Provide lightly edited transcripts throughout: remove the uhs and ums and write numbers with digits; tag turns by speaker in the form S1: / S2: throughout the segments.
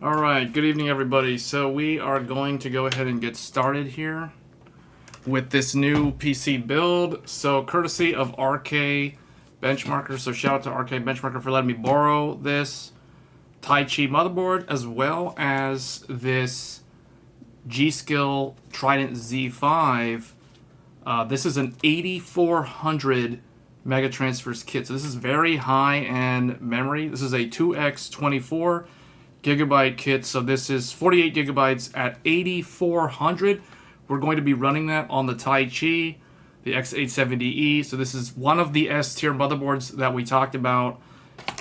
S1: All right, good evening, everybody. So we are going to go ahead and get started here with this new PC build. So courtesy of RK Benchmarker. So shout out to RK Benchmarker for letting me borrow this Taichi motherboard as well as this G-Skill Trident Z5. This is an 8400 Mega Transfers kit. So this is very high-end memory. This is a 2x24 gigabyte kit. So this is 48 gigabytes at 8400. We're going to be running that on the Taichi, the X870E. So this is one of the S tier motherboards that we talked about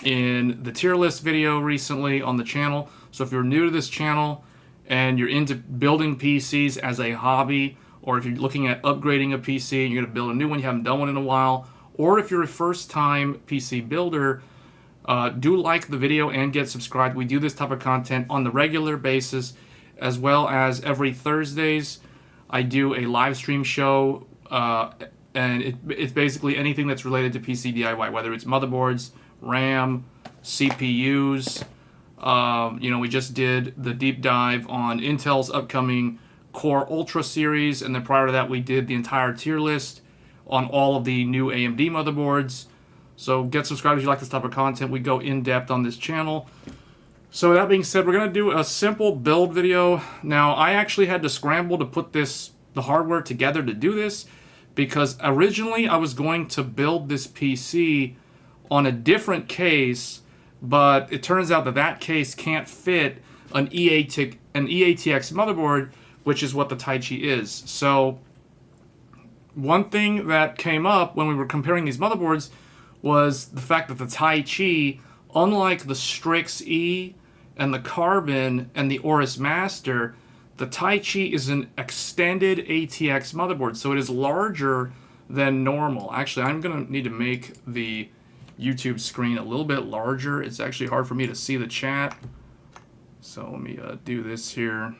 S1: in the tier list video recently on the channel. So if you're new to this channel and you're into building PCs as a hobby, or if you're looking at upgrading a PC and you're going to build a new one, you haven't done one in a while, or if you're a first-time PC builder, do like the video and get subscribed. We do this type of content on the regular basis, as well as every Thursdays. I do a live stream show, and it's basically anything that's related to PC DIY, whether it's motherboards, RAM, CPUs. We just did the deep dive on Intel's upcoming Core Ultra series, and then prior to that, we did the entire tier list on all of the new AMD motherboards. So get subscribed if you like this type of content. We go in depth on this channel. So with that being said, we're going to do a simple build video. Now, I actually had to scramble to put the hardware together to do this, because originally I was going to build this PC on a different case, but it turns out that that case can't fit an EATX motherboard, which is what the Taichi is. So one thing that came up when we were comparing these motherboards was the fact that the Taichi, unlike the Strix E and the Carbon and the Aorus Master, the Taichi is an extended ATX motherboard, so it is larger than normal. Actually, I'm going to need to make the YouTube screen a little bit larger. It's actually hard for me to see the chat. So let me do this here,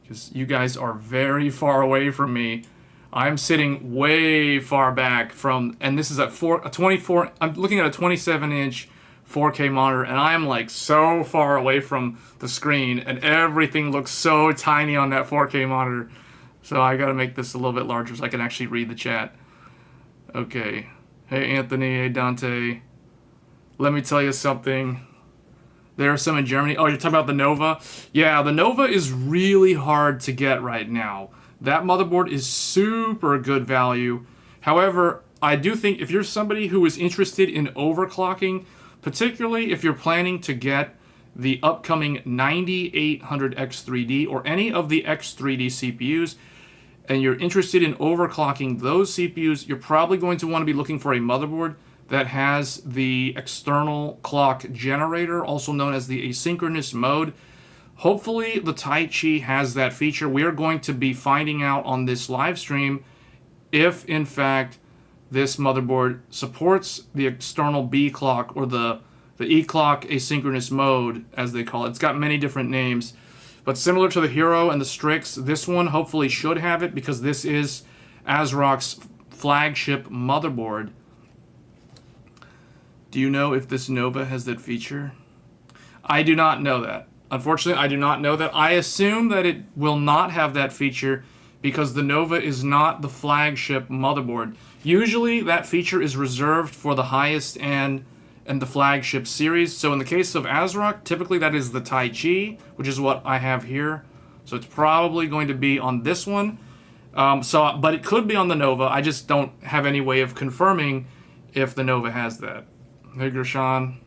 S1: because you guys are very far away from me. I'm sitting way far back from, and this is a 24, I'm looking at a 27-inch 4K monitor, and I am like so far away from the screen, and everything looks so tiny on that 4K monitor. So I gotta make this a little bit larger so I can actually read the chat. Okay. Hey Anthony, hey Dante. Let me tell you something. There are some in Germany. Oh, you're talking about the Nova? Yeah, the Nova is really hard to get right now. That motherboard is super good value. However, I do think if you're somebody who is interested in overclocking, particularly if you're planning to get the upcoming 9800X3D or any of the X3D CPUs, and you're interested in overclocking those CPUs, you're probably going to want to be looking for a motherboard that has the external clock generator, also known as the asynchronous mode. Hopefully the Taichi has that feature. We are going to be finding out on this live stream if, in fact, this motherboard supports the external B clock, or the eCLK asynchronous mode, as they call it. It's got many different names, but similar to the Hero and the Strix, this one hopefully should have it, because this is ASRock's flagship motherboard. Do you know if this Nova has that feature? I do not know that. Unfortunately, I do not know that. I assume that it will not have that feature because the Nova is not the flagship motherboard. Usually, that feature is reserved for the highest end and the flagship series. So in the case of ASRock, typically that is the Taichi, which is what I have here. So it's probably going to be on this one. But it could be on the Nova. I just don't have any way of confirming if the Nova has that. Hey, Gershon.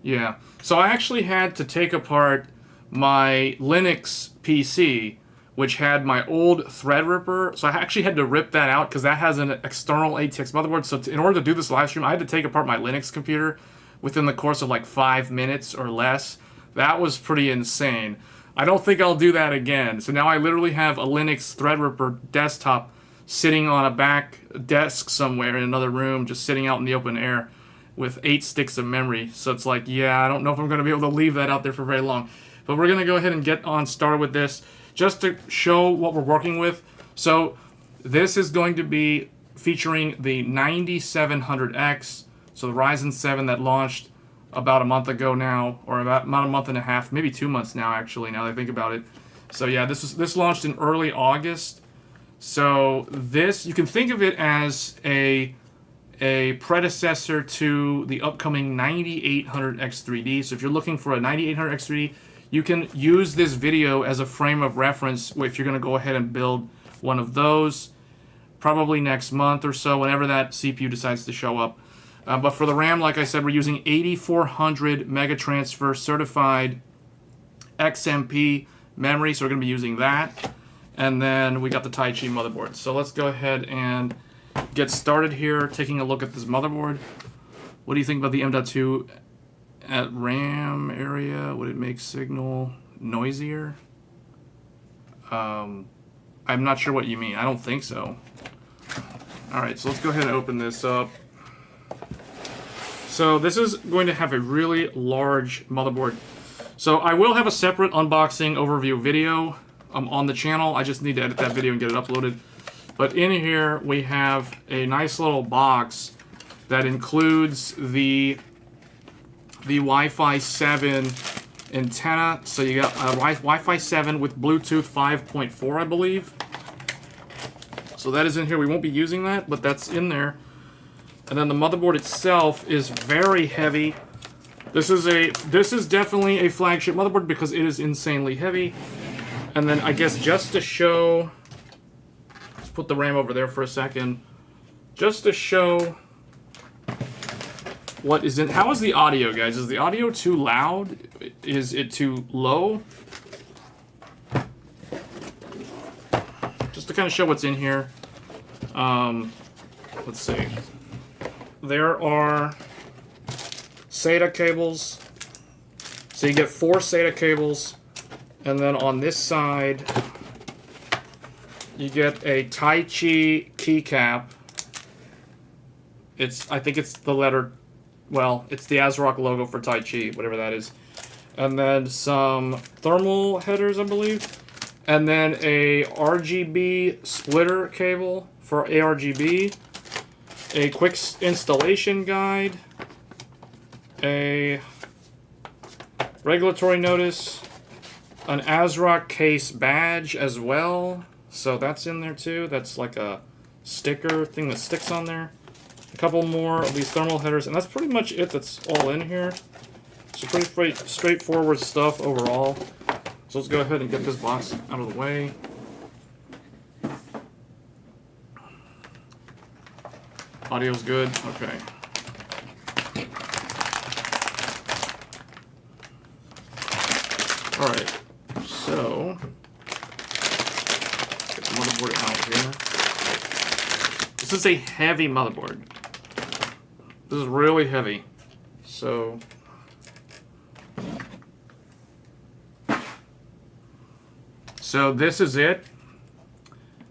S1: Yeah. So I actually had to take apart my Linux PC, which had my old Threadripper. So I actually had to rip that out because that has an external ATX motherboard. So in order to do this live stream, I had to take apart my Linux computer within the course of like 5 minutes or less. That was pretty insane. I don't think I'll do that again. So now I literally have a Linux Threadripper desktop sitting on a back desk somewhere in another room, just sitting out in the open air with 8 sticks of memory. So it's like, yeah, I don't know if I'm going to be able to leave that out there for very long. But we're going to go ahead and get on started with this just to show what we're working with. So this is going to be featuring the 9700X, so the Ryzen 7 that launched about a month ago now, or about a month and a half, maybe 2 months now, actually, now that I think about it. So yeah, this launched in early August. So this, you can think of it as a predecessor to the upcoming 9800X3D. So if you're looking for a 9800X3D, you can use this video as a frame of reference if you're going to go ahead and build one of those, probably next month or so, whenever that CPU decides to show up. But for the RAM, like I said, we're using 8400 Megatransfer certified XMP memory, so we're going to be using that. And then we got the Taichi motherboard. So let's go ahead and get started here, taking a look at this motherboard. What do you think about the M.2 at RAM area? Would it make signal noisier? I'm not sure what you mean. I don't think so. Alright, so let's go ahead and open this up. So this is going to have a really large motherboard. So I will have a separate unboxing overview video on the channel. I just need to edit that video and get it uploaded. But in here we have a nice little box that includes the Wi-Fi 7 antenna. So you got Wi-Fi 7 with Bluetooth 5.4, I believe. So that is in here. We won't be using that, but that's in there. And then the motherboard itself is very heavy. This is definitely a flagship motherboard because it is insanely heavy. And then I guess just to show, let's put the RAM over there for a second. Just to show what is in. How is the audio, guys? Is the audio too loud? Is it too low? Just to kind of show what's in here. Let's see. There are SATA cables. So you get 4 SATA cables. And then on this side, you get a Taichi keycap. I think it's the letter, well, it's the ASRock logo for Taichi, whatever that is. And then some thermal headers, I believe. And then a RGB splitter cable for ARGB. A quick installation guide. A regulatory notice. An ASRock case badge as well. So that's in there too. That's like a sticker thing that sticks on there. A couple more of these thermal headers. And that's pretty much it that's all in here. So pretty straightforward stuff overall. So let's go ahead and get this box out of the way. Audio's good? Okay. Alright. So, let's get the motherboard out here. This is a heavy motherboard. This is really heavy. So, this is it.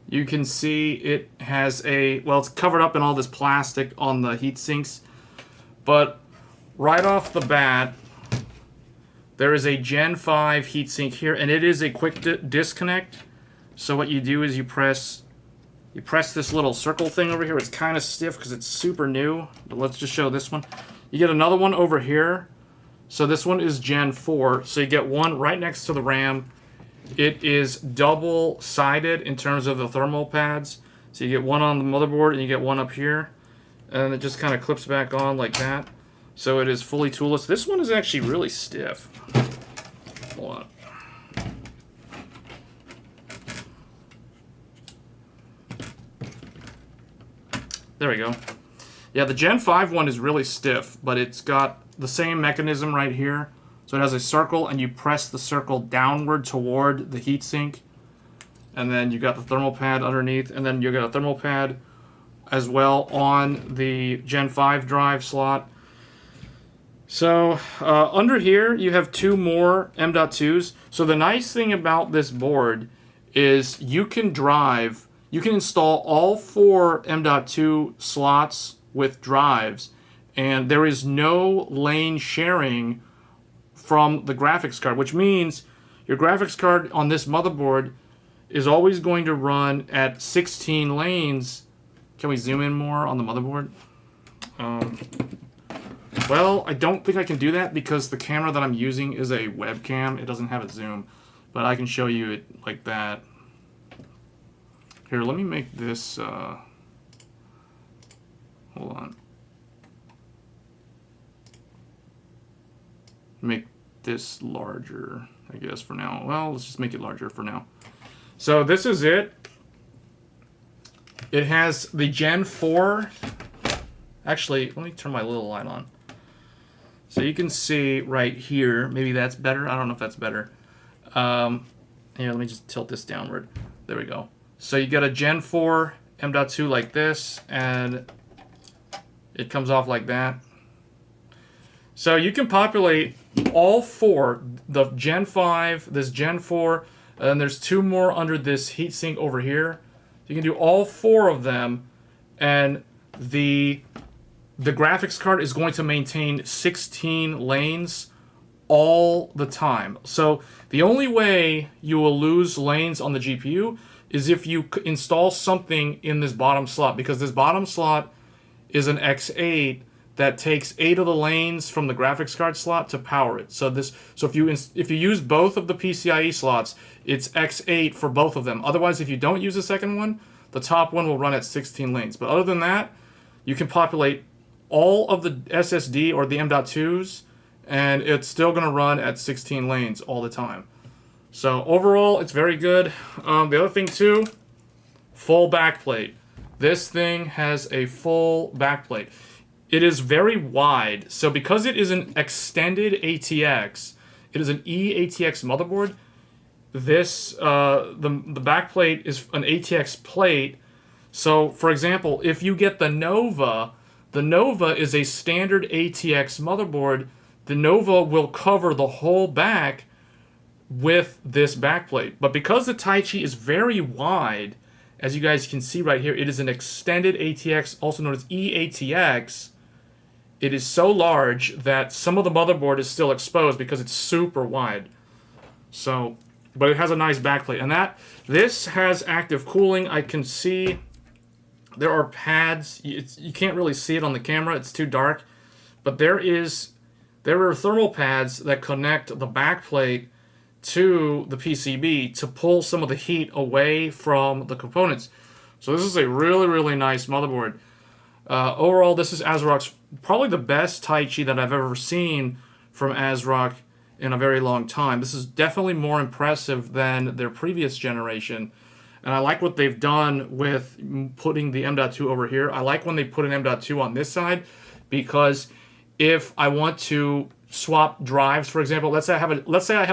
S1: You can see it has well, it's covered up in all this plastic on the heat sinks. But right off the bat, there is a Gen 5 heatsink here, and it is a quick disconnect. So what you do is you press this little circle thing over here. It's kind of stiff because it's super new, but let's just show this one. You get another one over here. So this one is Gen 4. So you get one right next to the RAM. It is double-sided in terms of the thermal pads. So you get one on the motherboard and you get one up here. And it just kind of clips back on like that. So it is fully toolless. This one is actually really stiff. Hold on. There we go. Yeah, the Gen 5 one is really stiff, but it's got the same mechanism right here. So it has a circle, and you press the circle downward toward the heatsink. And then you got the thermal pad underneath, and then you got a thermal pad as well on the Gen 5 drive slot. So under here, you have 2 more M.2s. So the nice thing about this board is you can install all 4 M.2 slots with drives, and there is no lane sharing from the graphics card, which means your graphics card on this motherboard is always going to run at 16 lanes. Can we zoom in more on the motherboard? Well, I don't think I can do that because the camera that I'm using is a webcam. It doesn't have a zoom, but I can show you it like that. Here, let me make this, hold on. Make this larger, I guess, for now. Well, let's just make it larger for now. So this is it. It has the Gen 4. Actually, let me turn my little light on. So you can see right here, maybe that's better. I don't know if that's better. Here, let me just tilt this downward. There we go. So you got a Gen 4 M.2 like this, and it comes off like that. So you can populate all four, the Gen 5, this Gen 4, and there's two more under this heatsink over here. You can do all four of them, and the graphics card is going to maintain 16 lanes all the time. So the only way you will lose lanes on the GPU is if you install something in this bottom slot, because this bottom slot is an X8 that takes 8 of the lanes from the graphics card slot to power it. So if you use both of the PCIe slots, it's X8 for both of them. Otherwise, if you don't use the second one, the top one will run at 16 lanes. But other than that, you can populate all of the SSD or the M.2s, and it's still going to run at 16 lanes all the time. So overall, it's very good. The other thing too, full backplate. This thing has a full backplate. It is very wide, so because it is an extended ATX, it is an eATX motherboard. This the backplate is an ATX plate. So, for example, if you get the Nova is a standard ATX motherboard. The Nova will cover the whole back with this backplate. But because the Taichi is very wide, as you guys can see right here, it is an extended ATX, also known as eATX. It is so large that some of the motherboard is still exposed because it's super wide. So, but it has a nice backplate. And this has active cooling. I can see there are pads. You can't really see it on the camera. It's too dark. But there are thermal pads that connect the backplate to the PCB to pull some of the heat away from the components. So this is a really, really nice motherboard. Overall, this is ASRock's probably the best Taichi that I've ever seen from ASRock in a very long time. This is definitely more impressive than their previous generation. And I like what they've done with putting the M.2 over here. I like when they put an M.2 on this side, because if I want to swap drives, for example, let's say I have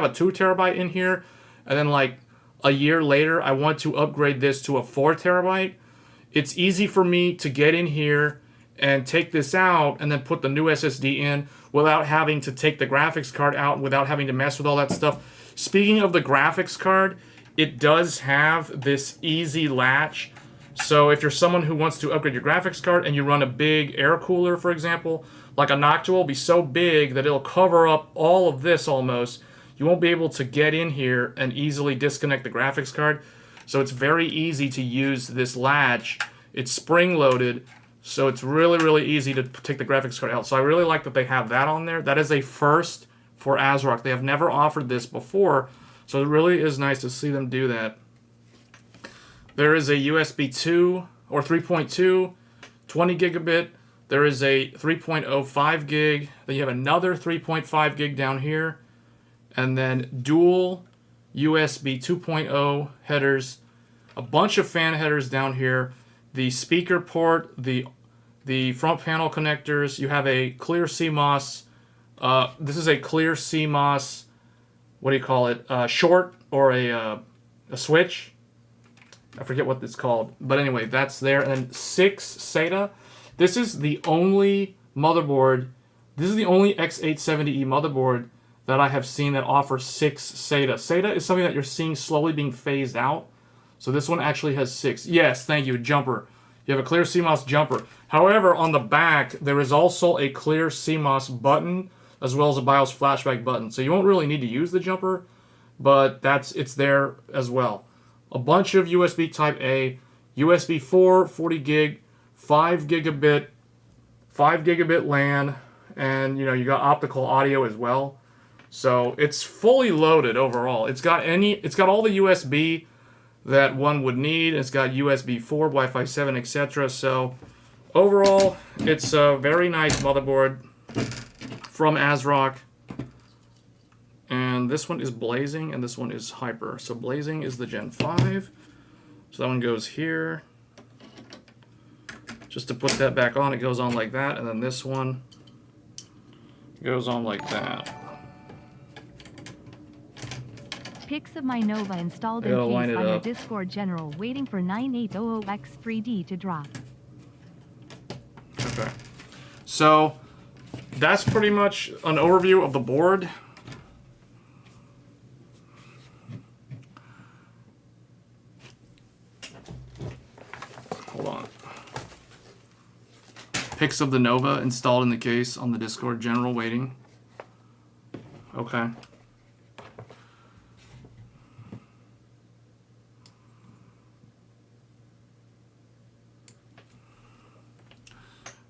S1: a 2 terabyte in here, and then like a year later I want to upgrade this to a 4 terabyte. It's easy for me to get in here and take this out and then put the new SSD in without having to take the graphics card out, without having to mess with all that stuff. Speaking of the graphics card, it does have this easy latch. So if you're someone who wants to upgrade your graphics card and you run a big air cooler, for example, like a Noctua will be so big that it'll cover up all of this almost. You won't be able to get in here and easily disconnect the graphics card. So it's very easy to use this latch. It's spring-loaded, so it's really, really easy to take the graphics card out. So I really like that they have that on there. That is a first for ASRock. They have never offered this before, so it really is nice to see them do that. There is a USB 2 or 3.2, 20 gigabit. There is a 3.05 gig. Then you have another 3.5 gig down here. And then dual USB 2.0 headers. A bunch of fan headers down here. The speaker port, the front panel connectors. You have a clear CMOS. This is a clear CMOS, what do you call it? Short or a switch. I forget what it's called. But anyway, that's there. And then 6 SATA. This is the only motherboard, this is the only X870E motherboard that I have seen that offers 6 SATA. SATA is something that you're seeing slowly being phased out. So this one actually has 6. Yes, thank you, jumper. You have a clear CMOS jumper. However, on the back, there is also a clear CMOS button, as well as a BIOS flashback button. So you won't really need to use the jumper, but it's there as well. A bunch of USB Type A, USB 4, 40 gig, 5 gigabit LAN, and you got optical audio as well. So it's fully loaded overall. It's got all the USB that one would need. It's got USB 4, Wi-Fi 7, etc. So overall, it's a very nice motherboard from ASRock. And this one is Blazing, and this one is Hyper. So Blazing is the Gen 5. So that one goes here. Just to put that back on, it goes on like that. And then this one goes on like that.
S2: Pics of my Nova installed in case on your Discord general, waiting for 9800X3D to drop.
S1: Okay. So that's pretty much an overview of the board. Hold on. Pics of the Nova installed in the case on the Discord general, waiting. Okay.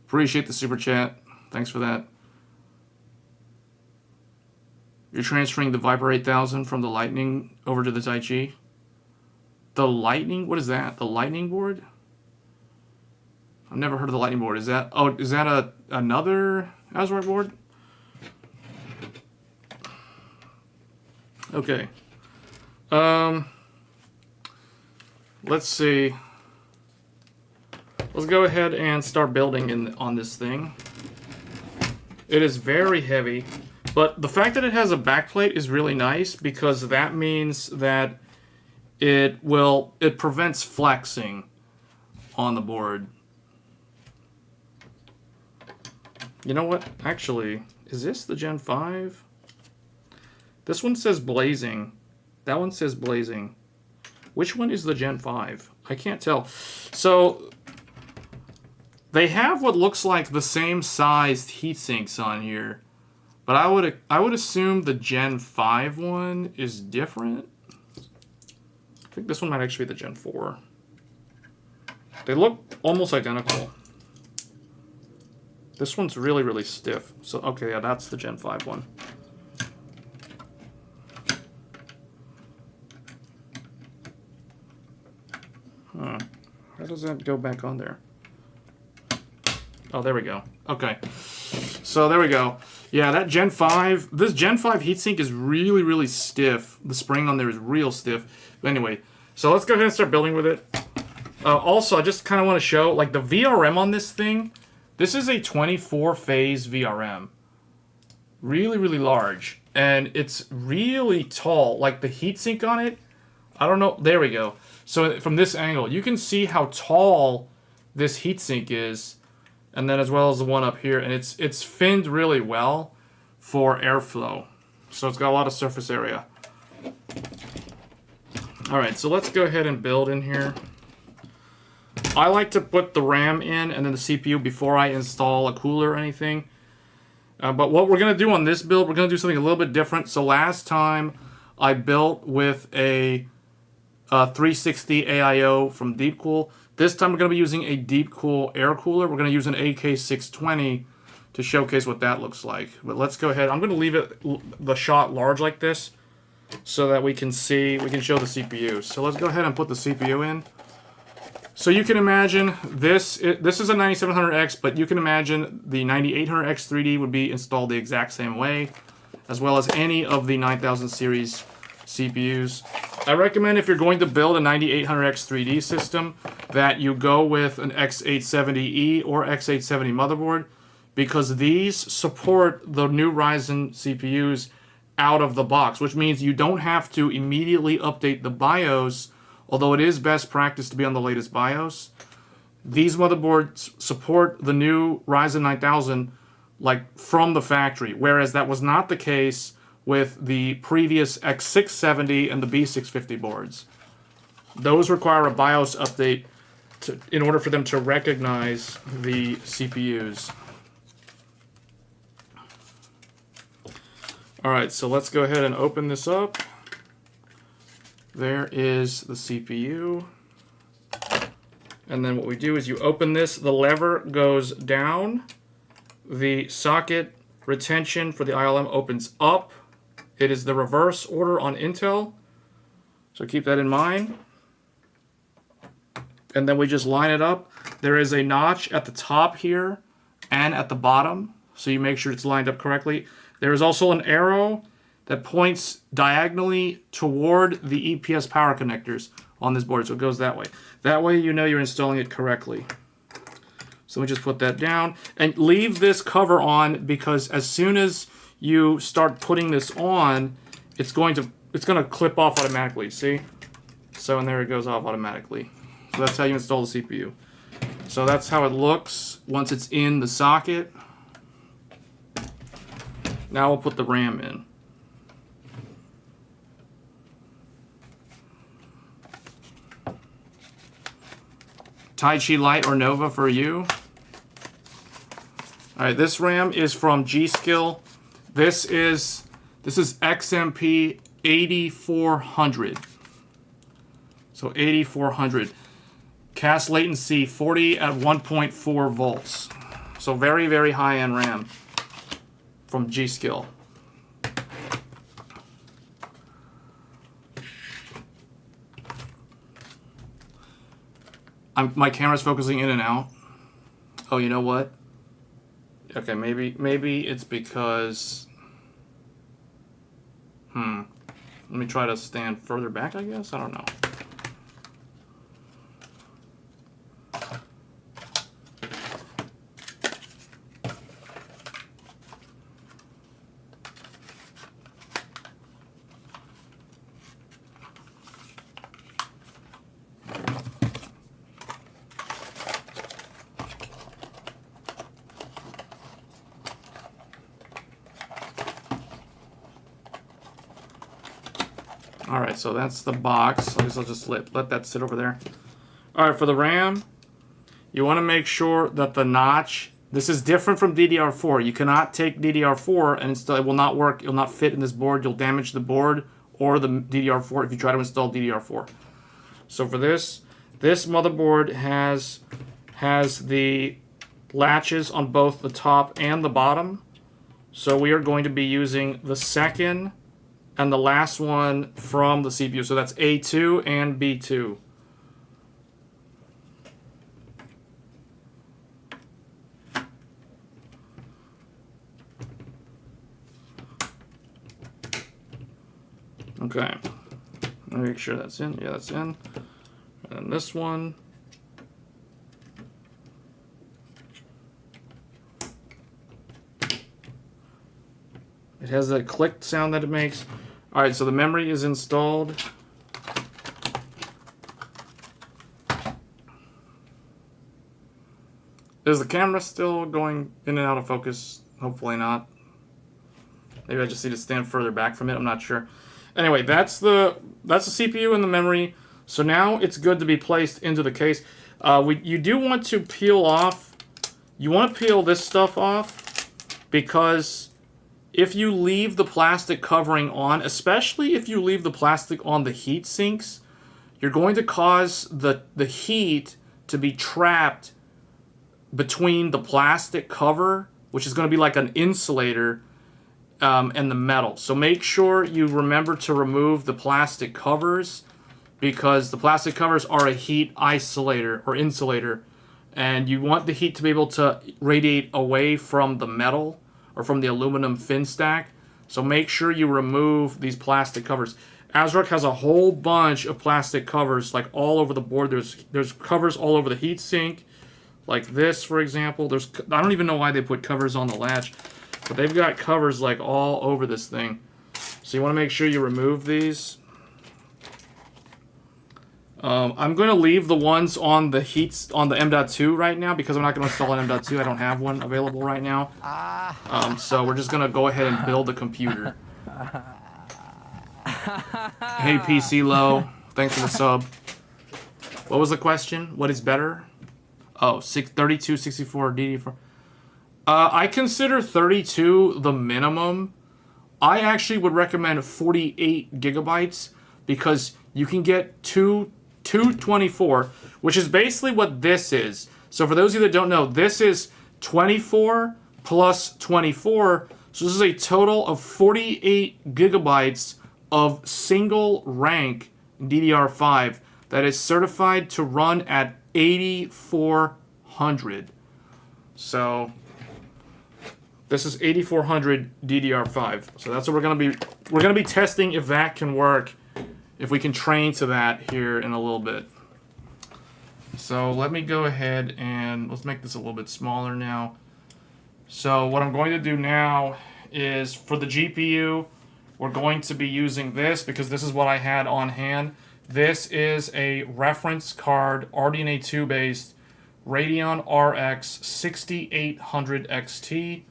S1: Appreciate the super chat. Thanks for that. You're transferring the Viper 8000 from the Lightning over to the Taichi. The Lightning? What is that? The Lightning board? I've never heard of the Lightning board. Is that another ASRock board? Okay. Let's see. Let's go ahead and start building on this thing. It is very heavy, but the fact that it has a backplate is really nice because that means that it prevents flexing on the board. You know what? Actually, is this the Gen 5? This one says Blazing. That one says Blazing. Which one is the Gen 5? I can't tell. So they have what looks like the same sized heat sinks on here, but I would assume the Gen 5 one is different. I think this one might actually be the Gen 4. They look almost identical. This one's really, really stiff. So okay, yeah, that's the Gen 5 one. Huh. How does that go back on there? Oh, there we go. Okay. So there we go. Yeah, that Gen 5, this Gen 5 heatsink is really, really stiff. The spring on there is real stiff. But anyway, so let's go ahead and start building with it. Also, I just kind of want to show, like, the VRM on this thing. This is a 24-phase VRM. Really, really large. And it's really tall. Like, the heatsink on it, I don't know. There we go. So from this angle, you can see how tall this heatsink is. And then as well as the one up here. And it's finned really well for airflow. So it's got a lot of surface area. Alright, so let's go ahead and build in here. I like to put the RAM in and then the CPU before I install a cooler or anything. But what we're going to do on this build, we're going to do something a little bit different. So last time I built with a 360 AIO from Deepcool. This time we're going to be using a Deepcool air cooler. We're going to use an AK620 to showcase what that looks like. But let's go ahead. I'm going to leave it the shot large like this so that we can show the CPU. So let's go ahead and put the CPU in. So you can imagine this is a 9700X, but you can imagine the 9800X 3D would be installed the exact same way, as well as any of the 9000 series CPUs. I recommend if you're going to build a 9800X 3D system that you go with an X870E or X870 motherboard, because these support the new Ryzen CPUs out of the box, which means you don't have to immediately update the BIOS. Although it is best practice to be on the latest BIOS, these motherboards support the new Ryzen 9000 like from the factory, whereas that was not the case with the previous X670 and the B650 boards. Those require a BIOS update in order for them to recognize the CPUs. Alright, so let's go ahead and open this up. There is the CPU. And then what we do is you open this, the lever goes down, the socket retention for the ILM opens up. It is the reverse order on Intel, so keep that in mind. And then we just line it up. There is a notch at the top here and at the bottom, so you make sure it's lined up correctly. There is also an arrow that points diagonally toward the EPS power connectors on this board, so it goes that way. That way you know you're installing it correctly. So we just put that down and leave this cover on, because as soon as you start putting this on, it's going to clip off automatically. See? So and there it goes off automatically. So that's how you install the CPU. So that's how it looks once it's in the socket. Now we'll put the RAM in. Taichi Lite or Nova for you. Alright, this RAM is from G-Skill. This is XMP 8400. So 8400. Cast latency 40 at 1.4 volts. So very, very high-end RAM from G-Skill. My camera's focusing in and out. Oh, you know what? Okay, maybe it's because... Let me try to stand further back, I guess? I don't know. Alright, so that's the box. I guess I'll just let that sit over there. Alright, for the RAM, you want to make sure that the notch... This is different from DDR4. You cannot take DDR4 and it will not work. It will not fit in this board. You'll damage the board or the DDR4 if you try to install DDR4. So for this motherboard has the latches on both the top and the bottom. So we are going to be using the second and the last one from the CPU. So that's A2 and B2. Okay. Let me make sure that's in. Yeah, that's in. And then this one. It has that click sound that it makes. Alright, so the memory is installed. Is the camera still going in and out of focus? Hopefully not. Maybe I just need to stand further back from it. I'm not sure. Anyway, that's the CPU and the memory. So now it's good to be placed into the case. You do want to peel off. You want to peel this stuff off because if you leave the plastic covering on, especially if you leave the plastic on the heat sinks, you're going to cause the heat to be trapped between the plastic cover, which is going to be like an insulator, and the metal. So make sure you remember to remove the plastic covers, because the plastic covers are a heat isolator or insulator, and you want the heat to be able to radiate away from the metal or from the aluminum fin stack. So make sure you remove these plastic covers. ASRock has a whole bunch of plastic covers like all over the board. There's covers all over the heatsink, like this, for example. I don't even know why they put covers on the latch, but they've got covers like all over this thing. So you want to make sure you remove these. I'm going to leave the ones on the M.2 right now because I'm not going to install an M.2. I don't have one available right now. So we're just going to go ahead and build a computer. Hey, PC Low. Thanks for the sub. What was the question? What is better? Oh, 32, 64, DD4. I consider 32 the minimum. I actually would recommend 48 gigabytes because you can get 224, which is basically what this is. So for those of you that don't know, this is 24 plus 24. So this is a total of 48 gigabytes of single rank DDR5 that is certified to run at 8400. So this is 8400 DDR5. So that's what we're gonna be testing if that can work, if we can train to that here in a little bit. So let me go ahead and let's make this a little bit smaller now. So what I'm going to do now is for the GPU, we're going to be using this because this is what I had on hand. This is a reference card, RDNA 2 based Radeon RX 6800 XT.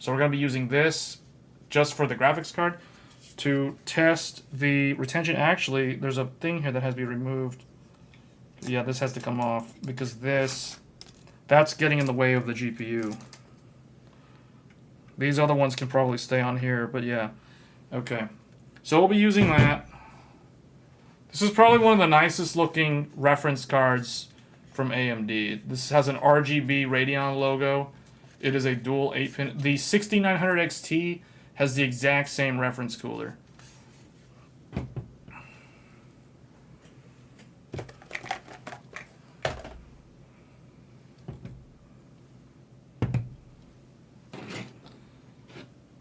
S1: So we're going to be using this just for the graphics card to test the retention. Actually, there's a thing here that has to be removed. Yeah, this has to come off because that's getting in the way of the GPU. These other ones can probably stay on here, but yeah. Okay. So we'll be using that. This is probably one of the nicest looking reference cards from AMD. This has an RGB Radeon logo. It is a dual 8-pin. The 6900 XT has the exact same reference cooler.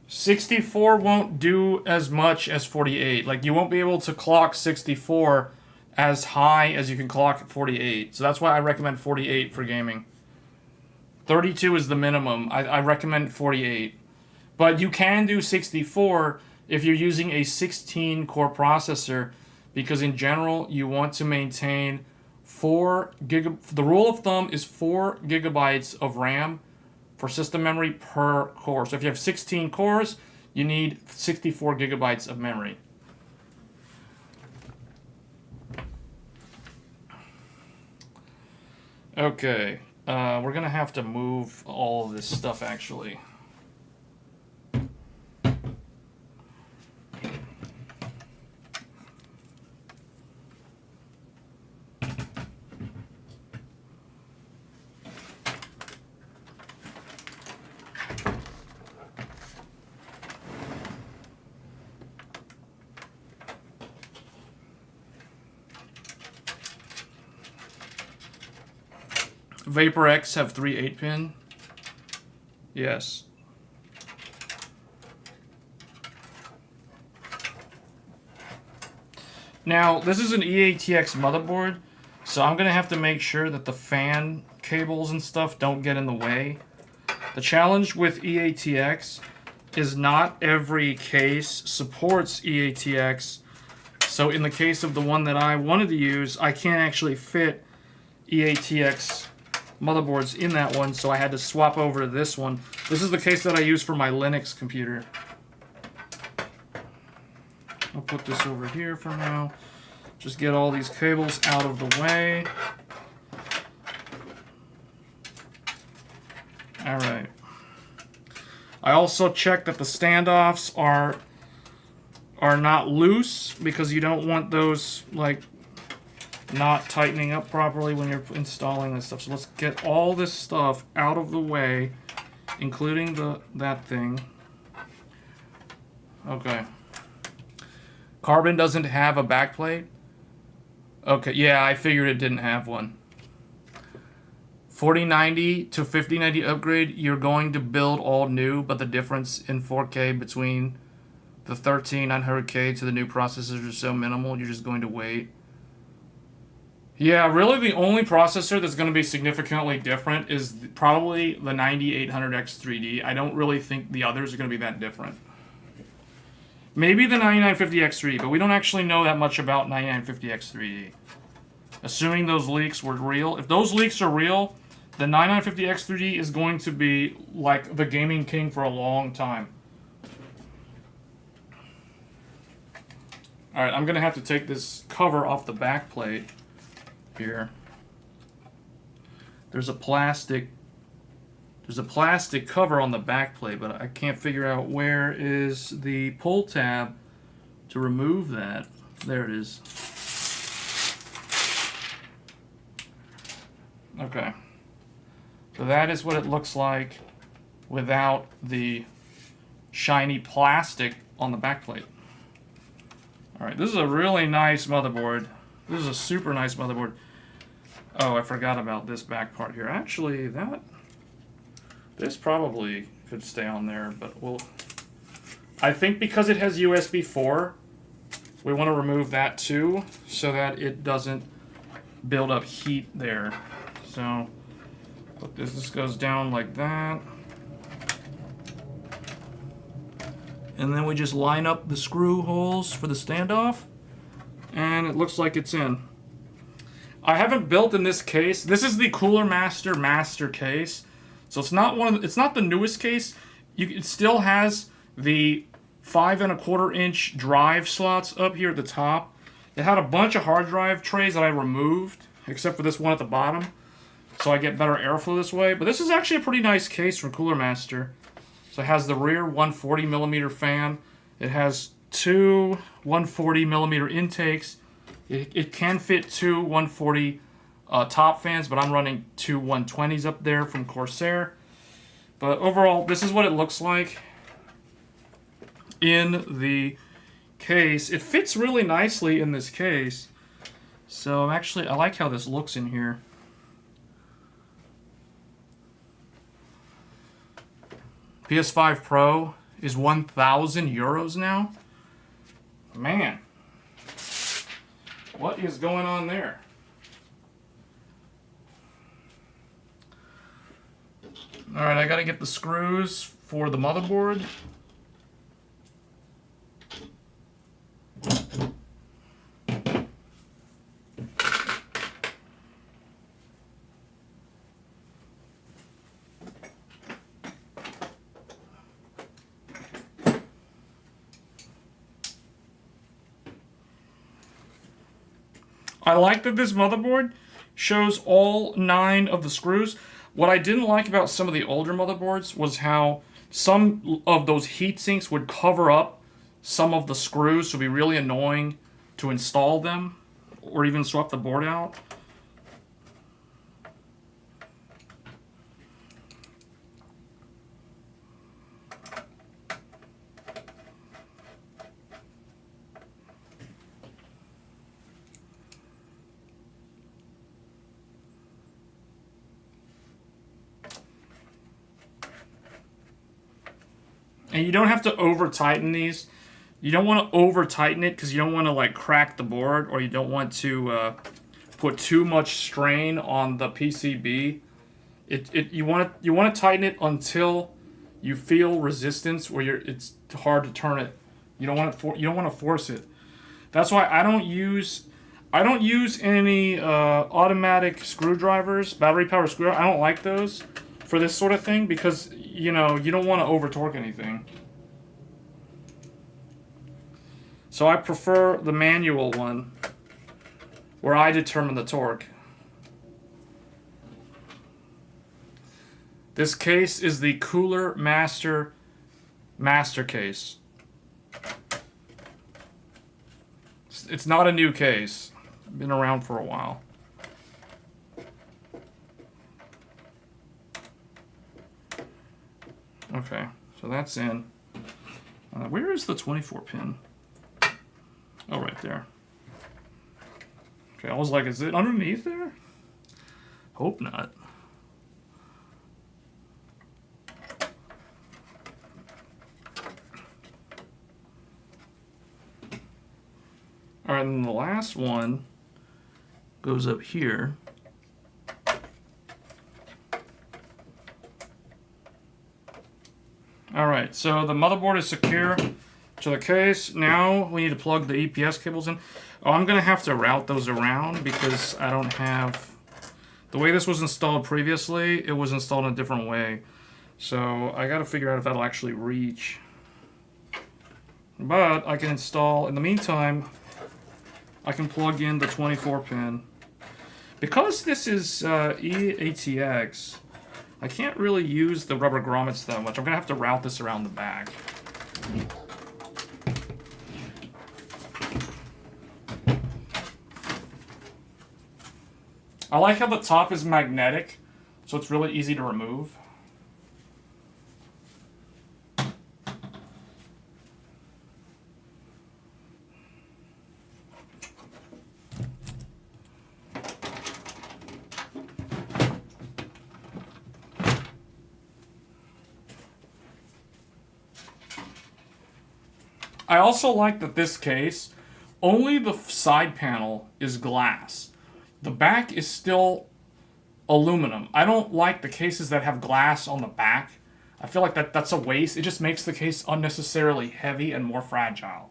S1: $64 won't do as much as 48. Like, you won't be able to clock 64 as high as you can clock 48. So that's why I recommend 48 for gaming. 32 is the minimum. I recommend 48. But you can do 64 if you're using a 16-core processor, because in general, you want to maintain the rule of thumb is 4 gigabytes of RAM for system memory per core. So if you have 16 cores, you need 64 gigabytes of memory. Okay, we're gonna have to move all of this stuff actually. VaporX have 3 8-pin. Yes. Now, this is an EATX motherboard, so I'm going to have to make sure that the fan cables and stuff don't get in the way. The challenge with EATX is not every case supports EATX. So in the case of the one that I wanted to use, I can't actually fit EATX motherboards in that one, so I had to swap over to this one. This is the case that I use for my Linux computer. I'll put this over here for now. Just get all these cables out of the way. Alright. I also checked that the standoffs are not loose, because you don't want those like not tightening up properly when you're installing this stuff. So let's get all this stuff out of the way, including that thing. Okay. Carbon doesn't have a backplate. Okay, yeah, I figured it didn't have one. 4090 to 5090 upgrade, you're going to build all new, but the difference in 4K between the 13900K to the new processors is so minimal, you're just going to wait. Yeah, really the only processor that's going to be significantly different is probably the 9800X3D. I don't really think the others are going to be that different. Maybe the 9950X3D, but we don't actually know that much about 9950X3D. Assuming those leaks were real. If those leaks are real, the 9950X3D is going to be like the gaming king for a long time. Alright, I'm going to have to take this cover off the back plate here. There's a plastic cover on the back plate, but I can't figure out where is the pull tab to remove that. There it is. Okay. So that is what it looks like without the shiny plastic on the backplate. Alright, this is a really nice motherboard. This is a super nice motherboard. Oh, I forgot about this back part here. Actually, this probably could stay on there, but I think because it has USB 4, we want to remove that too, so that it doesn't build up heat there. So, this goes down like that. And then we just line up the screw holes for the standoff, and it looks like it's in. I haven't built in this case. This is the Cooler Master case, so it's not it's not the newest case. It still has the 5 1/4 inch drive slots up here at the top. It had a bunch of hard drive trays that I removed, except for this one at the bottom, so I get better airflow this way. But this is actually a pretty nice case from Cooler Master. So it has the rear 140mm fan. It has 2 140mm intakes. It can fit 2 140 top fans, but I'm running 2 120s up there from Corsair. But overall, this is what it looks like in the case. It fits really nicely in this case. So I like how this looks in here. PS5 Pro is 1,000 euros now. Man, what is going on there? All right, I gotta get the screws for the motherboard. I like that this motherboard shows all 9 of the screws. What I didn't like about some of the older motherboards was how some of those heat sinks would cover up some of the screws, so it'd be really annoying to install them or even swap the board out. And you don't have to over tighten these. You don't want to over tighten it because you don't want to like crack the board, or you don't want to put too much strain on the PCB. You want to tighten it until you feel resistance where it's hard to turn it. You don't want to force it. That's why I don't use any automatic screwdrivers, battery powered screwdrivers. I don't like those for this sort of thing because you don't want to over torque anything. So I prefer the manual one where I determine the torque. This case is the Cooler Master case. It's not a new case. Been around for a while. Okay, so that's in. Where is the 24 pin? Oh, right there. Okay, I was like, is it underneath there? Hope not. All right, and the last one goes up here. Alright, so the motherboard is secure to the case. Now we need to plug the EPS cables in. Oh, I'm going to have to route those around because I don't have... The way this was installed previously, it was installed in a different way. So I got to figure out if that'll actually reach. But I can install... In the meantime, I can plug in the 24 pin. Because this is eATX... I can't really use the rubber grommets that much. I'm going to have to route this around the back. I like how the top is magnetic, so it's really easy to remove. I also like that this case, only the side panel is glass. The back is still aluminum. I don't like the cases that have glass on the back. I feel like that's a waste. It just makes the case unnecessarily heavy and more fragile.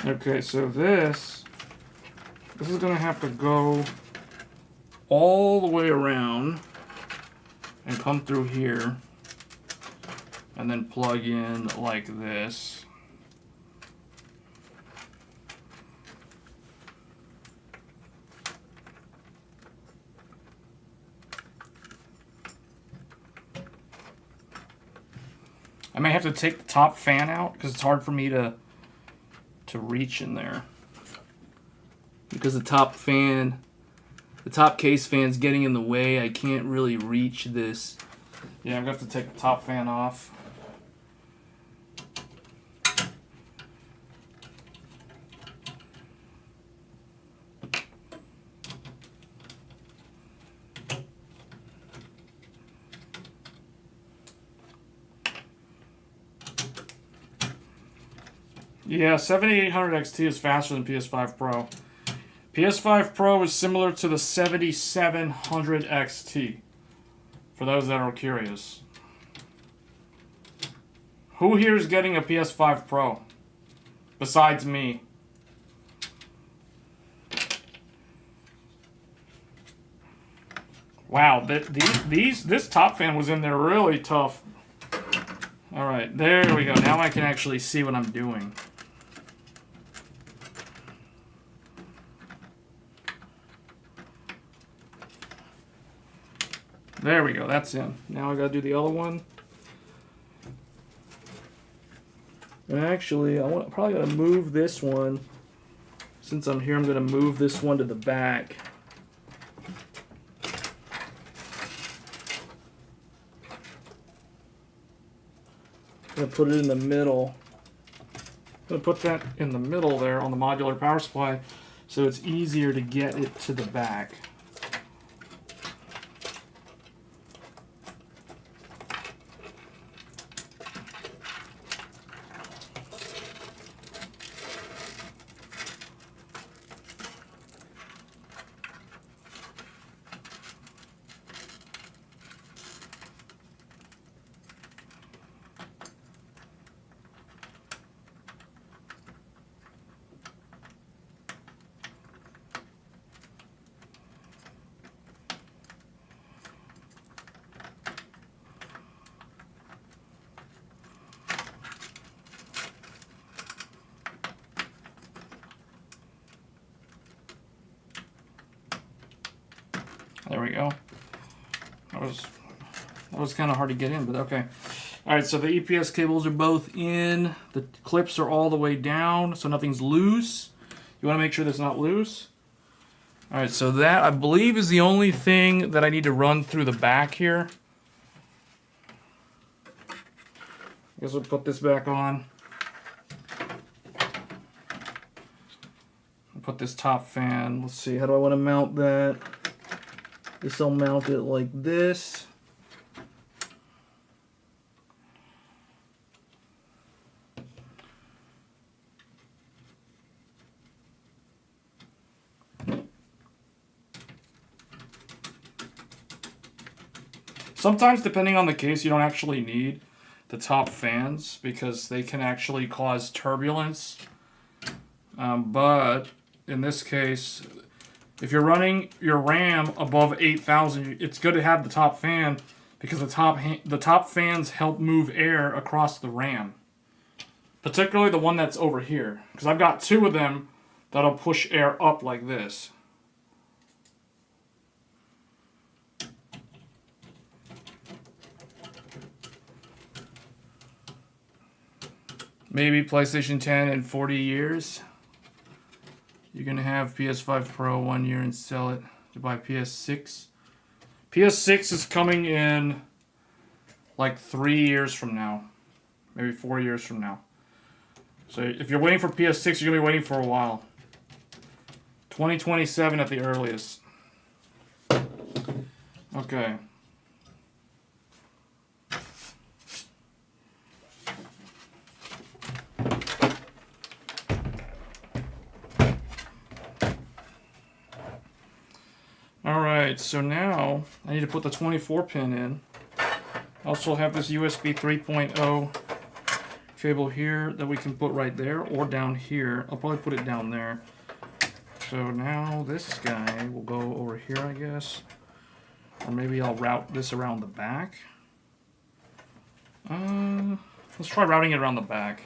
S1: Okay, so this is going to have to go all the way around and come through here and then plug in like this. I may have to take the top fan out because it's hard for me to reach in there. Because the top case fan's getting in the way. I can't really reach this. Yeah, I'm going to have to take the top fan off. Yeah, 7800 XT is faster than PS5 Pro. PS5 Pro is similar to the 7700 XT, for those that are curious. Who here is getting a PS5 Pro? Besides me. Wow, this top fan was in there really tough. Alright, there we go. Now I can actually see what I'm doing. There we go, that's in. Now I gotta do the other one. And actually, probably gotta move this one. Since I'm here, I'm gonna move this one to the back. I'm gonna put it in the middle. I'm gonna put that in the middle there on the modular power supply so it's easier to get it to the back. There we go. That was kind of hard to get in, but okay. All right, so the EPS cables are both in. The clips are all the way down, so nothing's loose. You want to make sure that's not loose. All right, so that, I believe, is the only thing that I need to run through the back here. I guess we'll put this back on. I'll put this top fan. Let's see, how do I want to mount that? This will mount it like this. Sometimes, depending on the case, you don't actually need the top fans because they can actually cause turbulence. But in this case, if you're running your RAM above 8,000, it's good to have the top fan because the top fans help move air across the RAM. Particularly the one that's over here, because I've got two of them that'll push air up like this. Maybe PlayStation 10 in 40 years. You're going to have PS5 Pro 1 year and sell it to buy PS6. PS6 is coming in like 3 years from now. Maybe 4 years from now. So if you're waiting for PS6, you're going to be waiting for a while. 2027 at the earliest. Okay. Alright, so now I need to put the 24 pin in. I also have this USB 3.0 cable here that we can put right there or down here. I'll probably put it down there. So now this guy will go over here, I guess. Or maybe I'll route this around the back. Let's try routing it around the back.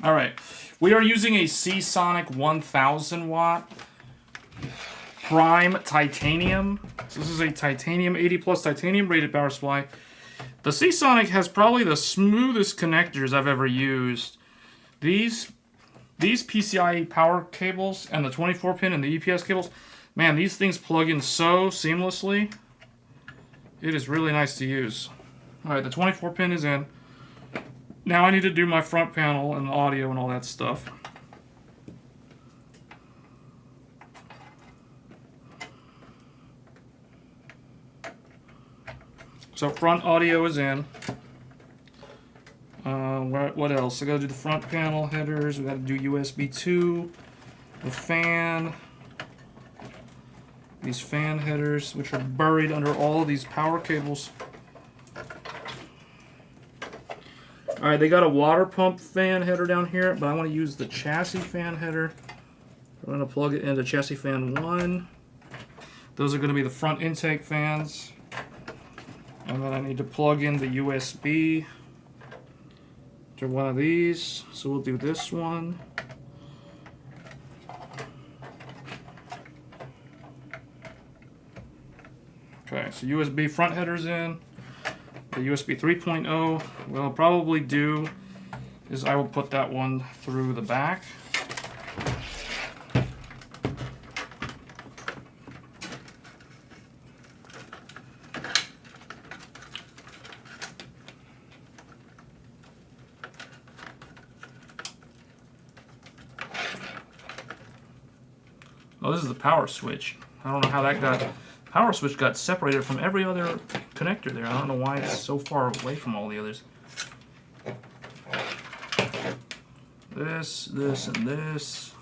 S1: Alright, we are using a Seasonic 1000 watt prime titanium. So this is a titanium, 80 plus titanium rated power supply. The Seasonic has probably the smoothest connectors I've ever used. These PCIe power cables and the 24 pin and the EPS cables, man, these things plug in so seamlessly. It is really nice to use. Alright, the 24 pin is in. Now I need to do my front panel and the audio and all that stuff. So front audio is in. What else? I gotta do the front panel headers. We gotta do USB 2, the fan, these fan headers, which are buried under all of these power cables. Alright, they got a water pump fan header down here, but I want to use the chassis fan header. I'm going to plug it into chassis fan 1. Those are going to be the front intake fans. And then I need to plug in the USB to one of these. So we'll do this one. Okay, so USB front headers in. The USB 3.0, what I'll probably do is I will put that one through the back. Oh, this is the power switch. I don't know how that got... Power switch got separated from every other connector there. I don't know why it's so far away from all the others. This, and this.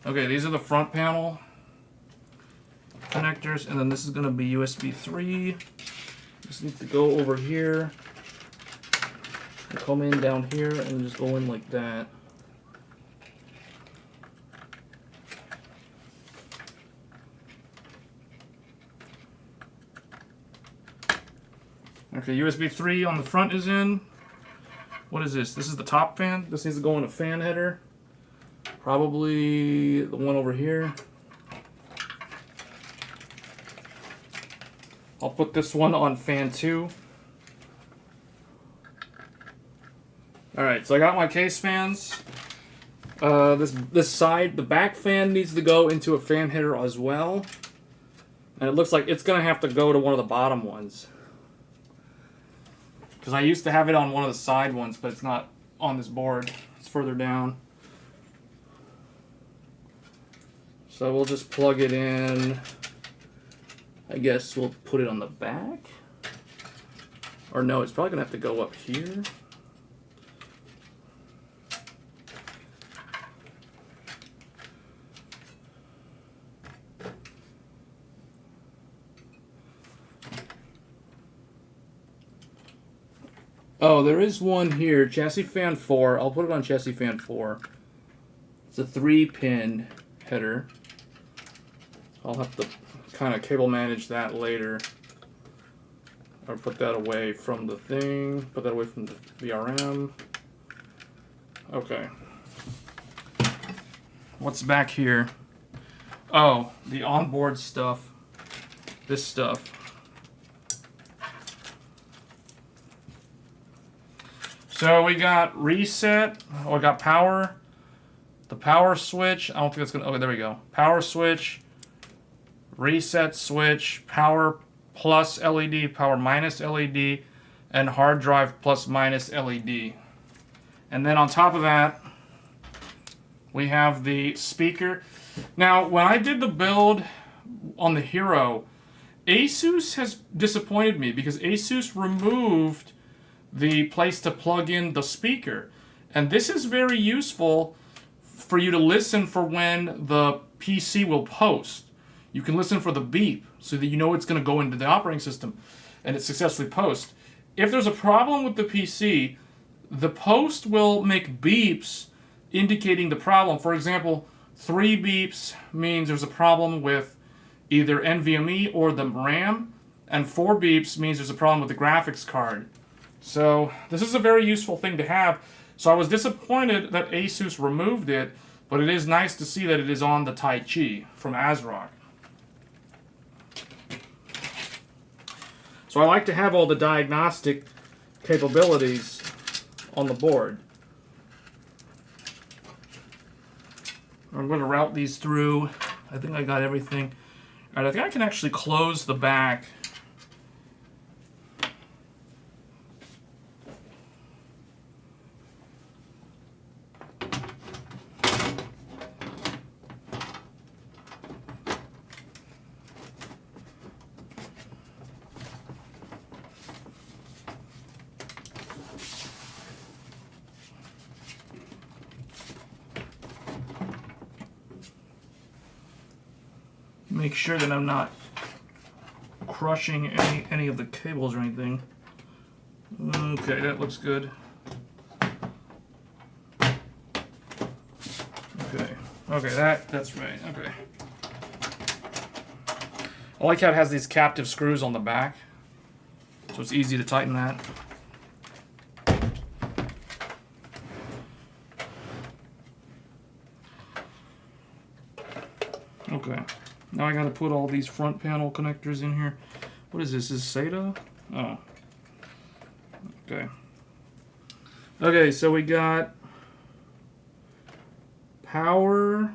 S1: Okay, these are the front panel connectors, and then this is going to be USB 3. Just need to go over here, and come in down here, and just go in like that. Okay, USB 3 on the front is in. What is this? This is the top fan. This needs to go in a fan header. Probably the one over here. I'll put this one on fan 2. Alright, so I got my case fans. This side, the back fan needs to go into a fan header as well. And it looks like it's going to have to go to one of the bottom ones. Because I used to have it on one of the side ones, but it's not on this board. It's further down. So we'll just plug it in. I guess we'll put it on the back. Or no, it's probably going to have to go up here. Oh, there is one here, chassis fan 4. I'll put it on chassis fan 4. It's a 3-pin header. I'll have to kind of cable manage that later. Or put that away from the thing. Put that away from the VRM. Okay. What's back here? Oh, the onboard stuff. This stuff. So we got reset. Oh, we got power. The power switch. I don't think that's gonna. Okay, there we go. Power switch. Reset switch. Power plus LED. Power minus LED. And hard drive plus minus LED. And then on top of that, we have the speaker. Now, when I did the build on the Hero, Asus has disappointed me because Asus removed the place to plug in the speaker. And this is very useful for you to listen for when the PC will post. You can listen for the beep so that you know it's going to go into the operating system and it successfully posts. If there's a problem with the PC, the post will make beeps indicating the problem. For example, 3 beeps means there's a problem with either NVMe or the RAM, and 4 beeps means there's a problem with the graphics card. So this is a very useful thing to have. So I was disappointed that Asus removed it, but it is nice to see that it is on the Taichi from ASRock. So I like to have all the diagnostic capabilities on the board. I'm going to route these through. I think I got everything. All right, I think I can actually close the back. Make sure that I'm not crushing any of the cables or anything. Okay, that looks good. Okay, that's right. Okay. I like how it has these captive screws on the back, so it's easy to tighten that. Okay. Now I gotta put all these front panel connectors in here. What is this? Is SATA? Oh. Okay. Okay, so we got power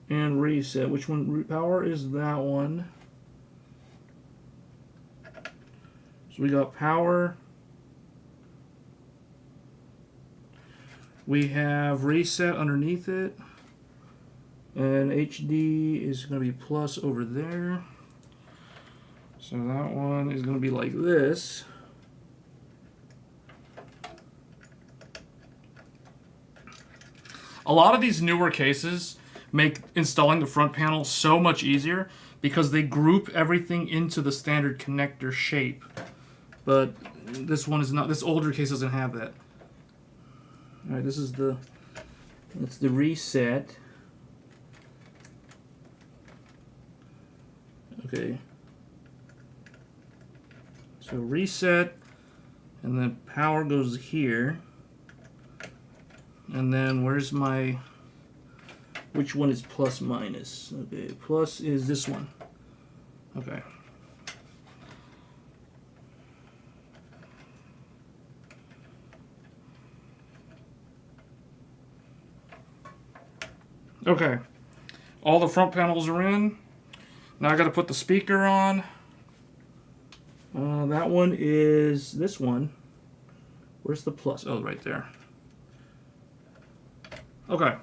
S1: and reset. Which one? Power is that one. So we got power. We have reset underneath it. And HD is going to be plus over there. So that one is going to be like this. A lot of these newer cases make installing the front panel so much easier because they group everything into the standard connector shape. But this one is not. This older case doesn't have that. All right, that's the reset. Okay, so reset, and then power goes here, and then where's my, which one is plus minus? Okay, plus is this one. Okay. Okay, all the front panels are in. Now I got to put the speaker on. That one is this one. Where's the plus? Oh, right there. Okay.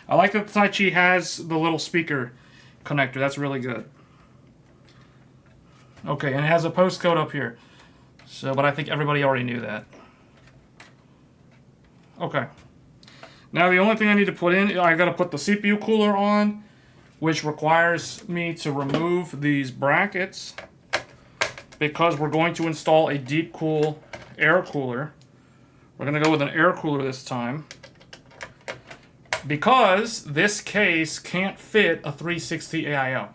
S1: I like that the Taichi has the little speaker connector. That's really good. Okay, and it has a post code up here. So, but I think everybody already knew that. Okay. Now the only thing I need to put in, I got to put the CPU cooler on, which requires me to remove these brackets because we're going to install a deep cool air cooler. We're going to go with an air cooler this time because this case can't fit a 360 AIO.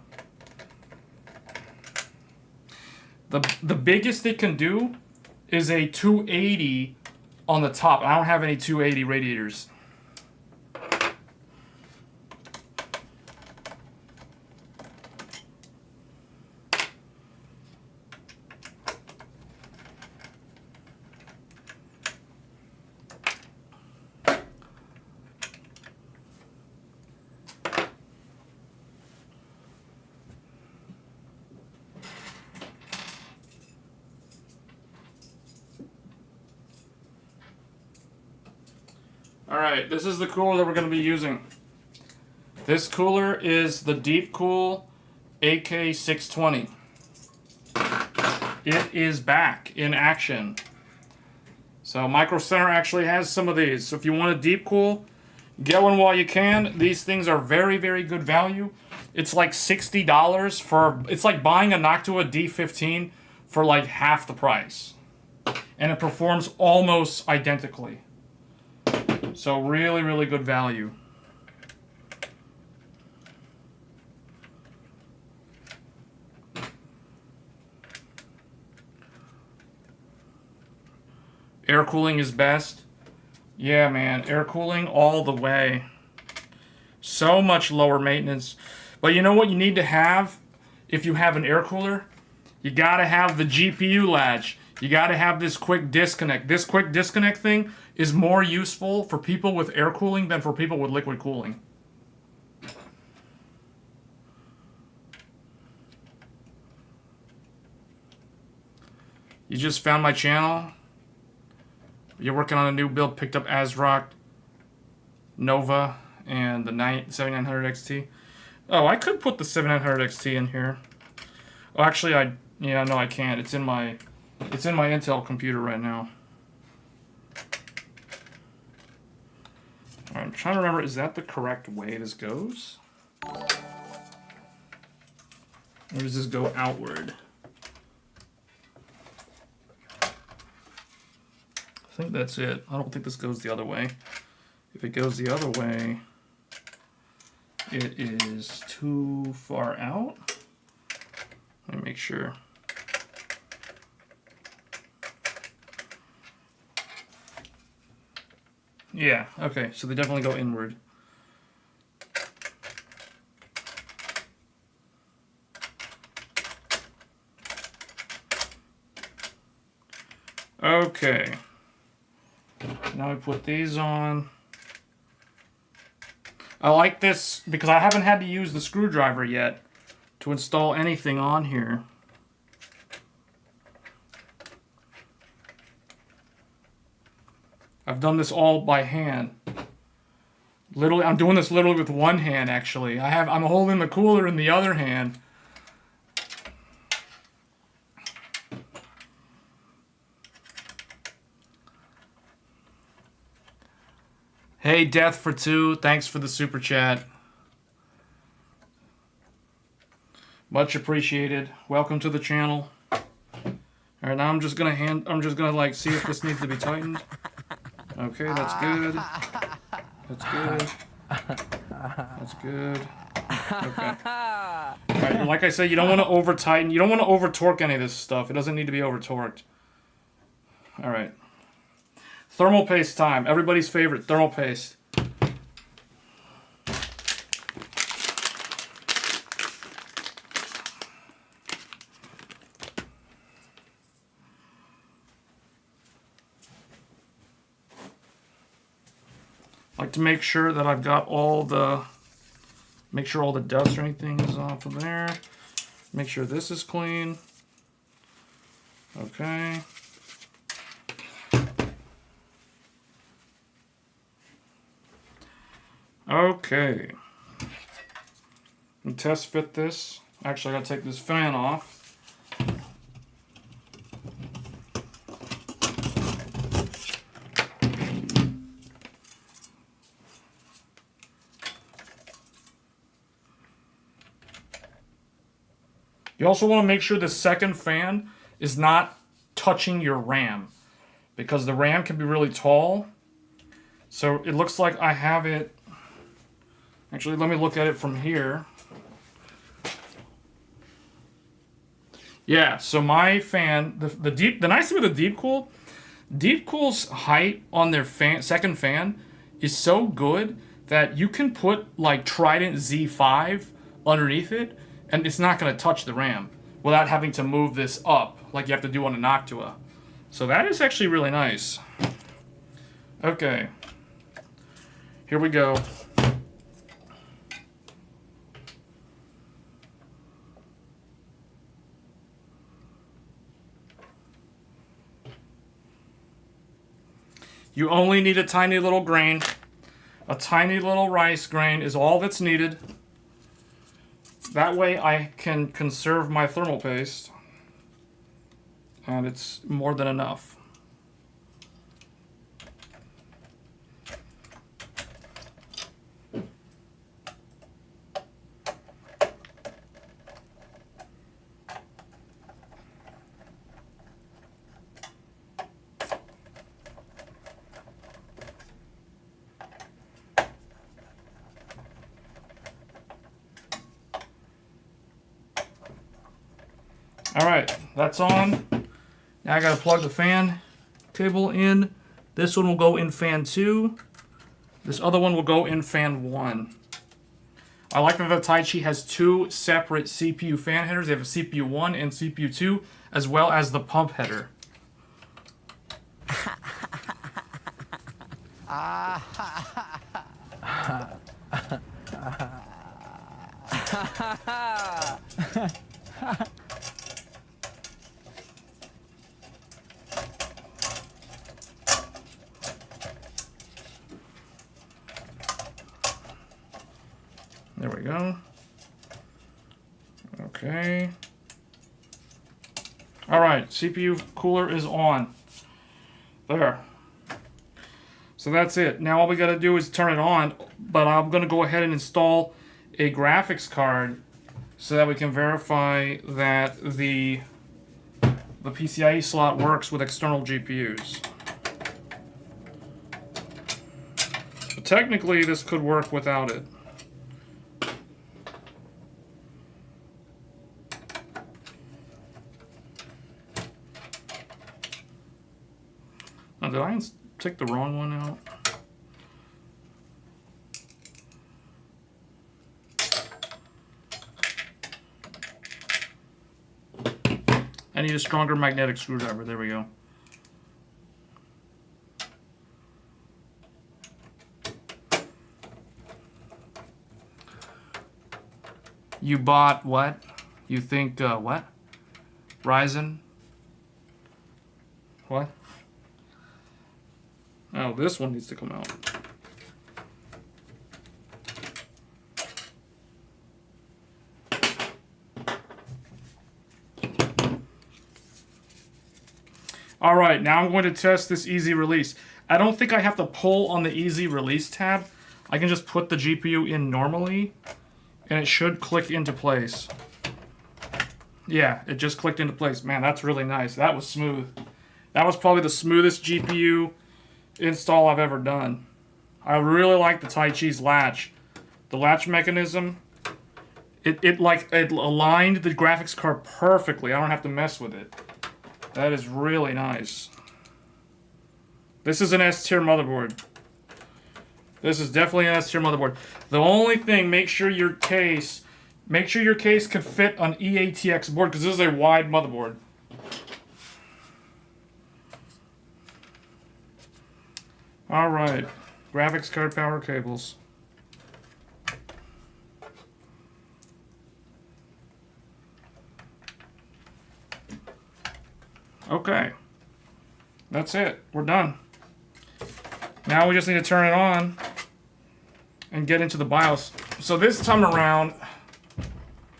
S1: The biggest it can do is a 280 on the top. I don't have any 280 radiators. Alright, this is the cooler that we're going to be using. This cooler is the Deep Cool AK620. It is back in action. So Micro Center actually has some of these. So if you want a deep cool, get one while you can. These things are very, very good value. It's like $60 for, it's like buying a Noctua D15 for like half the price. And it performs almost identically. So really, really good value. Air cooling is best. Yeah, man, air cooling all the way. So much lower maintenance. But you know what you need to have if you have an air cooler? You gotta have the GPU latch. You gotta have this quick disconnect. This quick disconnect thing is more useful for people with air cooling than for people with liquid cooling. You just found my channel. You're working on a new build, picked up ASRock, Nova, and the 7900 XT. Oh, I could put the 7900 XT in here. Oh, actually, no, I can't. It's in my Intel computer right now. All right, I'm trying to remember, is that the correct way this goes? Or does this go outward? I think that's it. I don't think this goes the other way. If it goes the other way, it is too far out. Let me make sure. Yeah, okay, so they definitely go inward. Okay. Now we put these on. I like this because I haven't had to use the screwdriver yet to install anything on here. I've done this all by hand. Literally, I'm doing this literally with one hand actually. I'm holding the cooler in the other hand. Hey, Death for 2, thanks for the super chat. Much appreciated. Welcome to the channel. All right, now I'm just gonna like see if this needs to be tightened. Okay, that's good. That's good. That's good. Okay. All right, like I said, you don't want to over tighten. You don't want to over torque any of this stuff. It doesn't need to be over torqued. All right. Thermal paste time. Everybody's favorite, thermal paste. I like to make sure that I've got all the dust or anything is off of there. Make sure this is clean. Okay. Okay. And test fit this. Actually, I gotta take this fan off. You also want to make sure the second fan is not touching your RAM, because the RAM can be really tall. So it looks like I have it. Actually, let me look at it from here. Yeah, so my fan, the nice thing with the Deep Cool's height on their second fan is so good that you can put like Trident Z5 underneath it, and it's not going to touch the RAM without having to move this up like you have to do on a Noctua. So that is actually really nice. Okay, here we go. You only need a tiny little grain. A tiny little rice grain is all that's needed. That way I can conserve my thermal paste. And it's more than enough. Alright, that's on. Now I gotta plug the fan cable in. This one will go in fan 2. This other one will go in fan 1. I like that the Taichi has 2 separate CPU fan headers. They have a CPU 1 and CPU 2, as well as the pump header. There we go. Okay. All right, CPU cooler is on. There. So that's it. Now all we got to do is turn it on, but I'm going to go ahead and install a graphics card so that we can verify that the PCIe slot works with external GPUs. But technically, this could work without it. Oh, did I take the wrong one out? I need a stronger magnetic screwdriver. There we go. You bought what? You think, what? Ryzen? What? Oh, this one needs to come out. All right, now I'm going to test this easy release. I don't think I have to pull on the easy release tab. I can just put the GPU in normally, and it should click into place. Yeah, it just clicked into place. Man, that's really nice. That was smooth. That was probably the smoothest GPU install I've ever done. I really like the Taichi's latch. The latch mechanism, it aligned the graphics card perfectly. I don't have to mess with it. That is really nice. This is an S-tier motherboard. This is definitely an S-tier motherboard. The only thing, make sure your case can fit an EATX board, because this is a wide motherboard. All right, graphics card power cables. Okay, that's it. We're done. Now we just need to turn it on and get into the BIOS. So this time around,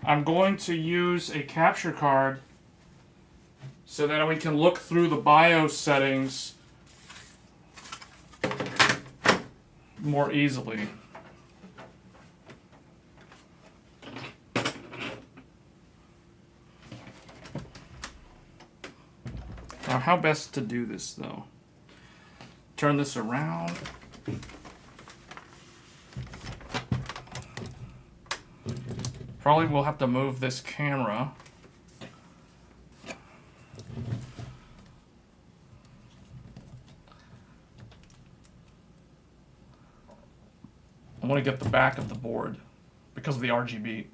S1: I'm going to use a capture card so that we can look through the BIOS settings more easily. Now, how best to do this, though? Turn this around. Probably we'll have to move this camera. I want to get the back of the board because of the RGB.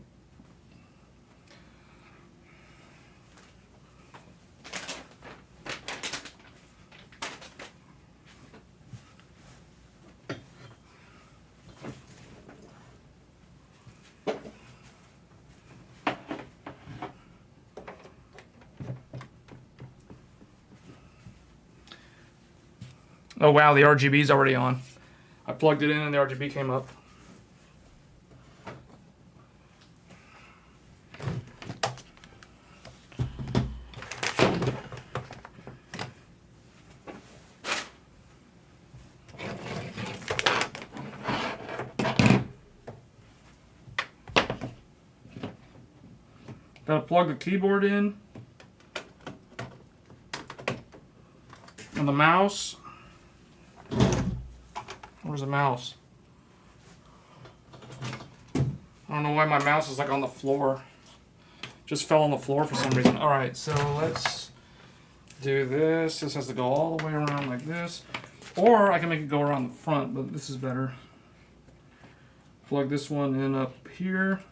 S1: Oh wow, the RGB is already on. plugged it in and the RGB came up. Gotta plug the keyboard in. And the mouse. Where's the mouse? I don't know why my mouse is like on the floor. Just fell on the floor for some reason. Alright, so let's do this. This has to go all the way around like this. Or I can make it go around the front, but this is better. Plug this one in up here.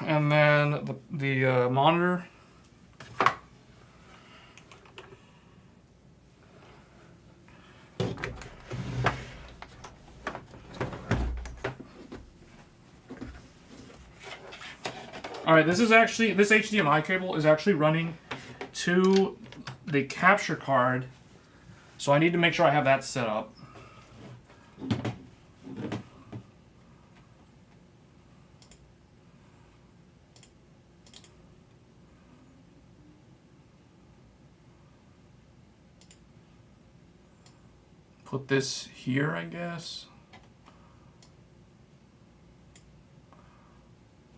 S1: And then the monitor. Alright, this HDMI cable is actually running to the capture card. So I need to make sure I have that set up. Put this here, I guess.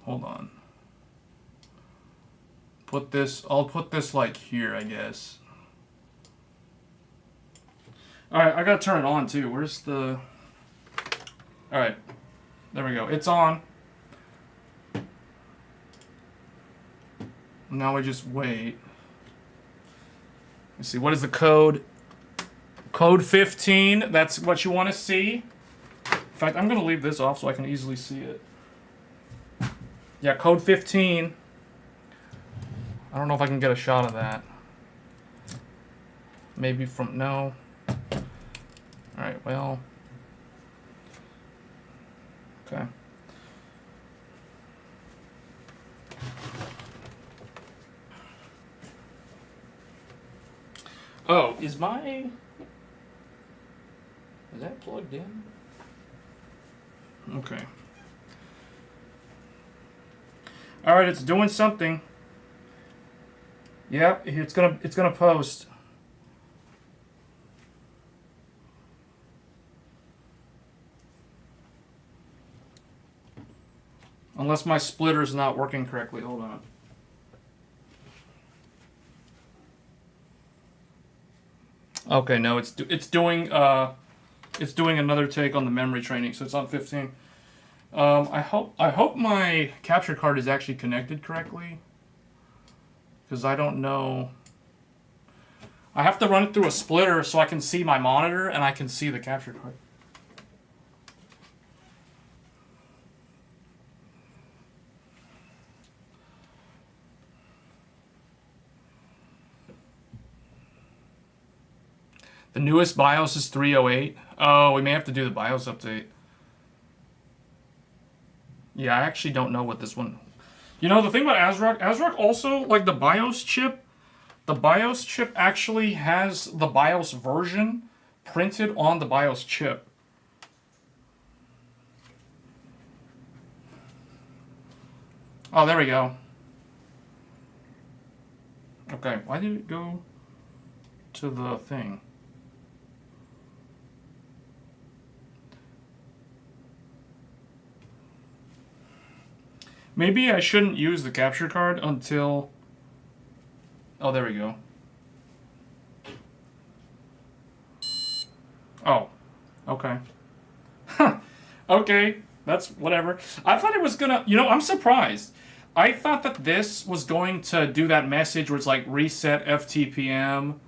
S1: Hold on. I'll put this like here, I guess. Alright, I gotta turn it on too. Where's the... Alright. There we go. It's on. Now we just wait. Let's see, what is the code? Code 15, that's what you want to see. In fact, I'm going to leave this off so I can easily see it. Yeah, code 15. I don't know if I can get a shot of that. Maybe from... No. Alright, well... Okay. Oh, is that plugged in? Okay. Alright, it's doing something. Yep, it's gonna post. Unless my splitter's not working correctly. Hold on. Okay, no, it's doing another take on the memory training, so it's on 15. I hope my capture card is actually connected correctly, because I don't know. I have to run it through a splitter so I can see my monitor and I can see the capture card. The newest BIOS is 308. Oh, we may have to do the BIOS update. Yeah, I actually don't know what this one... You know, the thing about ASRock also, like the BIOS chip actually has the BIOS version printed on the BIOS chip. Oh, there we go. Okay, why did it go to the thing? Maybe I shouldn't use the capture card until... Oh, there we go. Oh, okay. Okay, that's whatever. I thought it was gonna... You know, I'm surprised. I thought that this was going to do that message where it's like reset FTPM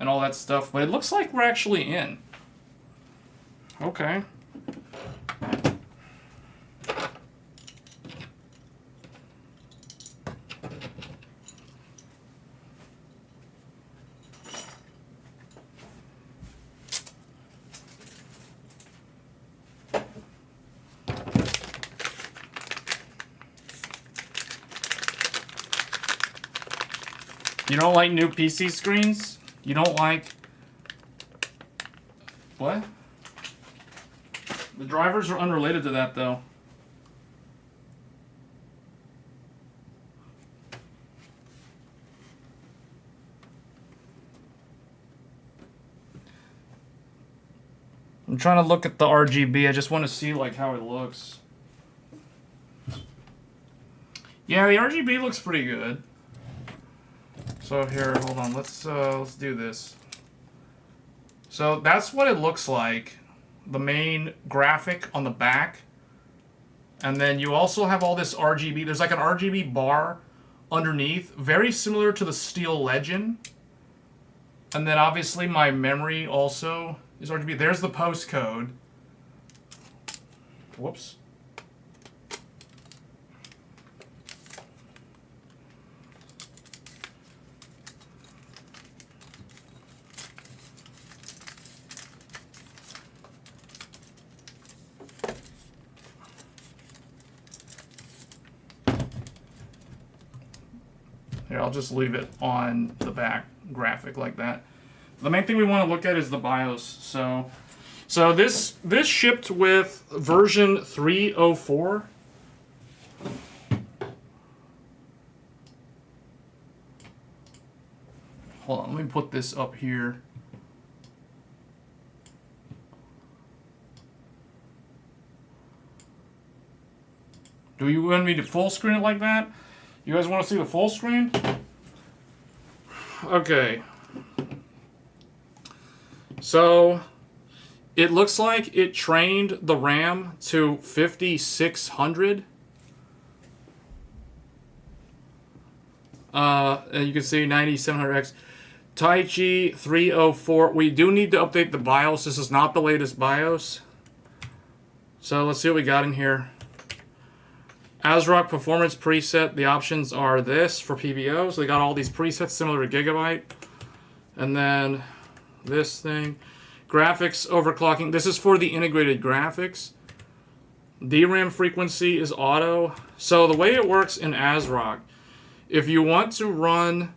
S1: and all that stuff, but it looks like we're actually in. Okay. You don't like new PC screens? You don't like... What? The drivers are unrelated to that, though. I'm trying to look at the RGB. I just want to see like how it looks. Yeah, the RGB looks pretty good. So here, hold on. Let's do this. So that's what it looks like. The main graphic on the back. And then you also have all this RGB. There's like an RGB bar underneath, very similar to the Steel Legend. And then obviously my memory also is RGB. There's the postcode. Whoops. Here, I'll just leave it on the back graphic like that. The main thing we want to look at is the BIOS. So this shipped with version 3.04. Hold on, let me put this up here. Do you want me to full screen it like that? You guys want to see the full screen? Okay. So, it looks like it trained the RAM to 5600. And you can see 9700X. Taichi 304. We do need to update the BIOS. This is not the latest BIOS. So, let's see what we got in here. ASRock performance preset. The options are this for PBO. So they got all these presets similar to Gigabyte. And then this thing. Graphics overclocking. This is for the integrated graphics. DRAM frequency is auto. So the way it works in ASRock, if you want to run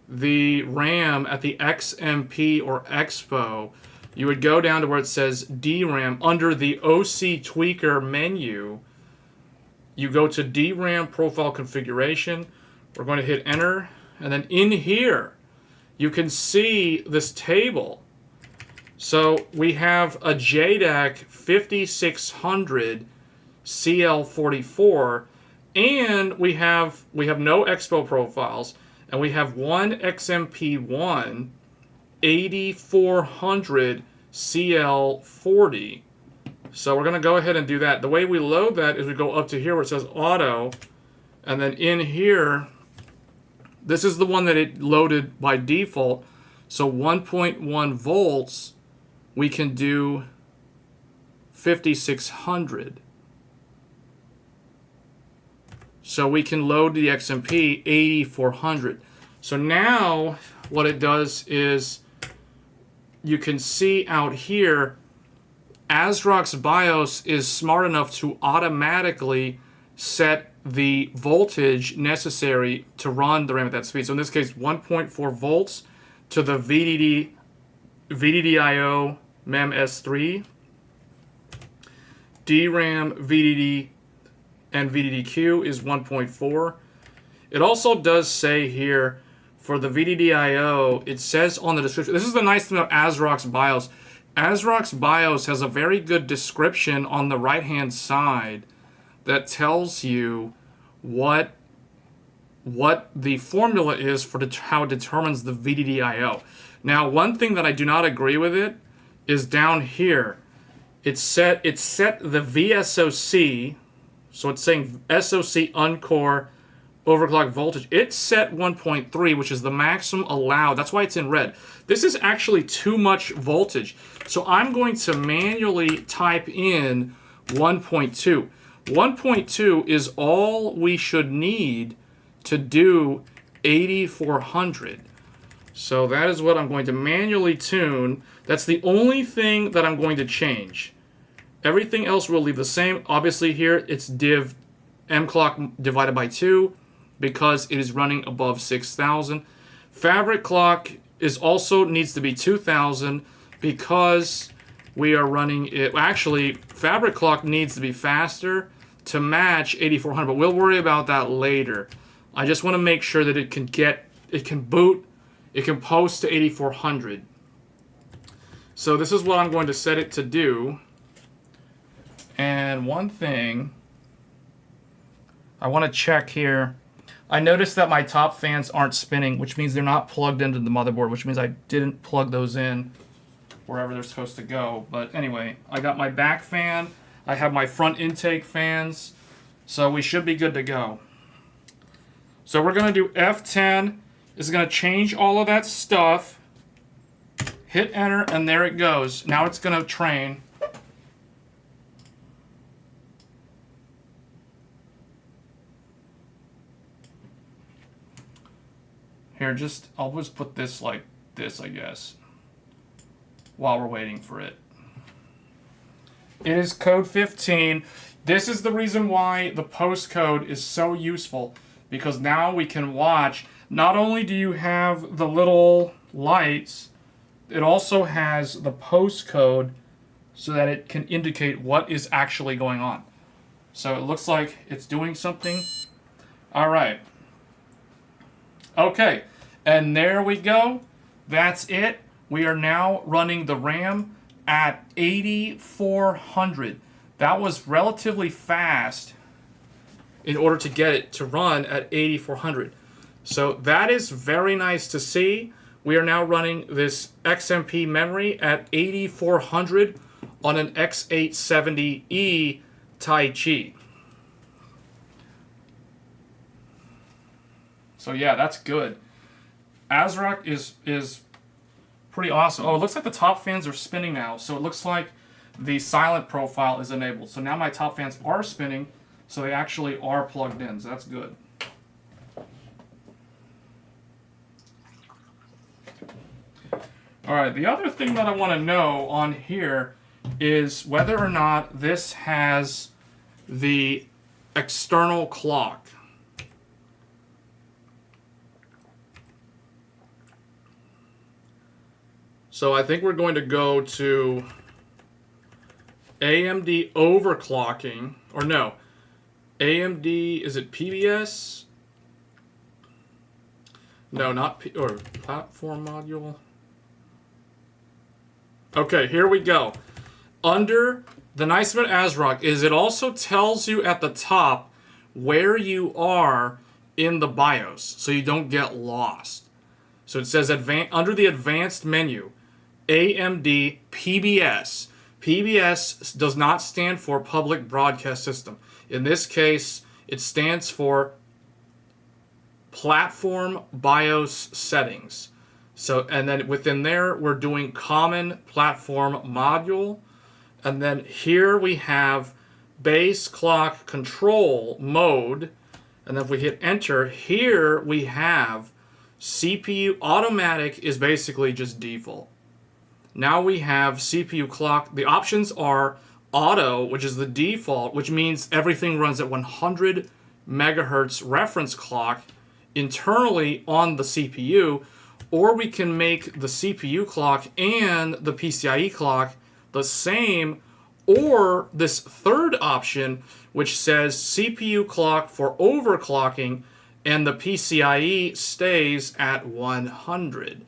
S1: the RAM at the XMP or Expo, you would go down to where it says DRAM under the OC Tweaker menu. You go to DRAM profile configuration. We're going to hit enter. And then in here, you can see this table. So we have a JDAC 5600 CL44, and we have no Expo profiles, and we have one XMP1 8400 CL40. So we're going to go ahead and do that. The way we load that is we go up to here where it says auto, and then in here, this is the one that it loaded by default. So 1.1 volts, we can do 5600. So we can load the XMP 8400. So now what it does is you can see out here, ASRock's BIOS is smart enough to automatically set the voltage necessary to run the RAM at that speed. So in this case, 1.4 volts to the VDDIO MEM S3, DRAM, VDD, and VDDQ is 1.4. It also does say here for the VDDIO, it says on the description, this is the nice thing about ASRock's BIOS. ASRock's BIOS has a very good description on the right-hand side that tells you what the formula is for how it determines the VDDIO. Now, one thing that I do not agree with it is down here. It's set the VSOC, so it's saying SOC uncore overclock voltage. It's set 1.3, which is the maximum allowed. That's why it's in red. This is actually too much voltage. So I'm going to manually type in 1.2. 1.2 is all we should need to do 8400. So that is what I'm going to manually tune. That's the only thing that I'm going to change. Everything else will leave the same. Obviously here it's div mclock divided by 2 because it is running above 6000. Fabric clock is also needs to be 2000 because we are running it. Actually, Fabric Clock needs to be faster to match 8400, but we'll worry about that later. I just want to make sure that it can boot, it can post to 8400. So this is what I'm going to set it to do. And one thing I want to check here. I noticed that my top fans aren't spinning, which means they're not plugged into the motherboard, which means I didn't plug those in wherever they're supposed to go. But anyway, I got my back fan. I have my front intake fans. So we should be good to go. So we're going to do F10. This is going to change all of that stuff. Hit enter, and there it goes. Now it's going to train. Here, I'll just put this like this, I guess, while we're waiting for it. It is code 15. This is the reason why the postcode is so useful, because now we can watch. Not only do you have the little lights, it also has the postcode so that it can indicate what is actually going on. So it looks like it's doing something. All right. Okay, and there we go. That's it. We are now running the RAM at 8400. That was relatively fast in order to get it to run at 8400. So that is very nice to see. We are now running this XMP memory at 8400 on an X870E Taichi. So yeah, that's good. ASRock is pretty awesome. Oh, it looks like the top fans are spinning now. So it looks like the silent profile is enabled. So now my top fans are spinning, so they actually are plugged in. So that's good. All right, the other thing that I want to know on here is whether or not this has the external clock. So I think we're going to go to AMD overclocking, or no, AMD, is it PBS? No, not or platform module. Okay, here we go. Under the nice about ASRock is it also tells you at the top where you are in the BIOS, so you don't get lost. So it says under the advanced menu, AMD PBS. PBS does not stand for Public Broadcast System. In this case, it stands for Platform BIOS Settings. So, and then within there, we're doing Common Platform Module. And then here we have Base Clock Control Mode. And then if we hit Enter, here we have CPU Automatic is basically just default. Now we have CPU clock. The options are auto, which is the default, which means everything runs at 100 megahertz reference clock internally on the CPU, or we can make the CPU clock and the PCIe clock the same, or this third option, which says CPU clock for overclocking and the PCIe stays at 100.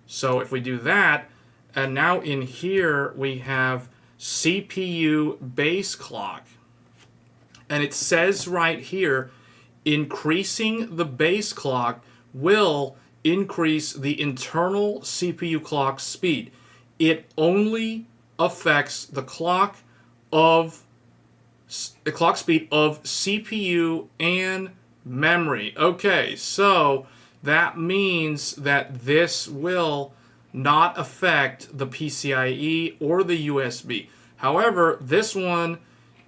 S1: So if we do that, and now in here we have CPU base clock. And it says right here, increasing the base clock will increase the internal CPU clock speed. It only affects the clock speed of CPU and memory. Okay, so that means that this will not affect the PCIe or the USB. However, this one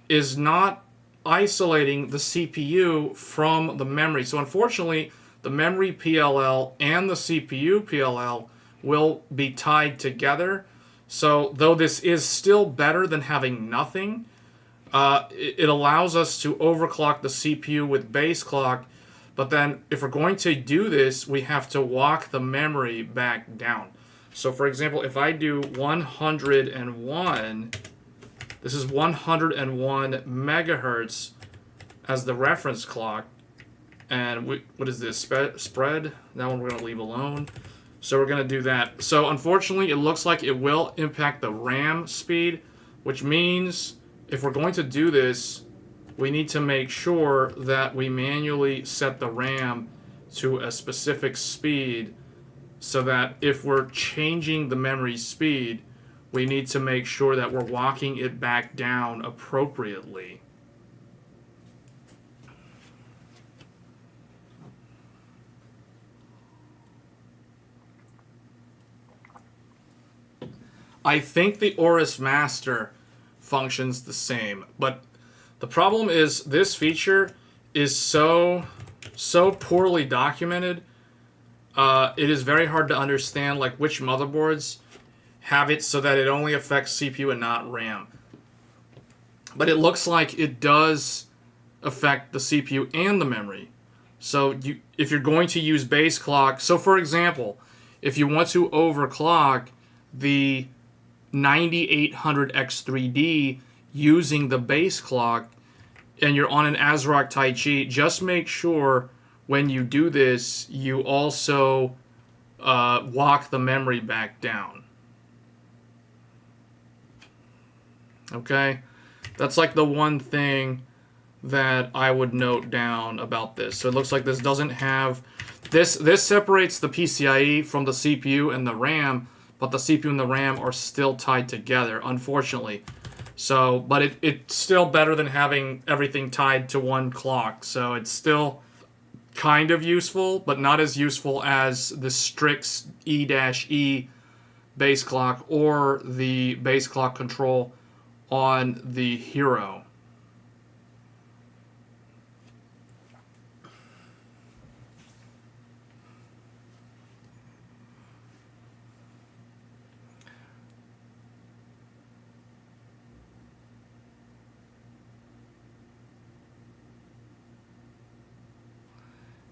S1: is not isolating the CPU from the memory. So unfortunately, the memory PLL and the CPU PLL will be tied together. So though this is still better than having nothing, it allows us to overclock the CPU with base clock. But then if we're going to do this, we have to walk the memory back down. So for example, if I do 101, this is 101 megahertz as the reference clock. And what is this? Spread? That one we're going to leave alone. So we're going to do that. So unfortunately, it looks like it will impact the RAM speed, which means if we're going to do this, we need to make sure that we manually set the RAM to a specific speed so that if we're changing the memory speed, we need to make sure that we're walking it back down appropriately. I think the Aorus Master functions the same, but the problem is this feature is so poorly documented. It is very hard to understand like which motherboards have it so that it only affects CPU and not RAM. But it looks like it does affect the CPU and the memory. So if you're going to use base clock, so for example, if you want to overclock the 9800X3D using the base clock and you're on an ASRock Taichi, just make sure when you do this, you also walk the memory back down. Okay? That's like the one thing that I would note down about this. So it looks like this doesn't have... This separates the PCIe from the CPU and the RAM, but the CPU and the RAM are still tied together, unfortunately. So, but it's still better than having everything tied to one clock. So it's still kind of useful, but not as useful as the Strix E-E base clock or the base clock control on the Hero.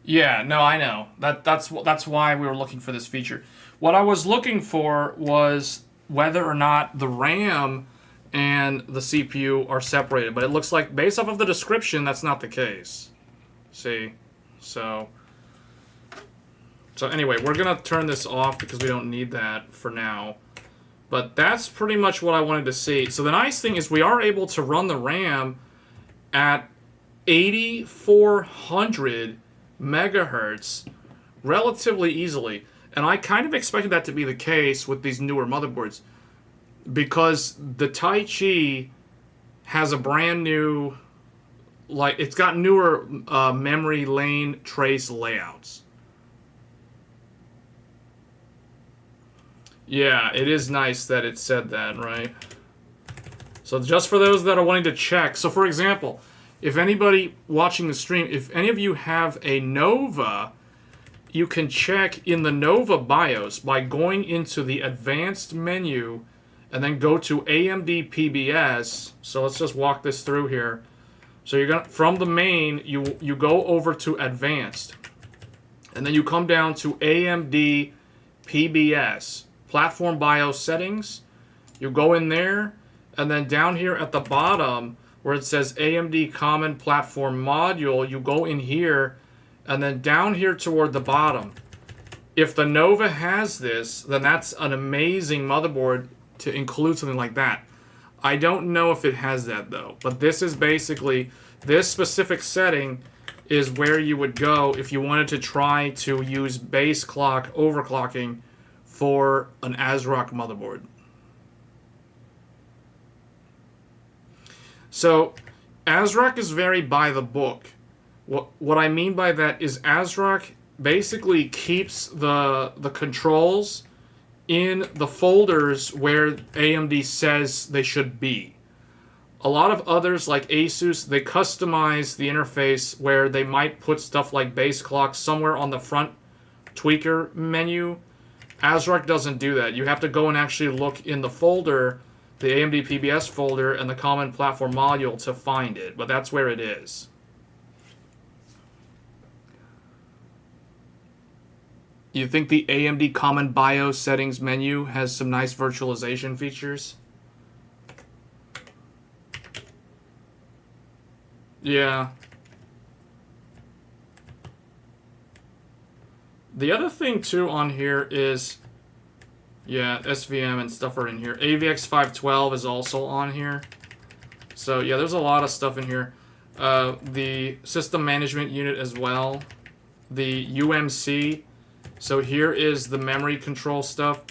S1: Yeah, no, I know. That's why we were looking for this feature. What I was looking for was whether or not the RAM and the CPU are separated, but it looks like based off of the description, that's not the case. See? So anyway, we're going to turn this off because we don't need that for now. But that's pretty much what I wanted to see. So the nice thing is we are able to run the RAM at 8400 megahertz relatively easily, and I kind of expected that to be the case with these newer motherboards because the Taichi has a brand new, like, it's got newer memory lane trace layouts. Yeah, it is nice that it said that, right? So just for those that are wanting to check, so for example, if anybody watching the stream, if any of you have a Nova, you can check in the Nova BIOS by going into the advanced menu and then go to AMD PBS. So let's just walk this through here. So you're gonna, from the main, you go over to advanced. And then you come down to AMD PBS, platform BIOS settings. You go in there, and then down here at the bottom, where it says AMD Common Platform Module, you go in here, and then down here toward the bottom. If the Nova has this, then that's an amazing motherboard to include something like that. I don't know if it has that, though. But this is basically, this specific setting is where you would go if you wanted to try to use base clock overclocking for an ASRock motherboard. So, ASRock is very by the book. What I mean by that is ASRock basically keeps the controls in the folders where AMD says they should be. A lot of others, like Asus, they customize the interface where they might put stuff like base clock somewhere on the front tweaker menu. ASRock doesn't do that. You have to go and actually look in the folder, the AMD PBS folder, and the Common Platform Module to find it, but that's where it is. You think the AMD Common BIOS settings menu has some nice virtualization features? Yeah. The other thing too on here is, yeah, SVM and stuff are in here. AVX 512 is also on here. So yeah, there's a lot of stuff in here. The system management unit as well. The UMC. So here is the memory control stuff.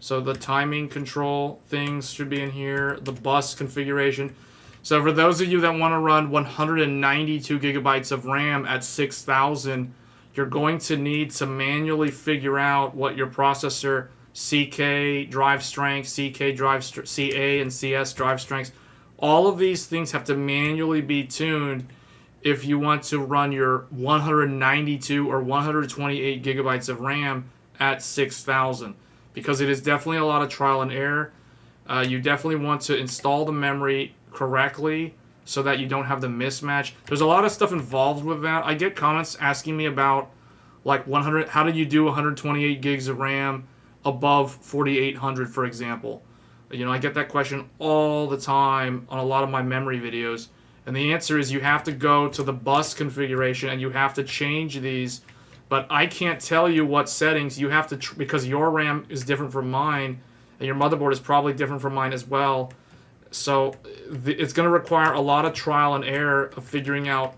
S1: So the timing control things should be in here. The bus configuration. So for those of you that want to run 192 gigabytes of RAM at 6,000, you're going to need to manually figure out what your processor CK drive strength, CK drive CA and CS drive strengths. All of these things have to manually be tuned if you want to run your 192 or 128 gigabytes of RAM at 6,000, because it is definitely a lot of trial and error. You definitely want to install the memory correctly so that you don't have the mismatch. There's a lot of stuff involved with that. I get comments asking me about like 100. How did you do 128 gigs of RAM above 4,800, for example? You know, I get that question all the time on a lot of my memory videos. And the answer is you have to go to the bus configuration and you have to change these. But I can't tell you what settings you have to, because your RAM is different from mine and your motherboard is probably different from mine as well. So it's going to require a lot of trial and error of figuring out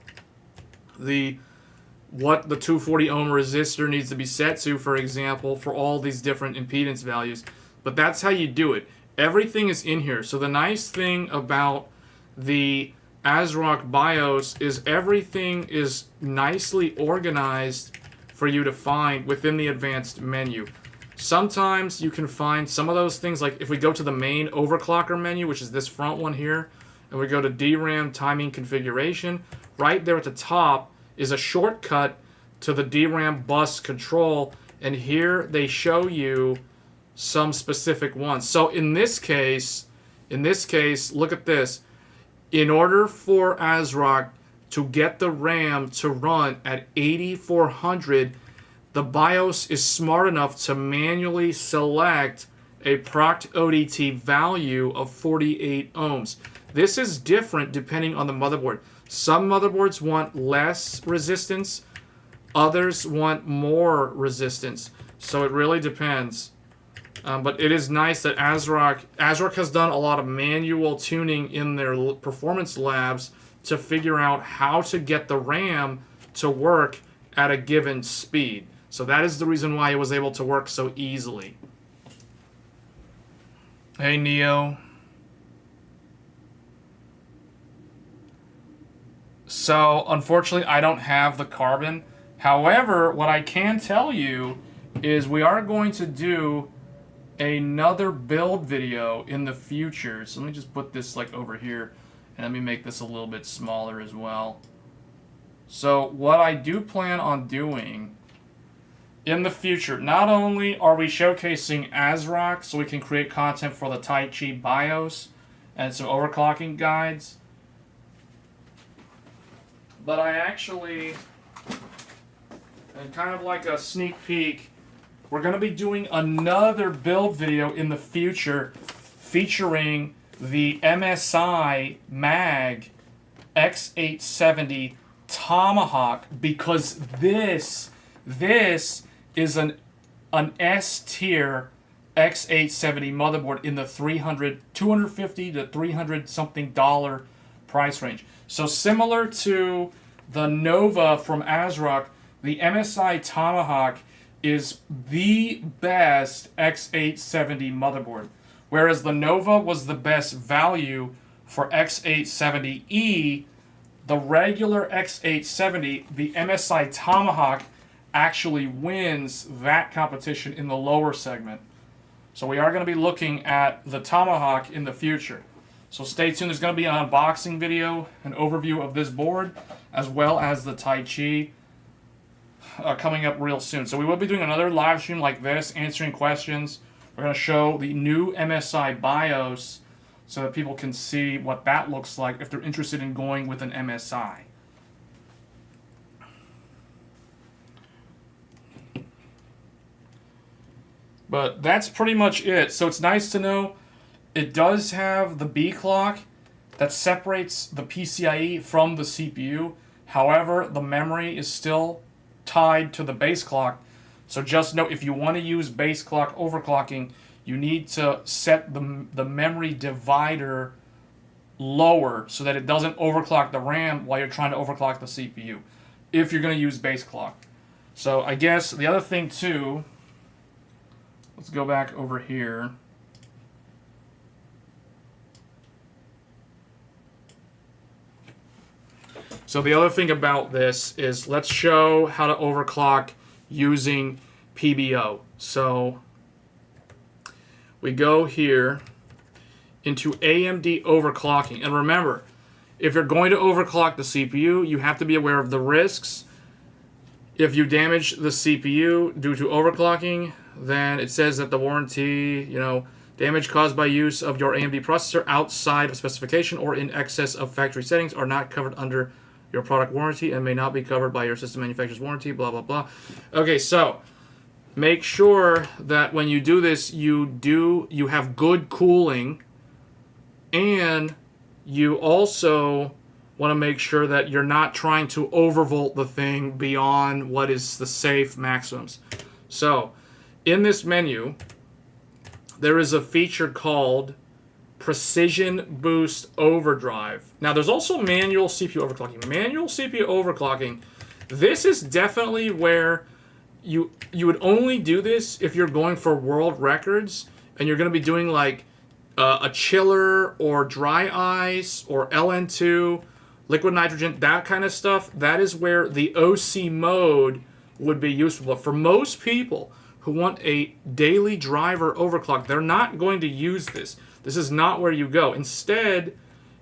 S1: what the 240 ohm resistor needs to be set to, for example, for all these different impedance values. But that's how you do it. Everything is in here. So the nice thing about the ASRock BIOS is everything is nicely organized for you to find within the advanced menu. Sometimes you can find some of those things, like if we go to the main overclocker menu, which is this front one here, and we go to DRAM timing configuration, right there at the top is a shortcut to the DRAM bus control, and here they show you some specific ones. So in this case, look at this. In order for ASRock to get the RAM to run at 8400, the BIOS is smart enough to manually select a proct ODT value of 48 ohms. This is different depending on the motherboard. Some motherboards want less resistance, others want more resistance. So it really depends. But it is nice that ASRock has done a lot of manual tuning in their performance labs to figure out how to get the RAM to work at a given speed. So that is the reason why it was able to work so easily. Hey, Neo. So, unfortunately, I don't have the carbon. However, what I can tell you is we are going to do another build video in the future. So let me just put this like over here, and let me make this a little bit smaller as well. So what I do plan on doing in the future, not only are we showcasing ASRock so we can create content for the Taichi BIOS and some overclocking guides, but I actually, and kind of like a sneak peek, we're going to be doing another build video in the future featuring the MSI Mag X870 Tomahawk, because this is an S-tier X870 motherboard in the $250 to $300 something price range. So similar to the Nova from ASRock, the MSI Tomahawk is the best X870 motherboard. Whereas the Nova was the best value for X870E, the regular X870, the MSI Tomahawk actually wins that competition in the lower segment. So we are going to be looking at the Tomahawk in the future. So stay tuned. There's going to be an unboxing video, an overview of this board, as well as the Taichi coming up real soon. So we will be doing another live stream like this, answering questions. We're going to show the new MSI BIOS so that people can see what that looks like if they're interested in going with an MSI. But that's pretty much it. So it's nice to know it does have the B clock that separates the PCIe from the CPU. However, the memory is still tied to the base clock. So just know if you want to use base clock overclocking, you need to set the memory divider lower so that it doesn't overclock the RAM while you're trying to overclock the CPU, if you're going to use base clock. So I guess the other thing too, let's go back over here. So the other thing about this is let's show how to overclock using PBO. So we go here into AMD overclocking. And remember, if you're going to overclock the CPU, you have to be aware of the risks. If you damage the CPU due to overclocking, then it says that the warranty, damage caused by use of your AMD processor outside of specification or in excess of factory settings are not covered under your product warranty and may not be covered by your system manufacturer's warranty, blah, blah, blah. Okay, so make sure that when you do this, you have good cooling, and you also want to make sure that you're not trying to overvolt the thing beyond what is the safe maximums. So in this menu, there is a feature called Precision Boost Overdrive. Now, there's also manual CPU overclocking. Manual CPU overclocking, this is definitely where you would only do this if you're going for world records and you're going to be doing like a chiller or dry ice or LN2, liquid nitrogen, that kind of stuff. That is where the OC mode would be useful. But for most people who want a daily driver overclock, they're not going to use this. This is not where you go. Instead,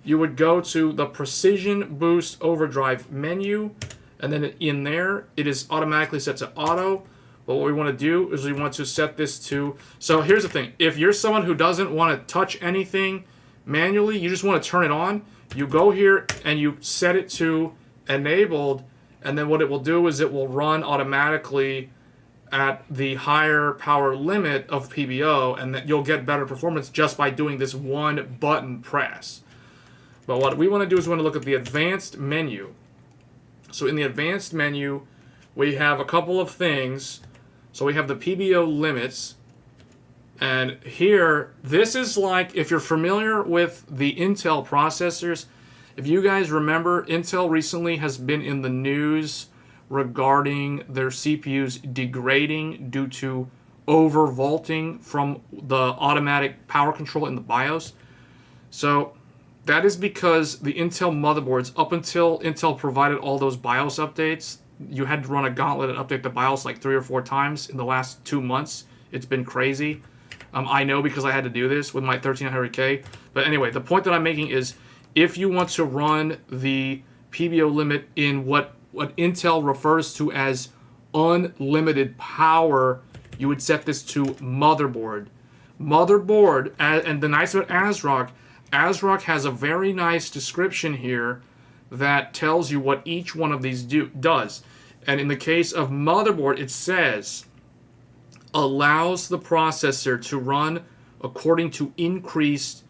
S1: you would go to the Precision Boost Overdrive menu, and then in there, it is automatically set to auto. But what we want to do is we want to set this to... So here's the thing. If you're someone who doesn't want to touch anything manually, you just want to turn it on, you go here and you set it to enabled, and then what it will do is it will run automatically at the higher power limit of PBO, and that you'll get better performance just by doing this one button press. But what we want to do is we want to look at the advanced menu. So in the advanced menu, we have a couple of things. So we have the PBO limits, and here, this is like, if you're familiar with the Intel processors, if you guys remember, Intel recently has been in the news regarding their CPUs degrading due to overvolting from the automatic power control in the BIOS. So that is because the Intel motherboards, up until Intel provided all those BIOS updates, you had to run a gauntlet and update the BIOS like 3 or 4 times in the last 2 months. It's been crazy. I know because I had to do this with my 1300K. But anyway, the point that I'm making is if you want to run the PBO limit in what Intel refers to as unlimited power, you would set this to motherboard. Motherboard, and the nice about ASRock has a very nice description here that tells you what each one of these does. And in the case of motherboard, it says, allows the processor to run according to increased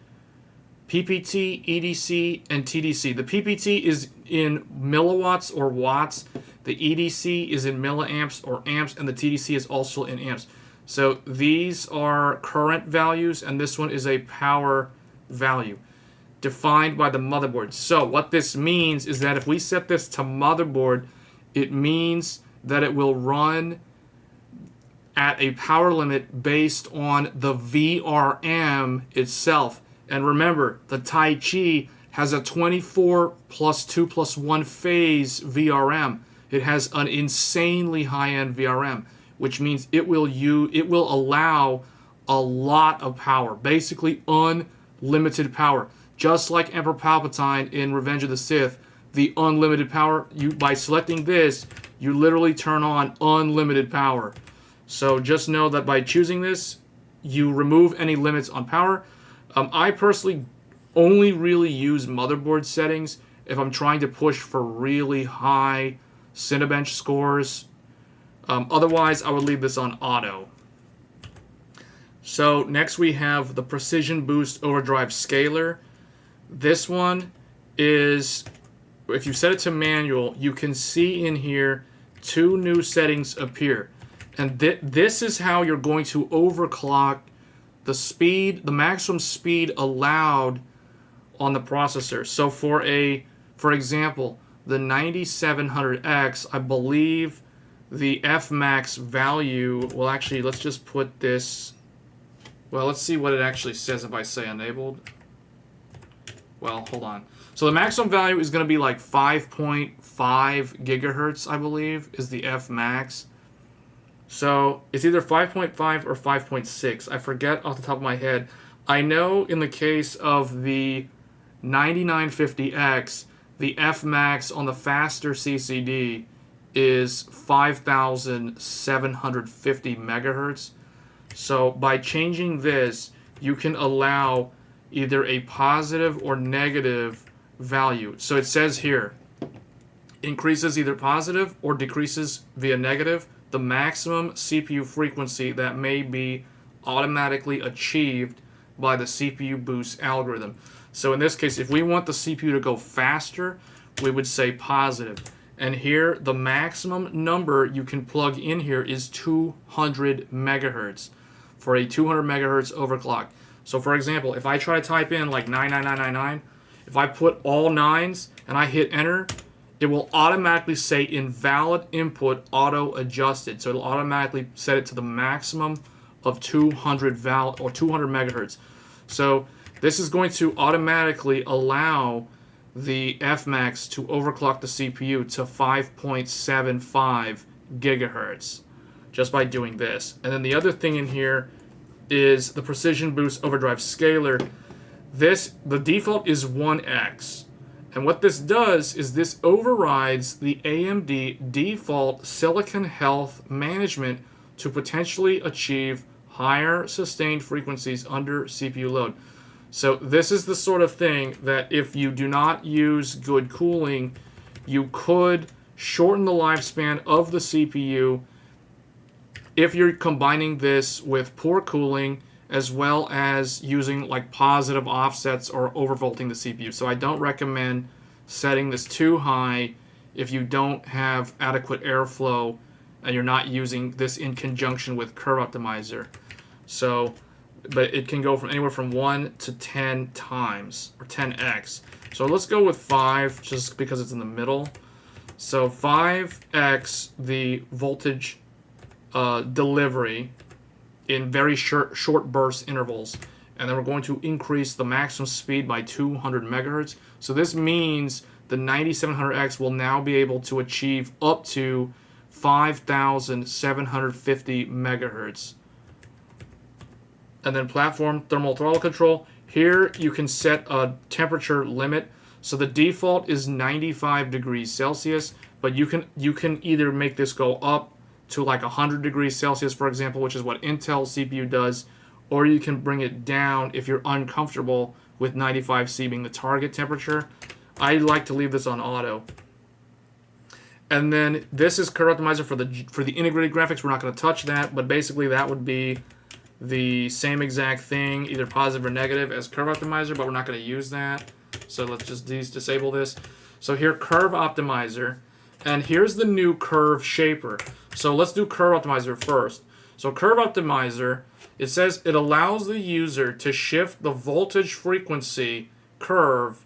S1: PPT, EDC, and TDC. The PPT is in milliwatts or watts. The EDC is in milliamps or amps, and the TDC is also in amps. So these are current values, and this one is a power value defined by the motherboard. So what this means is that if we set this to motherboard, it means that it will run at a power limit based on the VRM itself. And remember, the Taichi has a 24 plus 2 plus 1 phase VRM. It has an insanely high-end VRM, which means it will allow a lot of power, basically unlimited power. Just like Emperor Palpatine in Revenge of the Sith, the unlimited power, by selecting this, you literally turn on unlimited power. So just know that by choosing this, you remove any limits on power. I personally only really use motherboard settings if I'm trying to push for really high Cinebench scores. Otherwise, I would leave this on auto. So next we have the Precision Boost Overdrive Scaler. This one is, if you set it to manual, you can see in here 2 new settings appear. And this is how you're going to overclock the speed, the maximum speed allowed on the processor. So for example, the 9700X, I believe the Fmax value, well actually let's just put this, well let's see what it actually says if I say enabled. Well, hold on. So the maximum value is going to be like 5.5 gigahertz, I believe, is the Fmax. So it's either 5.5 or 5.6. I forget off the top of my head. I know in the case of the 9950X, the Fmax on the faster CCD is 5,750 megahertz. So by changing this, you can allow either a positive or negative value. So it says here, increases either positive or decreases via negative the maximum CPU frequency that may be automatically achieved by the CPU boost algorithm. So in this case, if we want the CPU to go faster, we would say positive. And here, the maximum number you can plug in here is 200 megahertz for a 200 megahertz overclock. So for example, if I try to type in like 99999, if I put all 9s and I hit enter, it will automatically say invalid input auto adjusted. So it'll automatically set it to the maximum of 200 megahertz. So this is going to automatically allow the Fmax to overclock the CPU to 5.75 gigahertz just by doing this. And then the other thing in here is the Precision Boost Overdrive Scaler. The default is 1x. And what this does is this overrides the AMD default Silicon Health management to potentially achieve higher sustained frequencies under CPU load. So this is the sort of thing that if you do not use good cooling, you could shorten the lifespan of the CPU if you're combining this with poor cooling as well as using like positive offsets or overvolting the CPU. So I don't recommend setting this too high if you don't have adequate airflow and you're not using this in conjunction with Curve Optimizer. So, but it can go from anywhere from 1 to 10 times or 10x. So let's go with 5 just because it's in the middle. So 5x the voltage delivery in very short burst intervals, and then we're going to increase the maximum speed by 200 megahertz. So this means the 9700X will now be able to achieve up to 5,750 megahertz. And then platform thermal throttle control. Here you can set a temperature limit. So the default is 95 degrees Celsius, but you can either make this go up to like 100 degrees Celsius, for example, which is what Intel CPU does, or you can bring it down if you're uncomfortable with 95C being the target temperature. I like to leave this on auto. And then this is Curve Optimizer for the integrated graphics. We're not going to touch that, but basically that would be the same exact thing, either positive or negative as Curve Optimizer, but we're not going to use that. So let's just disable this. So here, Curve Optimizer, and here's the new Curve Shaper. So let's do Curve Optimizer first. So Curve Optimizer, it says it allows the user to shift the voltage frequency curve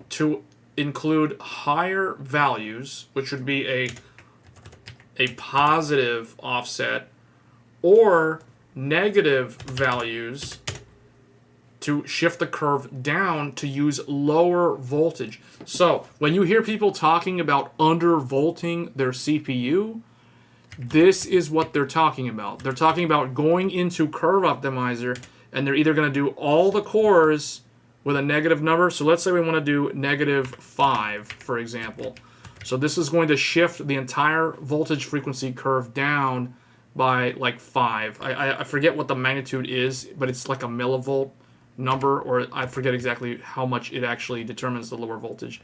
S1: to include higher values, which would be a positive offset, or negative values to shift the curve down to use lower voltage. So when you hear people talking about undervolting their CPU, this is what they're talking about. They're talking about going into Curve Optimizer, and they're either going to do all the cores with a negative number. So let's say we want to do -5, for example. So this is going to shift the entire voltage frequency curve down by like 5. I forget what the magnitude is, but it's like a millivolt number, or I forget exactly how much it actually determines the lower voltage.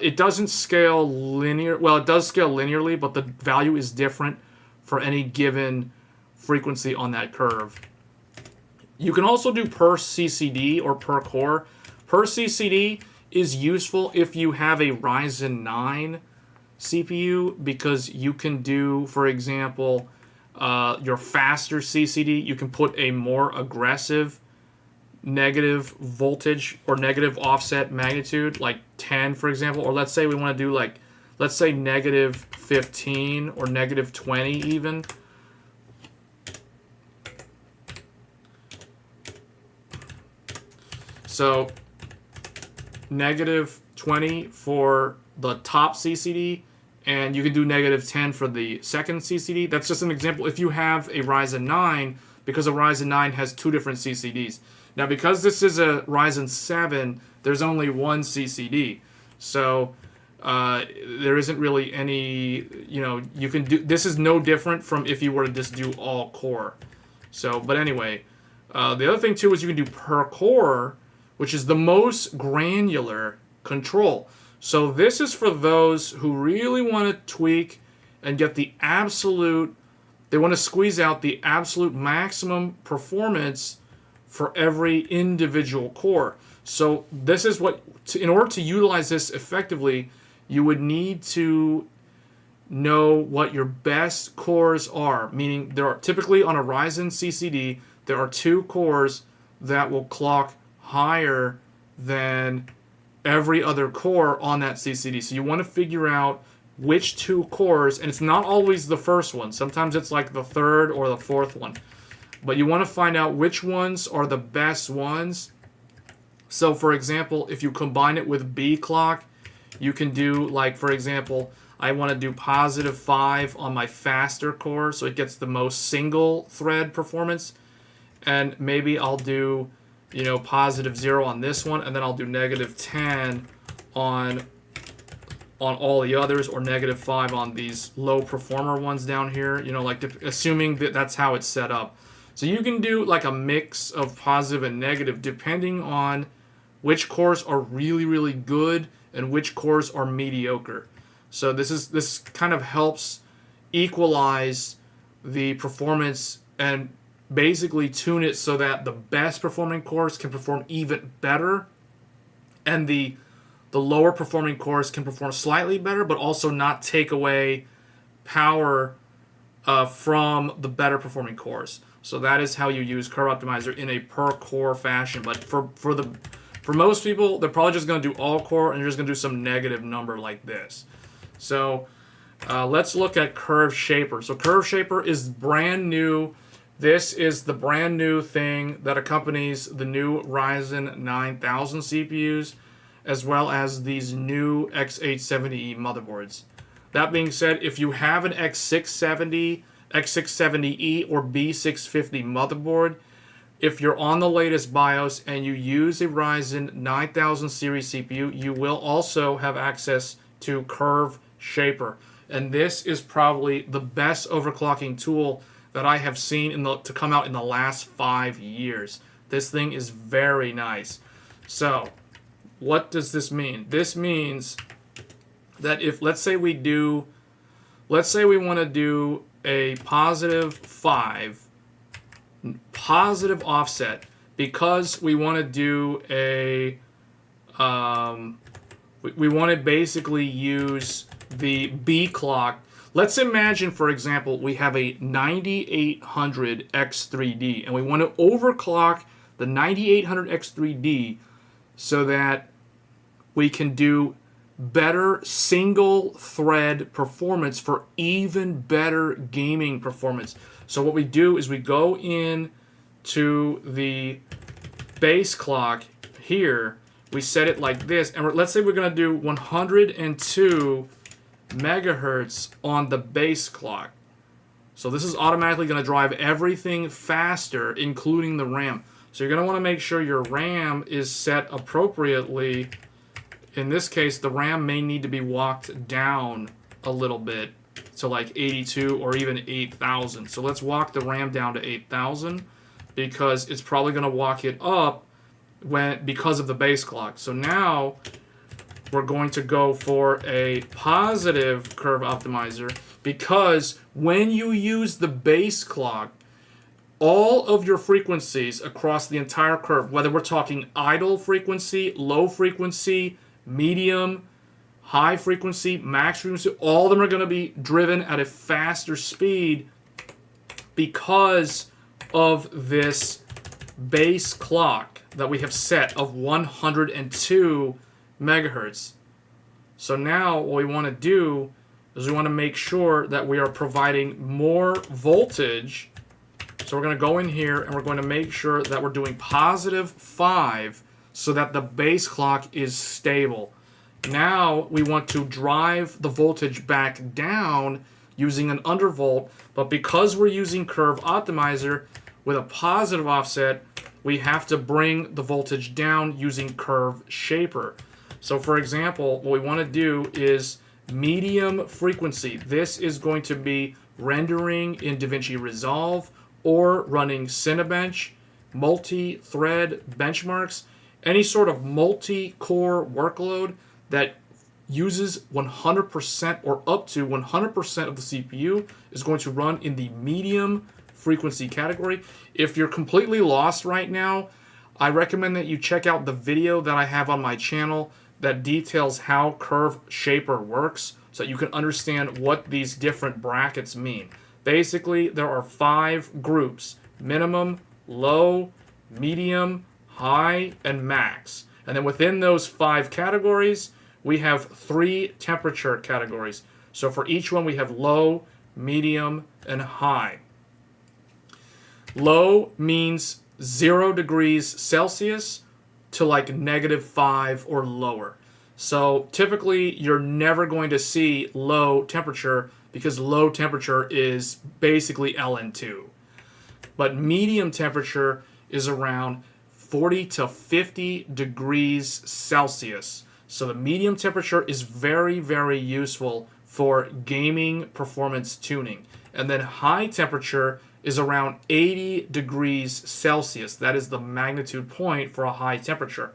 S1: It doesn't scale linear. Well, it does scale linearly, but the value is different for any given frequency on that curve. You can also do per CCD or per core. Per CCD is useful if you have a Ryzen 9 CPU because you can do, for example, your faster CCD, you can put a more aggressive negative voltage or negative offset magnitude, like 10, for example, or let's say we want to do like, let's say negative 15 or negative 20 even. So negative 20 for the top CCD, and you can do negative 10 for the second CCD. That's just an example. If you have a Ryzen 9, because a Ryzen 9 has two different CCDs. Now, because this is a Ryzen 7, there's only one CCD. So there isn't really any, you can do, this is no different from if you were to just do all core. So, but anyway, the other thing too is you can do per core, which is the most granular control. So this is for those who really want to tweak and get the absolute, they want to squeeze out the absolute maximum performance for every individual core. So this is what, in order to utilize this effectively, you would need to know what your best cores are. Meaning there are typically on a Ryzen CCD, there are two cores that will clock higher than every other core on that CCD. So you want to figure out which two cores, and it's not always the first one. Sometimes it's like the third or the fourth one. But you want to find out which ones are the best ones. So for example, if you combine it with B clock, you can do, like, for example, I want to do positive 5 on my faster core, so it gets the most single thread performance. And maybe I'll do, positive 0 on this one, and then I'll do negative 10 on all the others, or negative 5 on these low performer ones down here, assuming that that's how it's set up. So you can do like a mix of positive and negative depending on which cores are really, really good and which cores are mediocre. So this kind of helps equalize the performance and basically tune it so that the best performing cores can perform even better, and the lower performing cores can perform slightly better, but also not take away power from the better performing cores. So that is how you use Curve Optimizer in a per core fashion. But for most people, they're probably just going to do all core and they're just going to do some negative number like this. So let's look at Curve Shaper. So Curve Shaper is brand new. This is the brand new thing that accompanies the new Ryzen 9000 CPUs, as well as these new X870E motherboards. That being said, if you have an X670, X670E, or B650 motherboard, if you're on the latest BIOS and you use a Ryzen 9000 series CPU, you will also have access to Curve Shaper. And this is probably the best overclocking tool that I have seen to come out in the last 5 years. This thing is very nice. So, what does this mean? This means that if, let's say we want to do a positive 5 positive offset, because we want to do a we want to basically use the B clock. Let's imagine, for example, we have a 9800 X3D and we want to overclock the 9800 X3D so that we can do better single thread performance for even better gaming performance. So what we do is we go in to the base clock here, we set it like this, and let's say we're going to do 102 megahertz on the base clock. So this is automatically going to drive everything faster, including the RAM. So you're going to want to make sure your RAM is set appropriately. In this case, the RAM may need to be walked down a little bit to like 82 or even 8,000. So let's walk the RAM down to 8,000 because it's probably going to walk it up because of the base clock. So now we're going to go for a positive Curve Optimizer, because when you use the base clock, all of your frequencies across the entire curve, whether we're talking idle frequency, low frequency, medium, high frequency, max frequency, all of them are going to be driven at a faster speed because of this base clock that we have set of 102 megahertz. So now what we want to do is we want to make sure that we are providing more voltage. So we're going to go in here and we're going to make sure that we're doing +5 so that the base clock is stable. Now we want to drive the voltage back down using an undervolt, but because we're using Curve Optimizer with a positive offset, we have to bring the voltage down using Curve Shaper. So for example, what we want to do is medium frequency. This is going to be rendering in DaVinci Resolve or running Cinebench, multi-thread benchmarks, any sort of multi-core workload that uses 100% or up to 100% of the CPU is going to run in the medium frequency category. If you're completely lost right now, I recommend that you check out the video that I have on my channel that details how Curve Shaper works so that you can understand what these different brackets mean. Basically, there are 5 groups: minimum, low, medium, high, and max. And then within those 5 categories, we have 3 temperature categories. So for each one, we have low, medium, and high. Low means 0 degrees Celsius to like -5 or lower. So typically, you're never going to see low temperature because low temperature is basically LN2. But medium temperature is around 40 to 50 degrees Celsius. So the medium temperature is very, very useful for gaming performance tuning. And then high temperature is around 80 degrees Celsius. That is the magnitude point for a high temperature.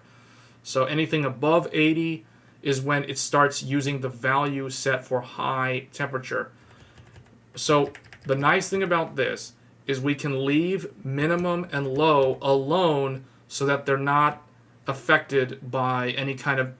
S1: So anything above 80 is when it starts using the value set for high temperature. So the nice thing about this is we can leave minimum and low alone so that they're not affected by any kind of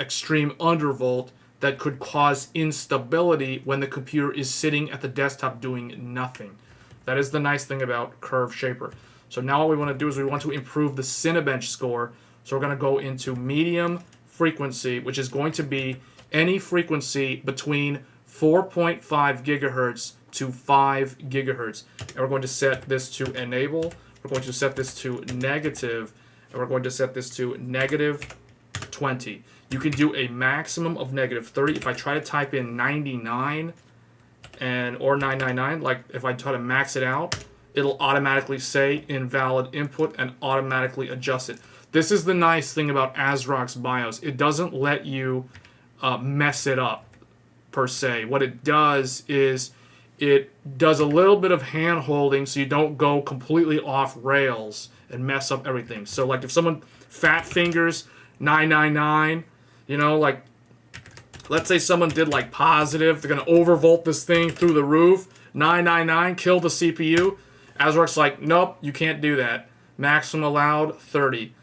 S1: extreme undervolt that could cause instability when the computer is sitting at the desktop doing nothing. That is the nice thing about Curve Shaper. So now what we want to do is we want to improve the Cinebench score. So we're going to go into medium frequency, which is going to be any frequency between 4.5 gigahertz to 5 gigahertz. And we're going to set this to enable. We're going to set this to negative. And we're going to set this to -20. You can do a maximum of -30. If I try to type in 99 or 999, like if I try to max it out, it'll automatically say invalid input and automatically adjust it. This is the nice thing about ASRock's BIOS. It doesn't let you mess it up, per se. What it does is it does a little bit of hand holding so you don't go completely off rails and mess up everything. So like if someone fat fingers 999, you know, like let's say someone did like positive, they're going to overvolt this thing through the roof, 999, kill the CPU. ASRock's like, nope, you can't do that. Maximum allowed, 30.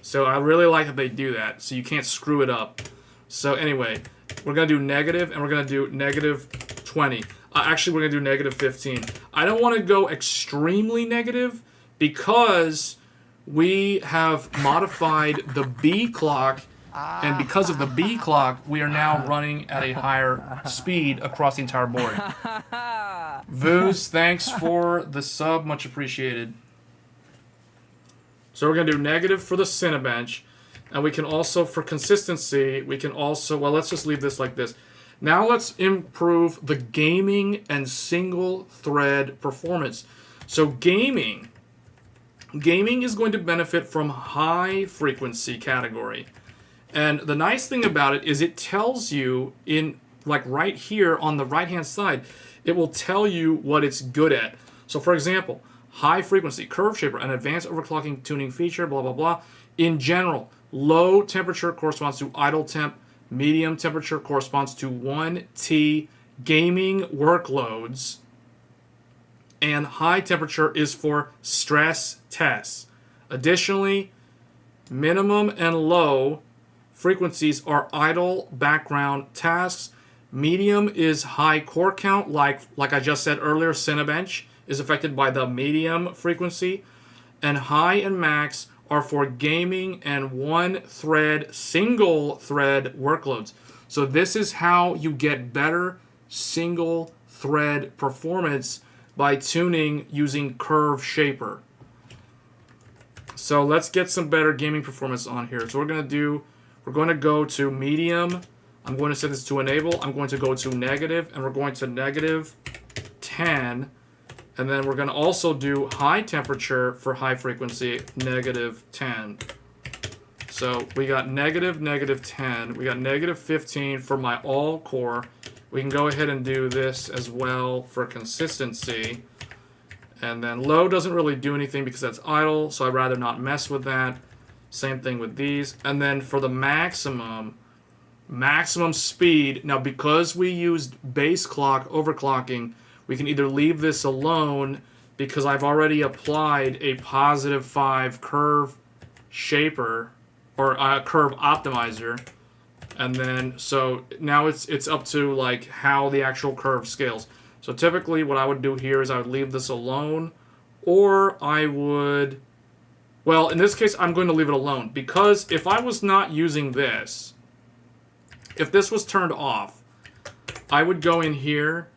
S1: So I really like that they do that, so you can't screw it up. So anyway, we're going to do negative, and we're going to do -20. Actually, we're going to do -15. I don't want to go extremely negative because we have modified the B clock, and because of the B clock, we are now running at a higher speed across the entire board. Voos, thanks for the sub, much appreciated. So we're going to do negative for the Cinebench, and we can also, for consistency, we can also, well, let's just leave this like this. Now let's improve the gaming and single thread performance. So gaming is going to benefit from high frequency category. And the nice thing about it is it tells you in, like right here on the right hand side, it will tell you what it's good at. So for example, high frequency, Curve Shaper, an advanced overclocking tuning feature, blah, blah, blah. In general, low temperature corresponds to idle temp, medium temperature corresponds to 1T gaming workloads, and high temperature is for stress tests. Additionally, minimum and low frequencies are idle background tasks. Medium is high core count, like I just said earlier, Cinebench is affected by the medium frequency. And high and max are for gaming and one-thread, single-thread workloads. So this is how you get better single-thread performance by tuning using Curve Shaper. So let's get some better gaming performance on here. So we're going to go to medium. I'm going to set this to enable. I'm going to go to negative, and we're going to negative 10. And then we're going to also do high temperature for high frequency, negative 10. So we got negative 10. We got negative 15 for my all core. We can go ahead and do this as well for consistency. And then low doesn't really do anything because that's idle, so I'd rather not mess with that. Same thing with these. And then for the maximum speed, now because we used base clock overclocking, we can either leave this alone because I've already applied a positive 5 curve shaper or a curve optimizer. And then, so now it's up to like how the actual curve scales. So typically what I would do here is I would leave this alone, or I would, well, in this case, I'm going to leave it alone because if I was not using this, if this was turned off, I would go in here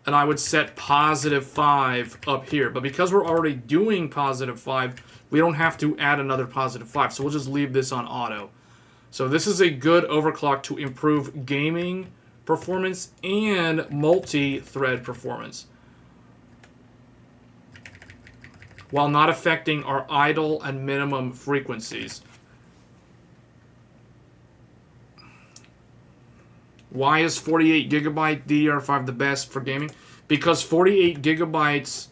S1: and I would set positive 5 up here. But because we're already doing positive 5, we don't have to add another positive 5. So we'll just leave this on auto. So this is a good overclock to improve gaming performance and multi-thread performance, while not affecting our idle and minimum frequencies. Why is 48 gigabyte DDR5 the best for gaming? Because 48 gigabytes,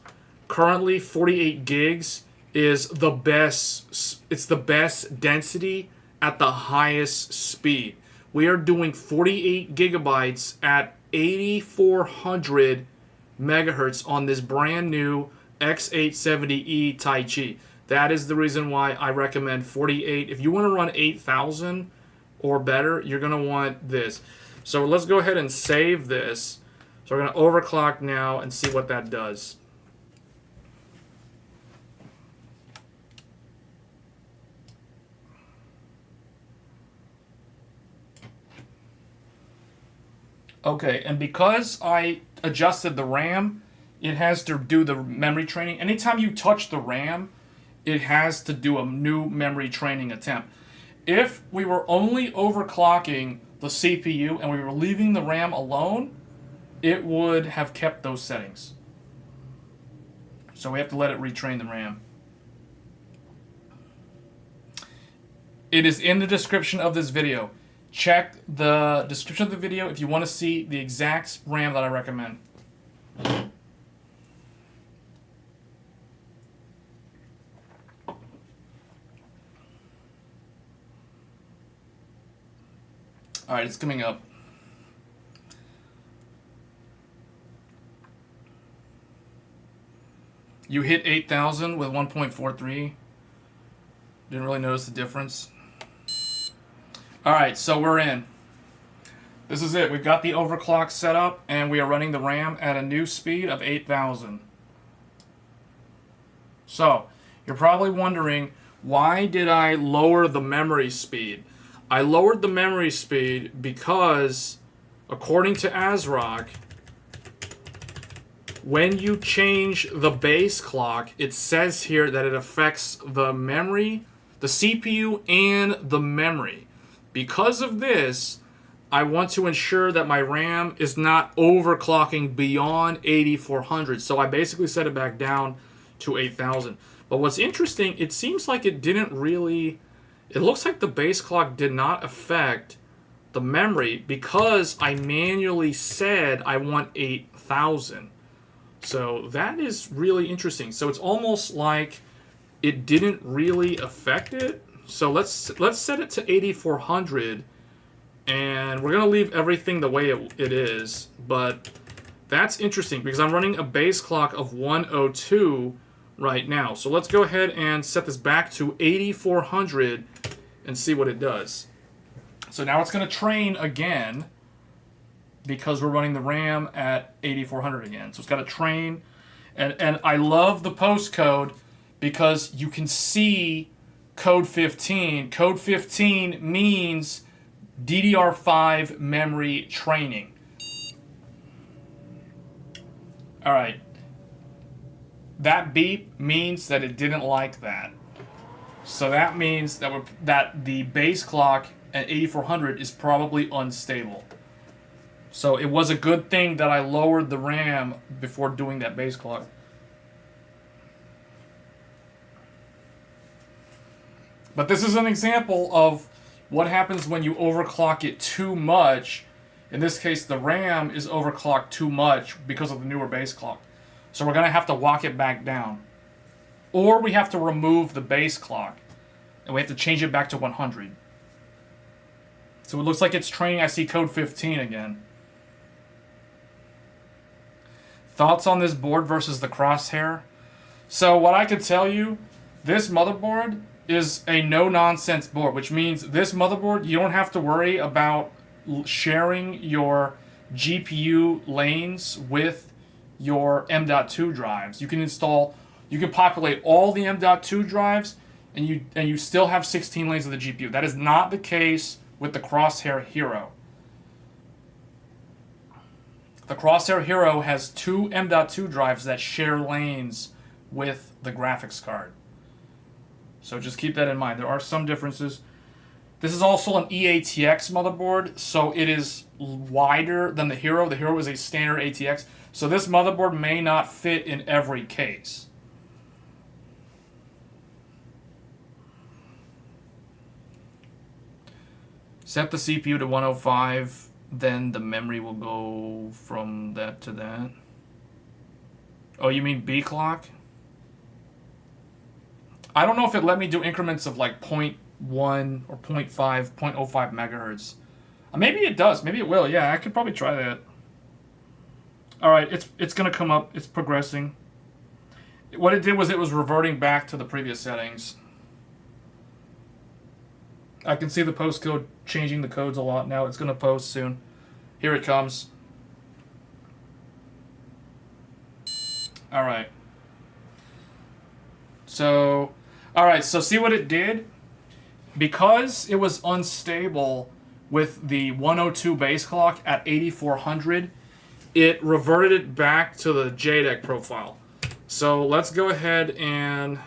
S1: currently 48 gigs is the best, it's the best density at the highest speed. We are doing 48 gigabytes at 8400 megahertz on this brand new X870E Taichi. That is the reason why I recommend 48. If you want to run 8000 or better, you're going to want this. So let's go ahead and save this. So we're going to overclock now and see what that does. Okay, and because I adjusted the RAM, it has to do the memory training. Anytime you touch the RAM, it has to do a new memory training attempt. If we were only overclocking the CPU and we were leaving the RAM alone, it would have kept those settings. So we have to let it retrain the RAM. It is in the description of this video. Check the description of the video if you want to see the exact RAM that I recommend. Alright, it's coming up. You hit 8000 with 1.43. Didn't really notice the difference. Alright, so we're in. This is it. We've got the overclock set up, and we are running the RAM at a new speed of 8000. So, you're probably wondering, why did I lower the memory speed? I lowered the memory speed because, according to ASRock, when you change the base clock, it says here that it affects the memory, the CPU, and the memory. Because of this, I want to ensure that my RAM is not overclocking beyond 8400. So I basically set it back down to 8000. But what's interesting, it seems like it didn't really... It looks like the base clock did not affect the memory because I manually said I want 8000. So that is really interesting. So it's almost like it didn't really affect it. So let's set it to 8400, and we're gonna leave everything the way it is. But That's interesting because I'm running a base clock of 102 right now. So let's go ahead and set this back to 8400 and see what it does. So now it's going to train again because we're running the RAM at 8400 again. So it's got to train. And I love the postcode because you can see code 15. Code 15 means DDR5 memory training. All right. That beep means that it didn't like that. So that means that the base clock at 8400 is probably unstable. So it was a good thing that I lowered the RAM before doing that base clock. But this is an example of what happens when you overclock it too much. In this case, the RAM is overclocked too much because of the newer base clock. So we're going to have to walk it back down. Or we have to remove the base clock. And we have to change it back to 100. So it looks like it's training. I see code 15 again. Thoughts on this board versus the Crosshair? So what I could tell you, this motherboard is a no-nonsense board, which means this motherboard, you don't have to worry about sharing your GPU lanes with your M.2 drives. You can populate all the M.2 drives, and you still have 16 lanes of the GPU. That is not the case with the Crosshair Hero. The Crosshair Hero has 2 M.2 drives that share lanes with the graphics card. So just keep that in mind. There are some differences. This is also an eATX motherboard, so it is wider than the Hero. The Hero is a standard ATX, so this motherboard may not fit in every case. Set the CPU to 105, then the memory will go from that to that. Oh, you mean B clock? I don't know if it let me do increments of like 0.1 or 0.5, 0.05 megahertz. Maybe it does. Maybe it will. Yeah, I could probably try that. All right, it's going to come up. It's progressing. What it did was it was reverting back to the previous settings. I can see the post code changing the codes a lot now. It's going to post soon. Here it comes. All right. So see what it did? Because it was unstable with the 102 base clock at 8400, it reverted it back to the JEDEC profile. So let's go ahead and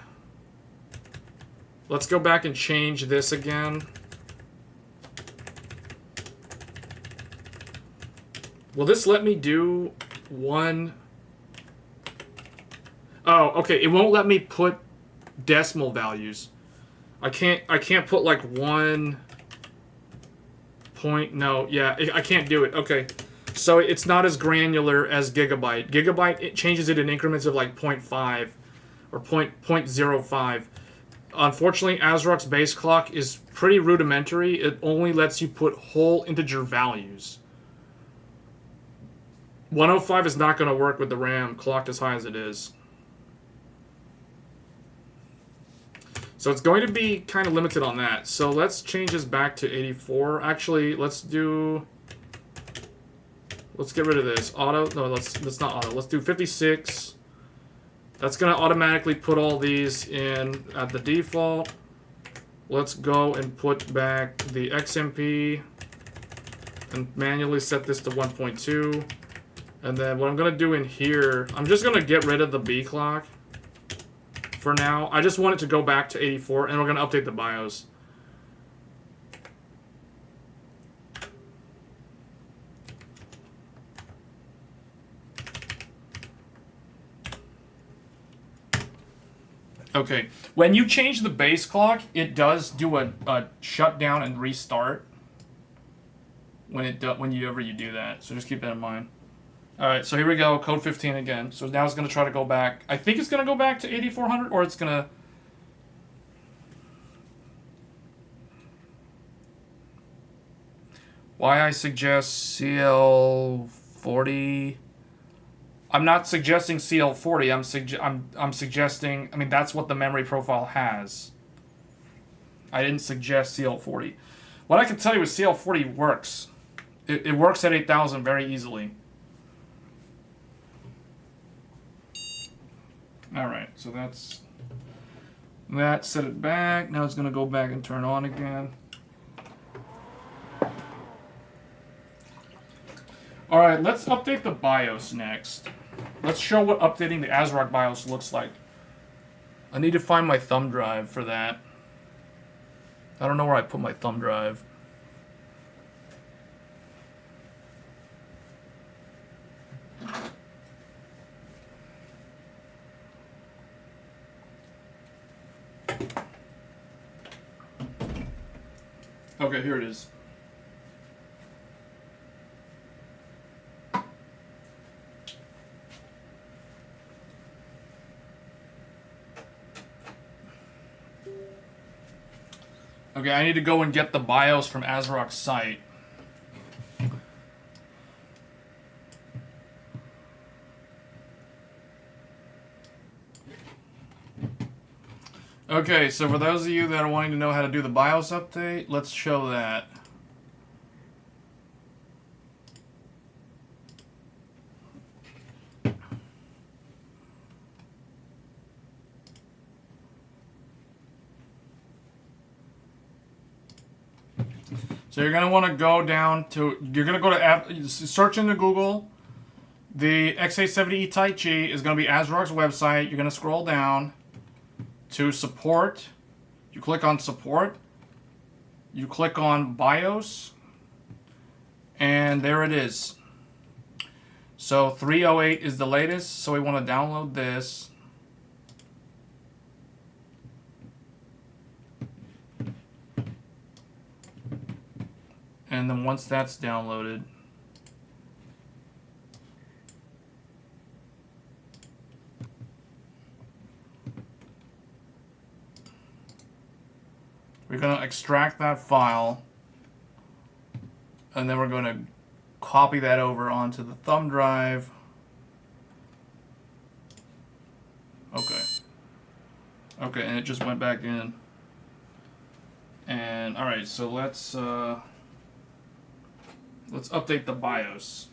S1: let's go back and change this again. Will this let me do one? Oh, okay. It won't let me put decimal values. I can't put like 1 point. No, yeah, I can't do it. Okay. So it's not as granular as Gigabyte. Gigabyte, it changes it in increments of like 0.5 or 0.05. Unfortunately, ASRock's base clock is pretty rudimentary. It only lets you put whole integer values. 105 is not going to work with the RAM clocked as high as it is. So it's going to be kind of limited on that. So let's change this back to 84. Actually, let's get rid of this. Auto, no, that's not auto. Let's do 56. That's going to automatically put all these in at the default. Let's go and put back the XMP and manually set this to 1.2. And then what I'm going to do in here, I'm just going to get rid of the B clock for now. I just want it to go back to 84, and we're going to update the BIOS. Okay, when you change the base clock, it does do a shutdown and restart whenever you do that. So just keep that in mind. All right, so here we go, code 15 again. So now it's going to try to go back. I think it's going to go back to 8400, or it's going to... Why I suggest CL40 I'm not suggesting CL40. I'm suggesting. I mean, that's what the memory profile has. I didn't suggest CL40. What I can tell you is CL40 works. It works at 8,000 very easily. All right, so that's that. Set it back. Now it's gonna go back and turn on again. All right, let's update the BIOS next. Let's show what updating the ASRock BIOS looks like. I need to find my thumb drive for that. I don't know where I put my thumb drive. Okay, here it is. Okay, I need to go and get the BIOS from ASRock's site. Okay, so for those of you that are wanting to know how to do the BIOS update, let's show that. So you're going to want to go down to, you're going to go to, search into Google. The X870E Taichi is going to be ASRock's website. You're going to scroll down to support. You click on support. You click on BIOS. And there it is. So 308 is the latest. So we want to download this. And then once that's downloaded, we're going to extract that file, and then we're going to copy that over onto the thumb drive. Okay. Okay, and it just went back in. And all right, so let's update the BIOS.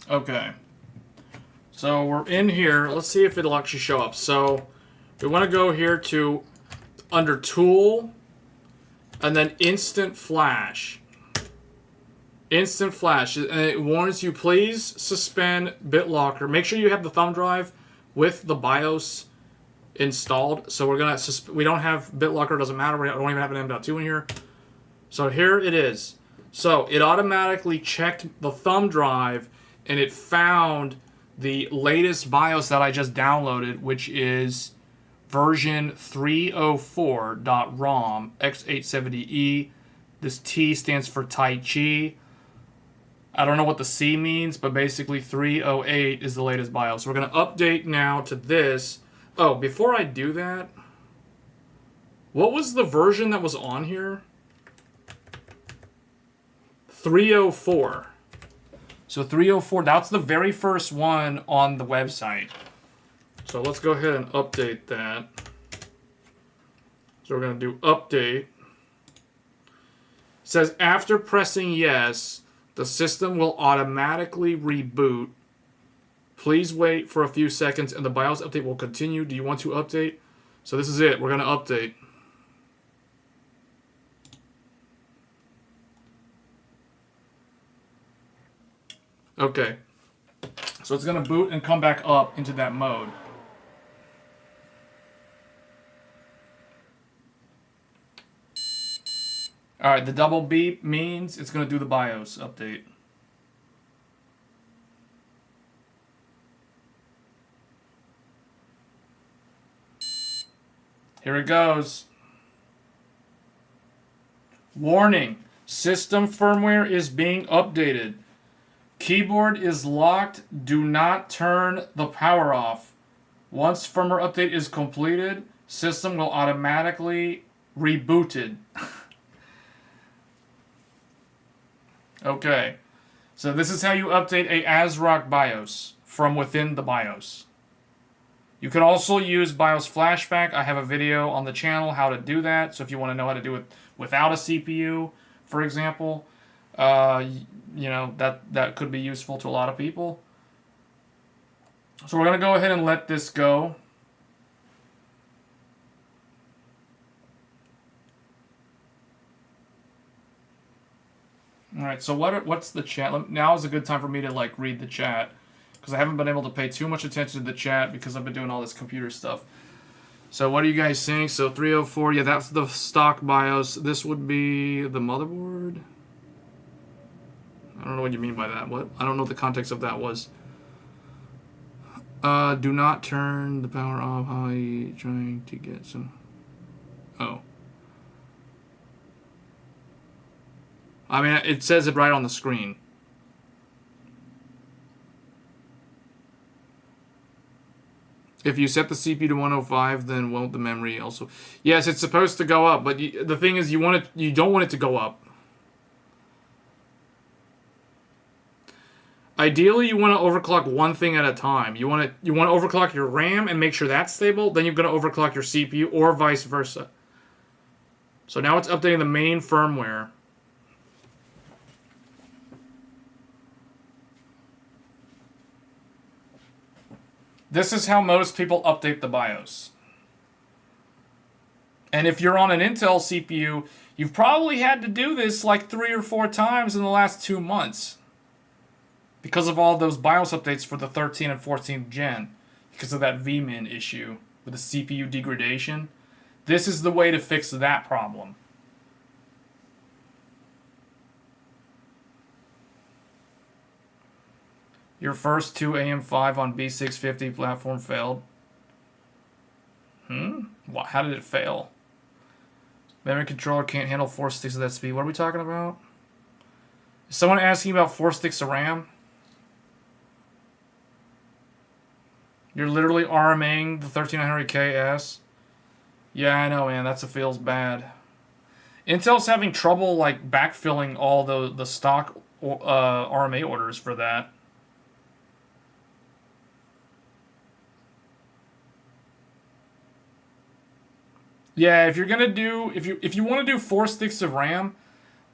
S1: Okay. So we're in here. Let's see if it'll actually show up. So we want to go here to under Tool and then Instant Flash. Instant Flash. And it warns you, please suspend BitLocker. Make sure you have the thumb drive with the BIOS installed. So we're going to, we don't have BitLocker. Doesn't matter. We don't even have an M.2 in here. So here it is. So it automatically checked the thumb drive and it found the latest BIOS that I just downloaded, which is version 304.ROM X870E. This T stands for Taichi. I don't know what the C means, but basically 308 is the latest BIOS. So we're going to update now to this. Oh, before I do that, what was the version that was on here? 304. So 304, that's the very first one on the website. So let's go ahead and update that. So we're going to do update. It says after pressing yes, the system will automatically reboot. Please wait for a few seconds and the BIOS update will continue. Do you want to update? So this is it. We're going to update. Okay, so it's going to boot and come back up into that mode. All right, the double beep means it's going to do the BIOS update. Here it goes. Warning, system firmware is being updated. Keyboard is locked. Do not turn the power off. Once firmware update is completed, system will automatically rebooted. Okay, so this is how you update a ASRock BIOS from within the BIOS. You can also use BIOS flashback. I have a video on the channel how to do that. So if you want to know how to do it without a CPU, for example, you know, that could be useful to a lot of people. So we're going to go ahead and let this go. All right, so what's the chat? Now is a good time for me to like read the chat, because I haven't been able to pay too much attention to the chat because I've been doing all this computer stuff. So what are you guys saying? So 304, yeah, that's the stock BIOS. This would be the motherboard. I don't know what you mean by that. What? I don't know what the context of that was. Do not turn the power off. How are you trying to get some? Oh. I mean, it says it right on the screen. If you set the CPU to 105, then won't the memory also? Yes, it's supposed to go up, but the thing is, you don't want it to go up. Ideally, you want to overclock one thing at a time. You want to overclock your RAM and make sure that's stable. Then you're going to overclock your CPU, or vice versa. So now it's updating the main firmware. This is how most people update the BIOS. And if you're on an Intel CPU, you've probably had to do this like 3 or 4 times in the last 2 months. Because of all those BIOS updates for the 13th and 14th gen. Because of that VMIN issue with the CPU degradation. This is the way to fix that problem. Your first 2 AM5 on B650 platform failed. How did it fail? Memory controller can't handle 4 sticks at that speed. What are we talking about? Is someone asking about 4 sticks of RAM? You're literally RMAing the 13900KS. Yeah, I know, man. That feels bad. Intel's having trouble like backfilling all the stock RMA orders for that. Yeah, if you're gonna do if you want to do 4 sticks of RAM,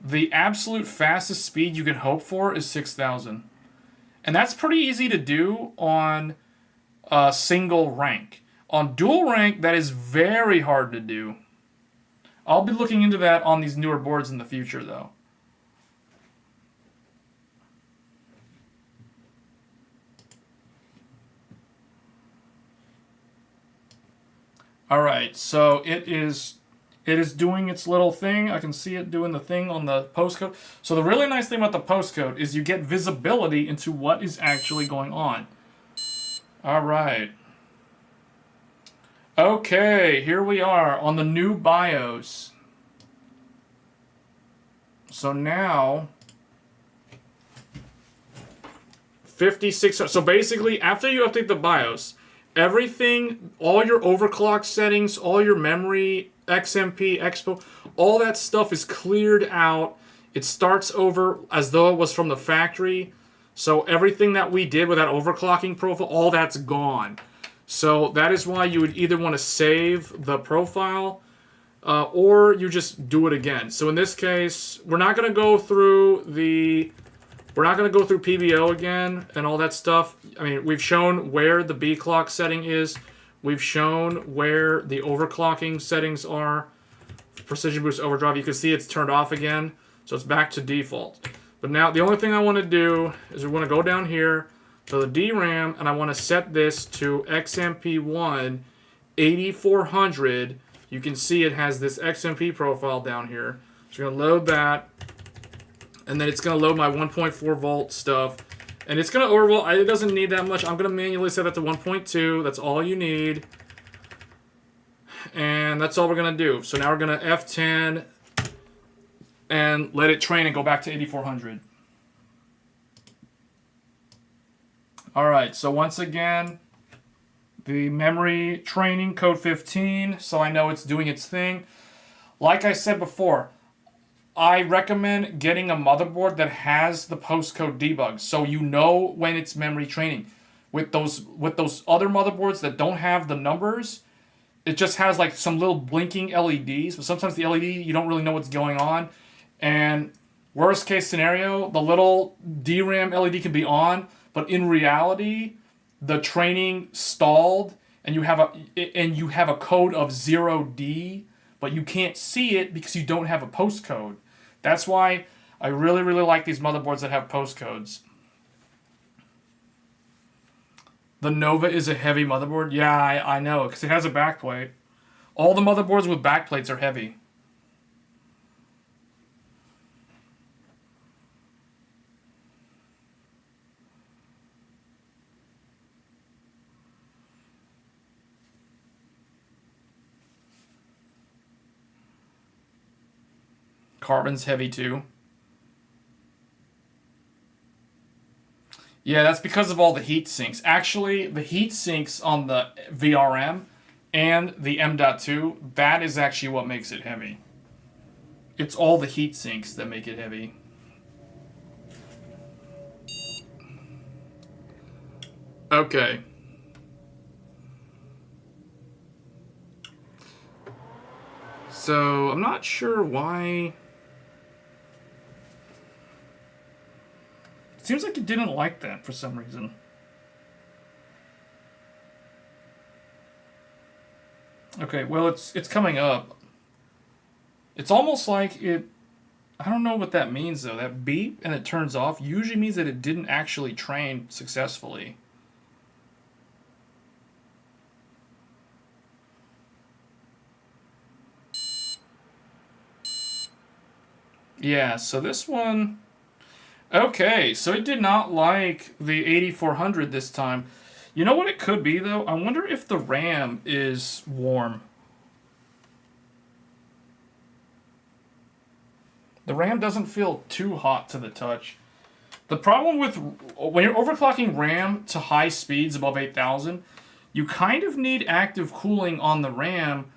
S1: the absolute fastest speed you can hope for is 6,000, and that's pretty easy to do on single rank. On dual rank, that is very hard to do. I'll be looking into that on these newer boards in the future, though. All right, so it is doing its little thing. I can see it doing the thing on the postcode. So the really nice thing about the postcode is you get visibility into what is actually going on. All right. Okay, here we are on the new BIOS. So now 56. So basically, after you update the BIOS, everything, all your overclock settings, all your memory, XMP, Expo, all that stuff is cleared out. It starts over as though it was from the factory. So everything that we did with that overclocking profile, all that's gone. So that is why you would either want to save the profile or you just do it again. So in this case, we're not going to go through PBO again and all that stuff. I mean, we've shown where the B clock setting is. We've shown where the overclocking settings are. Precision Boost Overdrive, you can see it's turned off again. So it's back to default. But now the only thing I want to do is we want to go down here to the DRAM, and I want to set this to XMP1 8400. You can see it has this XMP profile down here. So you're going to load that, and then it's going to load my 1.4 volt stuff. And it's going to overvolt. It doesn't need that much. I'm going to manually set that to 1.2. That's all you need. And that's all we're going to do. So now we're going to F10. and let it train and go back to 8400. Alright, so once again, the memory training code 15, so I know it's doing its thing. Like I said before, I recommend getting a motherboard that has the postcode debug, so you know when it's memory training. With those other motherboards that don't have the numbers, it just has like some little blinking LEDs, but sometimes the LED, you don't really know what's going on. And worst case scenario, the little DRAM LED can be on, but in reality, the training stalled, and you have a code of 0D, but you can't see it because you don't have a postcode. That's why I really, really like these motherboards that have postcodes. The Nova is a heavy motherboard? Yeah, I know, because it has a backplate. All the motherboards with backplates are heavy. Carbon's heavy too. Yeah, that's because of all the heat sinks. Actually, the heat sinks on the VRM and the M.2, that is actually what makes it heavy. It's all the heat sinks that make it heavy. Okay. So, I'm not sure why... It seems like it didn't like that for some reason. Okay, well, it's coming up. It's almost like it... I don't know what that means, though. That beep and it turns off usually means that it didn't actually train successfully. Yeah, so this one... Okay, so it did not like the 8400 this time. You know what it could be, though? I wonder if the RAM is warm. The RAM doesn't feel too hot to the touch. The problem with... When you're overclocking RAM to high speeds above 8000, you kind of need active cooling on the RAM.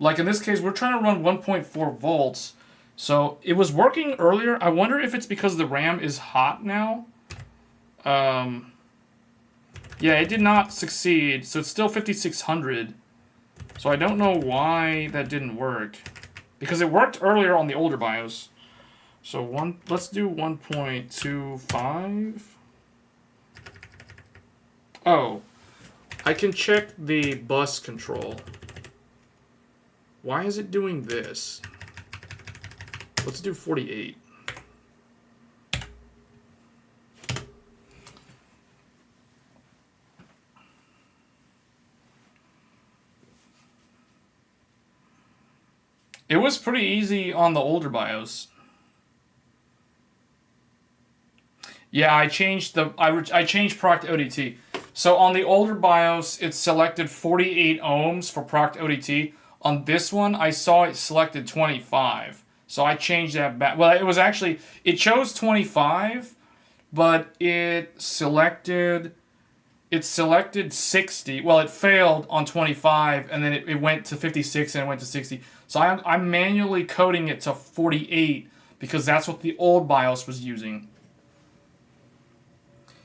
S1: Like in this case, we're trying to run 1.4 volts. So it was working earlier. I wonder if it's because the RAM is hot now. Yeah, it did not succeed. So it's still 5600. So I don't know why that didn't work. Because it worked earlier on the older BIOS. So let's do 1.25. Oh, I can check the bus control. Why is it doing this? Let's do 48. It was pretty easy on the older BIOS. Yeah, I changed I changed proc ODT. So on the older BIOS, it selected 48 ohms for proc ODT. On this one, I saw it selected 25. So I changed that back. Well, it chose 25, but it selected 60. Well, it failed on 25, and then it went to 56 and it went to 60. So I'm manually coding it to 48 because that's what the old BIOS was using.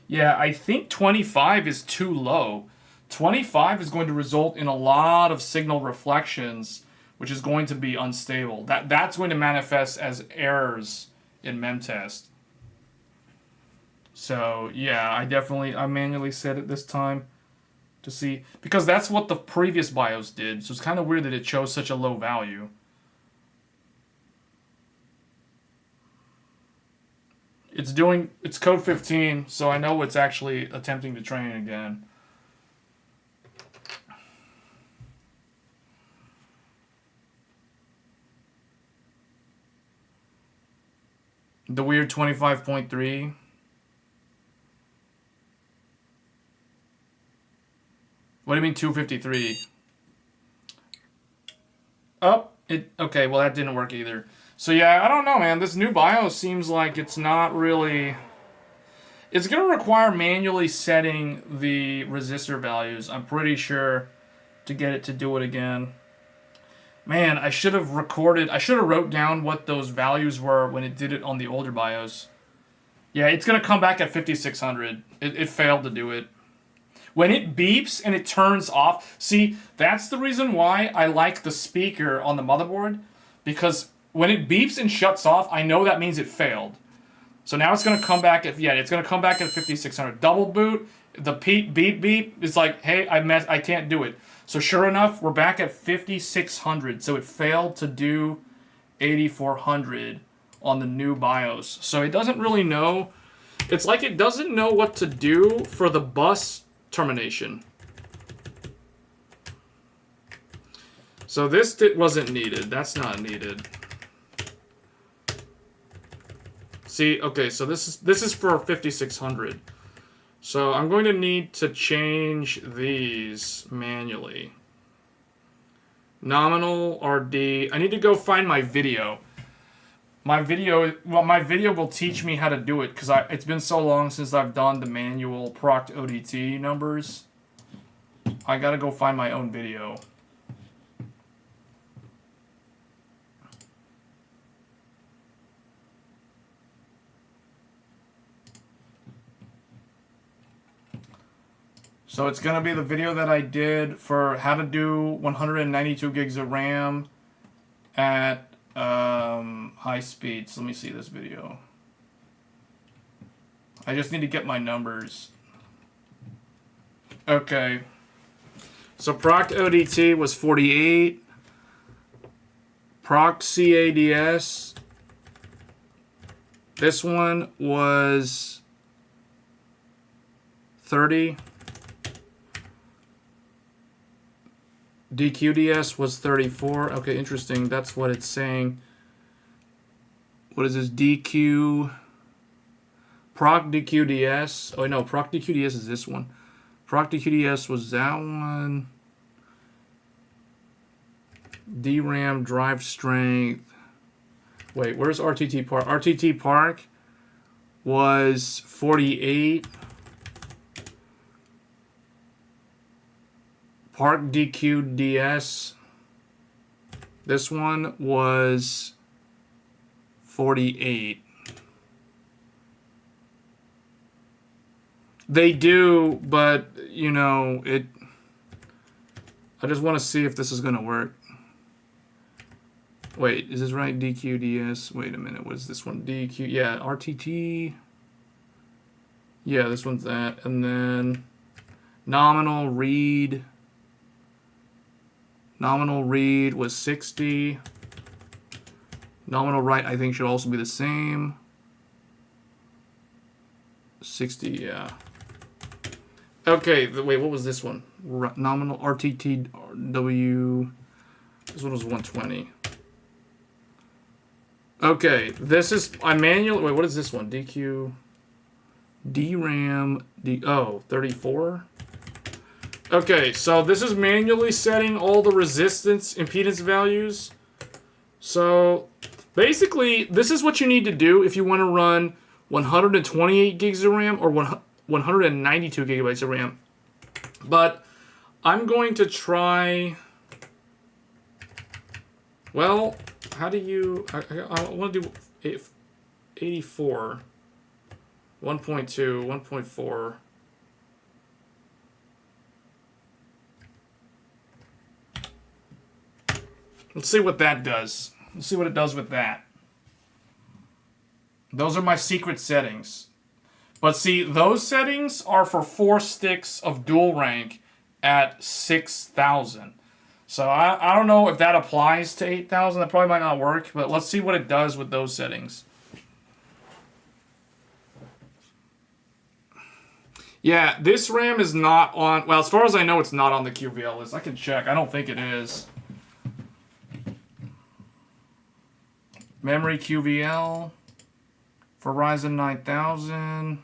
S1: Yeah, I think 25 is too low. 25 is going to result in a lot of signal reflections, which is going to be unstable. That's going to manifest as errors in memtest. So yeah, I manually set it this time to see, because that's what the previous BIOS did. So it's kind of weird that it chose such a low value. It's code 15, so I know it's actually attempting to train again. The weird 25.3. What do you mean 253? Oh, okay, well that didn't work either. So yeah, I don't know, man. This new BIOS seems like it's not really... It's going to require manually setting the resistor values, I'm pretty sure, to get it to do it again. Man, I should have wrote down what those values were when it did it on the older BIOS. Yeah, it's going to come back at 5600. It failed to do it. When it beeps and it turns off, see, that's the reason why I like the speaker on the motherboard, because when it beeps and shuts off, I know that means it failed. So now it's going to come back at, it's going to come back at 5600. Double boot, the beep beep is like, hey, I can't do it. So sure enough, we're back at 5600. So it failed to do 8400 on the new BIOS. So it doesn't really know. It's like it doesn't know what to do for the bus termination. So this wasn't needed. That's not needed. See, okay, so this is for 5600. So I'm going to need to change these manually. Nominal RD. I need to go find my video. My video will teach me how to do it, because it's been so long since I've done the manual proc ODT numbers. I gotta go find my own video. So it's gonna be the video that I did for how to do 192 gigs of RAM at high speeds. Let me see this video. I just need to get my numbers. Okay. So proc ODT was 48. Proc CADS. This one was 30. DQDS was 34. Okay, interesting. That's what it's saying. What is this? Proc DQDS. Oh, no. Proc DQDS is this one. Proc DQDS was that one. DRAM drive strength. Wait, where's RTT Park? RTT Park was 48. Park DQDS. This one was 48. They do, but, you know, I just want to see if this is going to work. Wait, is this right? DQDS. Wait a minute. What is this one? DQ. Yeah, RTT. Yeah, this one's that. And then nominal read. Nominal read was 60. Nominal write, I think, should also be the same. 60, yeah. Okay, wait, what was this one? Nominal RTTW. This one was 120. Okay, this is, I manually, wait, what is this one? DQ, DRAM, 34? Okay, so this is manually setting all the resistance impedance values. So basically, this is what you need to do if you want to run 128 gigs of RAM or 192 gigabytes of RAM. But I'm going to try, well, how do you, I want to do 84, 1.2, 1.4. Let's see what that does. Let's see what it does with that. Those are my secret settings. But see, those settings are for 4 sticks of dual rank at 6,000. So I don't know if that applies to 8,000. That probably might not work, but let's see what it does with those settings. Yeah, this RAM is not on, well, as far as I know, it's not on the QVL list. I can check. I don't think it is. Memory QVL for Ryzen 9000.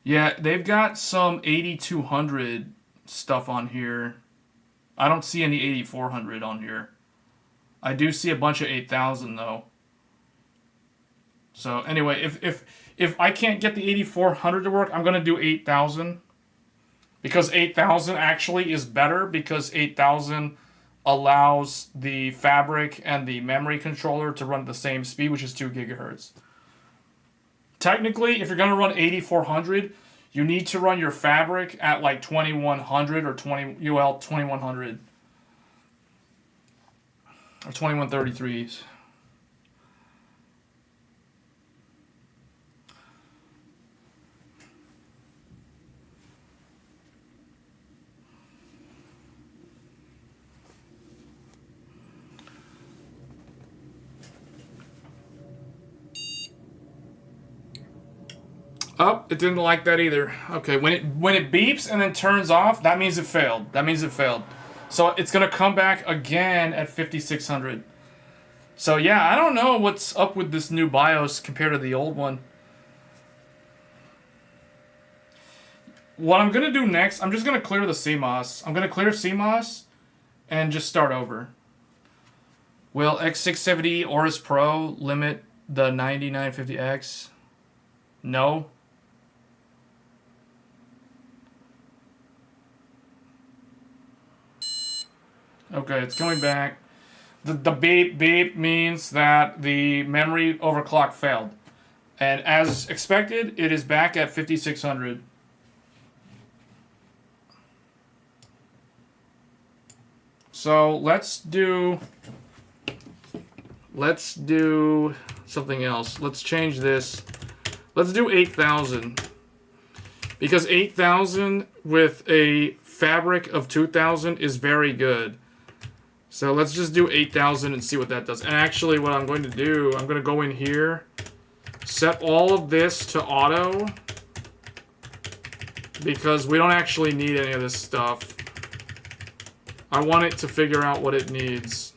S1: Yeah, they've got some 8200 stuff on here. I don't see any 8400 on here. I do see a bunch of 8,000 though. So anyway, if I can't get the 8400 to work, I'm gonna do 8,000, because 8,000 actually is better, because 8,000 allows the fabric and the memory controller to run at the same speed, which is 2 gigahertz. Technically, if you're gonna run 8400, you need to run your fabric at like 2100 or 2100 or 2133s. Oh, it didn't like that either. Okay, when it beeps and then turns off, that means it failed. That means it failed. So it's gonna come back again at 5600. So yeah, I don't know what's up with this new BIOS compared to the old one. What I'm gonna do next, I'm just gonna clear the CMOS. I'm gonna clear CMOS and just start over. Will X670E Aorus Pro limit the 9950X? No. Okay, it's coming back. The beep beep means that the memory overclock failed. And as expected, it is back at 5600. So let's do something else. Let's change this. Let's do 8,000. Because 8,000 with a fabric of 2,000 is very good. So let's just do 8,000 and see what that does. And actually what I'm going to do, I'm going to go in here, set all of this to auto, because we don't actually need any of this stuff. I want it to figure out what it needs.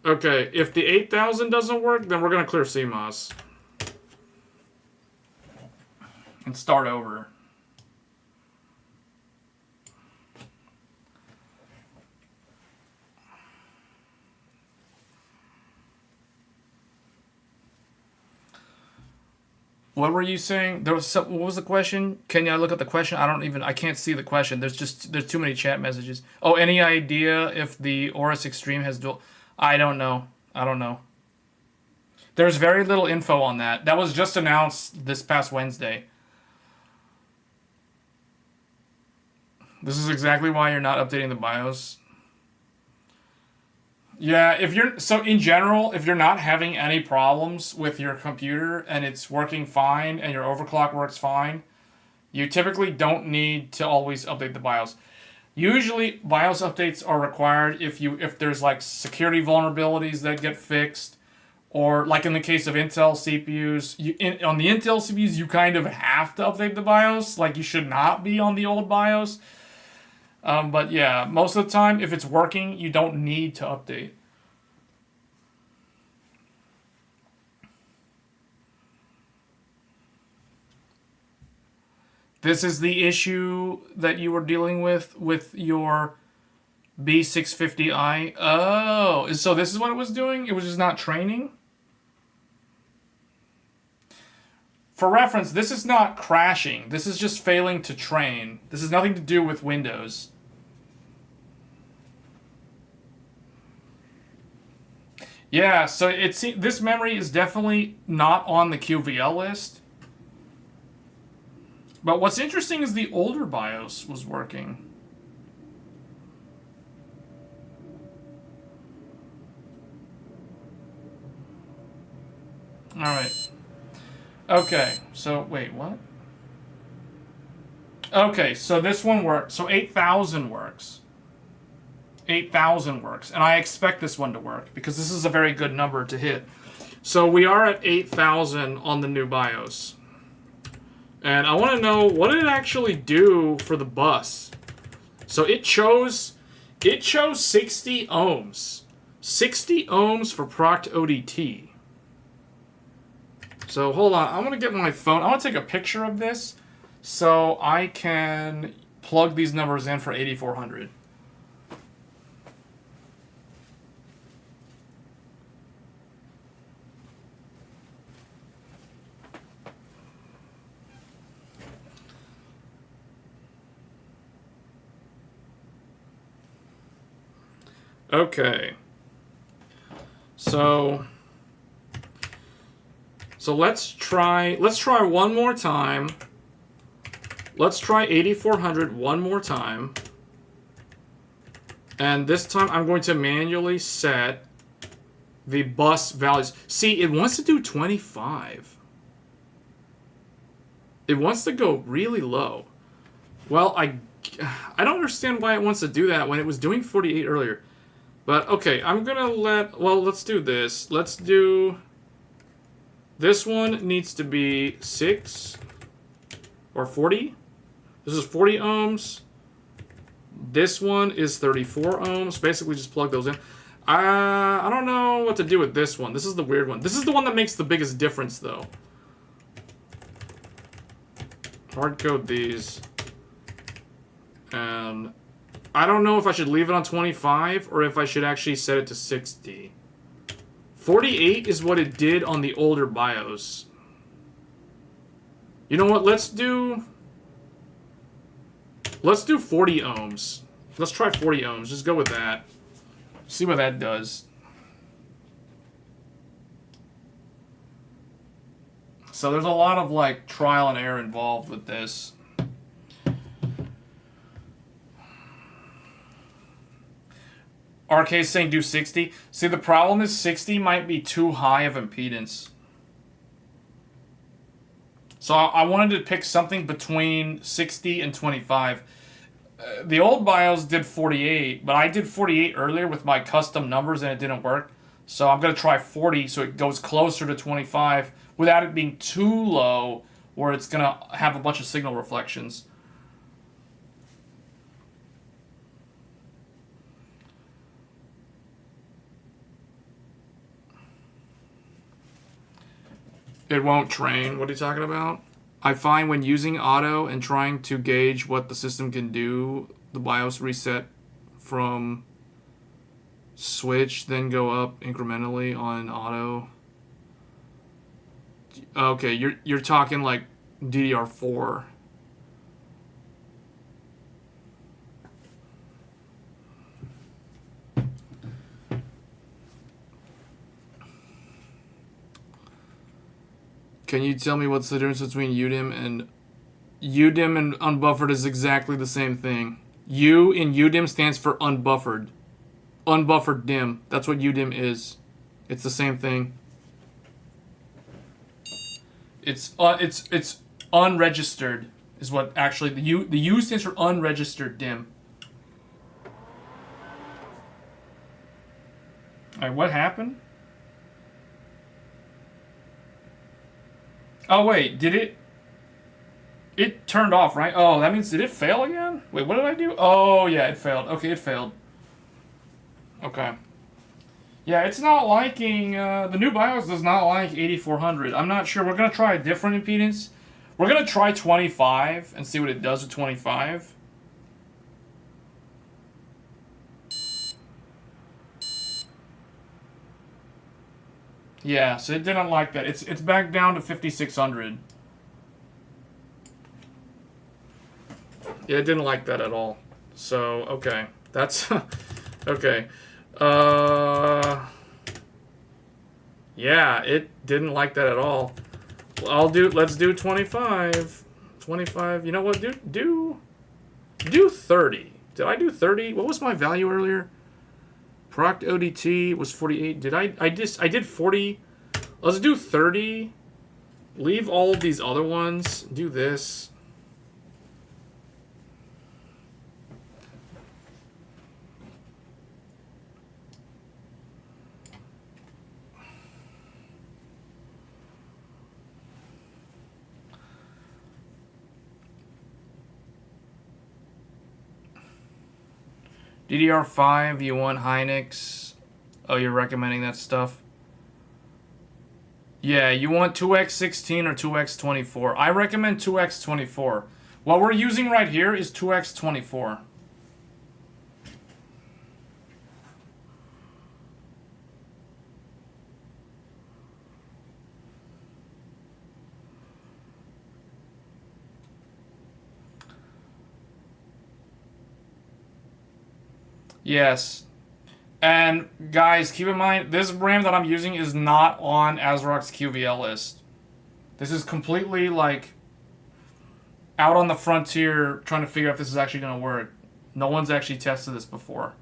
S1: Okay, if the 8,000 doesn't work, then we're going to clear CMOS. And start over. What were you saying? There was some, what was the question? Can I look at the question? I can't see the question. There's too many chat messages. Oh, any idea if the Aorus Extreme has dual? I don't know. There's very little info on that. That was just announced this past Wednesday. This is exactly why you're not updating the BIOS. Yeah, in general, if you're not having any problems with your computer and it's working fine and your overclock works fine, you typically don't need to always update the BIOS. Usually, BIOS updates are required if there's like security vulnerabilities that get fixed, or like in the case of Intel CPUs, on the Intel CPUs you kind of have to update the BIOS. Like you should not be on the old BIOS. But yeah, most of the time, if it's working, you don't need to update. This is the issue that you were dealing with your B650i. Oh, so this is what it was doing? It was just not training? For reference, this is not crashing. This is just failing to train. This has nothing to do with Windows. Yeah, so this memory is definitely not on the QVL list. But what's interesting is the older BIOS was working. Alright. Okay, so wait, what? Okay, so this one works. So 8,000 works. 8,000 works. And I expect this one to work, because this is a very good number to hit. So we are at 8,000 on the new BIOS. And I want to know, what did it actually do for the bus? So it chose 60 ohms. 60 ohms for proct ODT. So hold on, I'm going to get my phone. I want to take a picture of this So I can plug these numbers in for 8400. Okay. So let's try one more time. Let's try 8400 one more time. And this time I'm going to manually set the bus values. See, it wants to do 25. It wants to go really low. Well, I don't understand why it wants to do that when it was doing 48 earlier. But okay, I'm gonna let's do this. Let's do, this one needs to be 6 or 40. This is 40 ohms. This one is 34 ohms. Basically just plug those in. I don't know what to do with this one. This is the weird one. This is the one that makes the biggest difference though. Hard code these. And I don't know if I should leave it on 25 or if I should actually set it to 60. 48 is what it did on the older BIOS. You know what? Let's do 40 ohms. Let's try 40 ohms. Just go with that. See what that does. So there's a lot of like trial and error involved with this. RK is saying do 60. See, the problem is 60 might be too high of impedance. So I wanted to pick something between 60 and 25. The old BIOS did 48, but I did 48 earlier with my custom numbers and it didn't work. So I'm going to try 40 so it goes closer to 25 without it being too low where it's going to have a bunch of signal reflections. It won't train. What are you talking about? I find when using auto and trying to gauge what the system can do, the BIOS reset from switch, then go up incrementally on auto. Okay, you're talking like DDR4. Can you tell me what's the difference between UDIM and unbuffered is exactly the same thing. U in UDIM stands for unbuffered. Unbuffered DIM. That's what UDIM is. It's the same thing. It's unregistered is what actually the U stands for unregistered DIM. All right, what happened? Oh wait, did it? It turned off, right? Oh, that means did it fail again? Wait, what did I do? Oh yeah, it failed. Okay, it failed. Okay. Yeah, it's not liking, the new BIOS does not like 8400. I'm not sure. We're going to try a different impedance. We're going to try 25 and see what it does with 25. Yeah, so it didn't like that. It's back down to 5600. Yeah, it didn't like that at all. So, okay. That's okay. Yeah, it didn't like that at all. Let's do 25. 25. You know what? Do 30. Did I do 30? What was my value earlier? Proc ODT was 48. I did 40. Let's do 30. Leave all of these other ones. Do this. DDR5, you want Hynix? Oh, you're recommending that stuff? Yeah, you want 2x16 or 2x24. I recommend 2x24. What we're using right here is 2x24. Yes. And guys, keep in mind, this RAM that I'm using is not on ASRock's QVL list. This is completely like out on the frontier trying to figure out if this is actually going to work. No one's actually tested this before.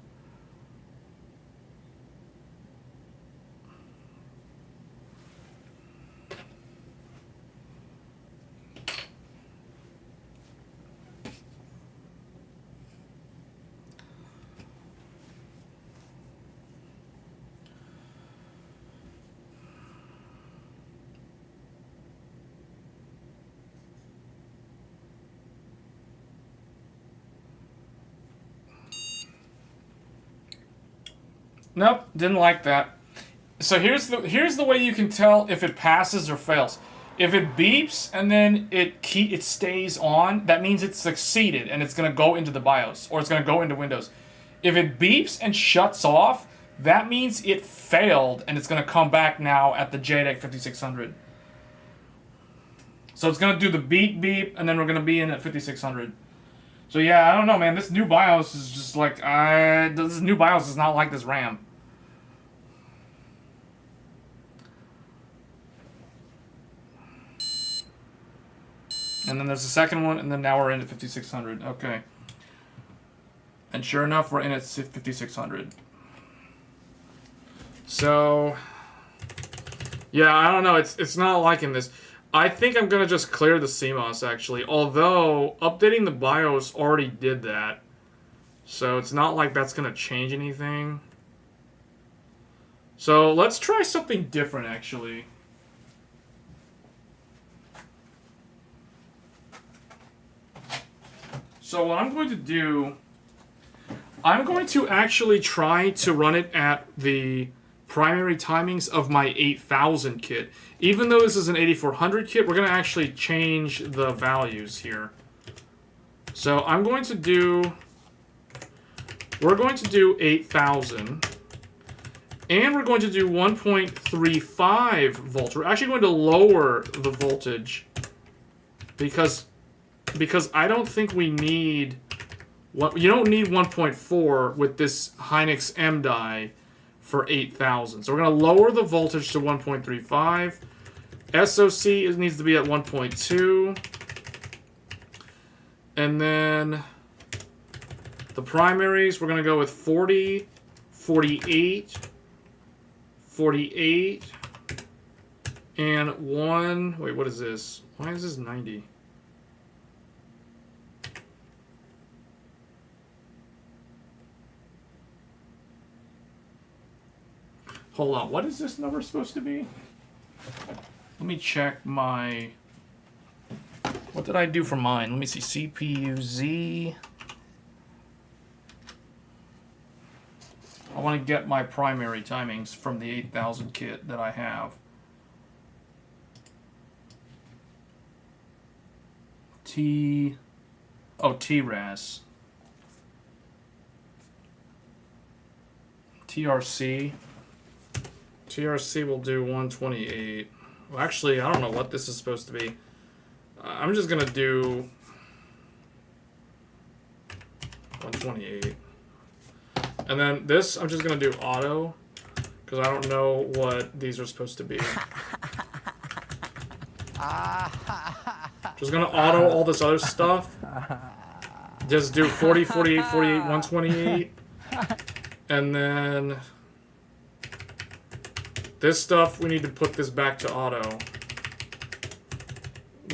S1: Nope, didn't like that. So here's the way you can tell if it passes or fails. If it beeps and then it stays on, that means it's succeeded and it's gonna go into the BIOS or it's gonna go into Windows. If it beeps and shuts off, that means it failed and it's gonna come back now at the JEDEC 5600. So it's gonna do the beep beep and then we're gonna be in at 5600. So yeah, I don't know, man. This new BIOS is just like this new BIOS is not like this RAM. And then there's the second one, and then now we're in at 5600. Okay. And sure enough, we're in at 5600. So, yeah, I don't know. It's not liking this. I think I'm going to just clear the CMOS, actually. Although, updating the BIOS already did that. So, it's not like that's going to change anything. So, let's try something different, actually. So what I'm going to do, I'm going to actually try to run it at the primary timings of my 8000 kit. Even though this is an 8400 kit, we're going to actually change the values here. So I'm going to do, we're going to do 8000, and we're going to do 1.35 volts. We're actually going to lower the voltage because I don't think we need, you don't need 1.4 with this Hynix M die for 8000. So we're going to lower the voltage to 1.35. SoC needs to be at 1.2. And then the primaries, we're going to go with 40, 48, 48, and 1. Wait, what is this? Why is this 90? Hold on, what is this number supposed to be? Let me check my... What did I do for mine? Let me see, CPU Z. I want to get my primary timings from the 8000 kit that I have. TRAS. TRC. TRC will do 128. Well, actually, I don't know what this is supposed to be. I'm just going to do 128. And then this, I'm just going to do auto, because I don't know what these are supposed to be. Just going to auto all this other stuff. Just do 40, 48, 48, 128. And then this stuff, we need to put this back to auto.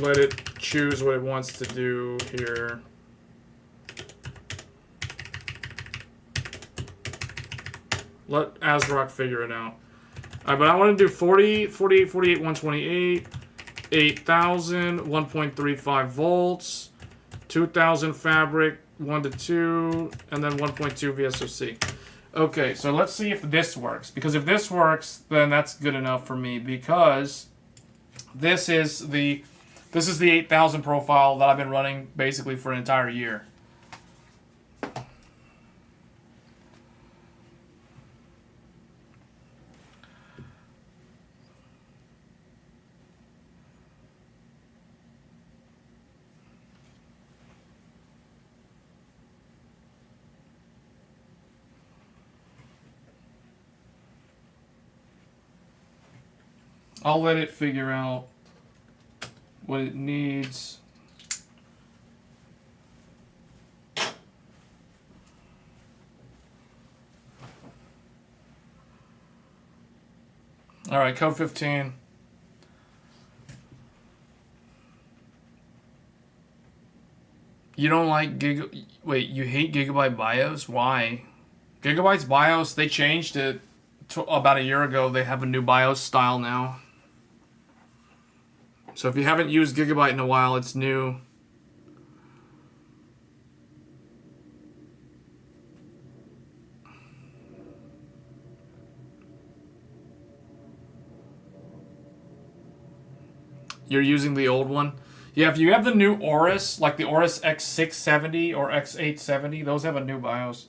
S1: Let it choose what it wants to do here. Let ASRock figure it out. Alright, but I want to do 40, 48, 48, 128, 8000, 1.35 volts, 2000 fabric, 1 to 2, and then 1.2 VSOC. Okay, so let's see if this works. Because if this works, then that's good enough for me. Because this is the This is the 8000 profile that I've been running basically for an entire year. I'll let it figure out what it needs. All right, code 15. You don't like wait, you hate Gigabyte BIOS? Why? Gigabyte's BIOS, they changed it about a year ago. They have a new BIOS style now. So if you haven't used Gigabyte in a while, it's new. You're using the old one? Yeah, if you have the new Aorus, like the Aorus X670 or X870, those have a new BIOS.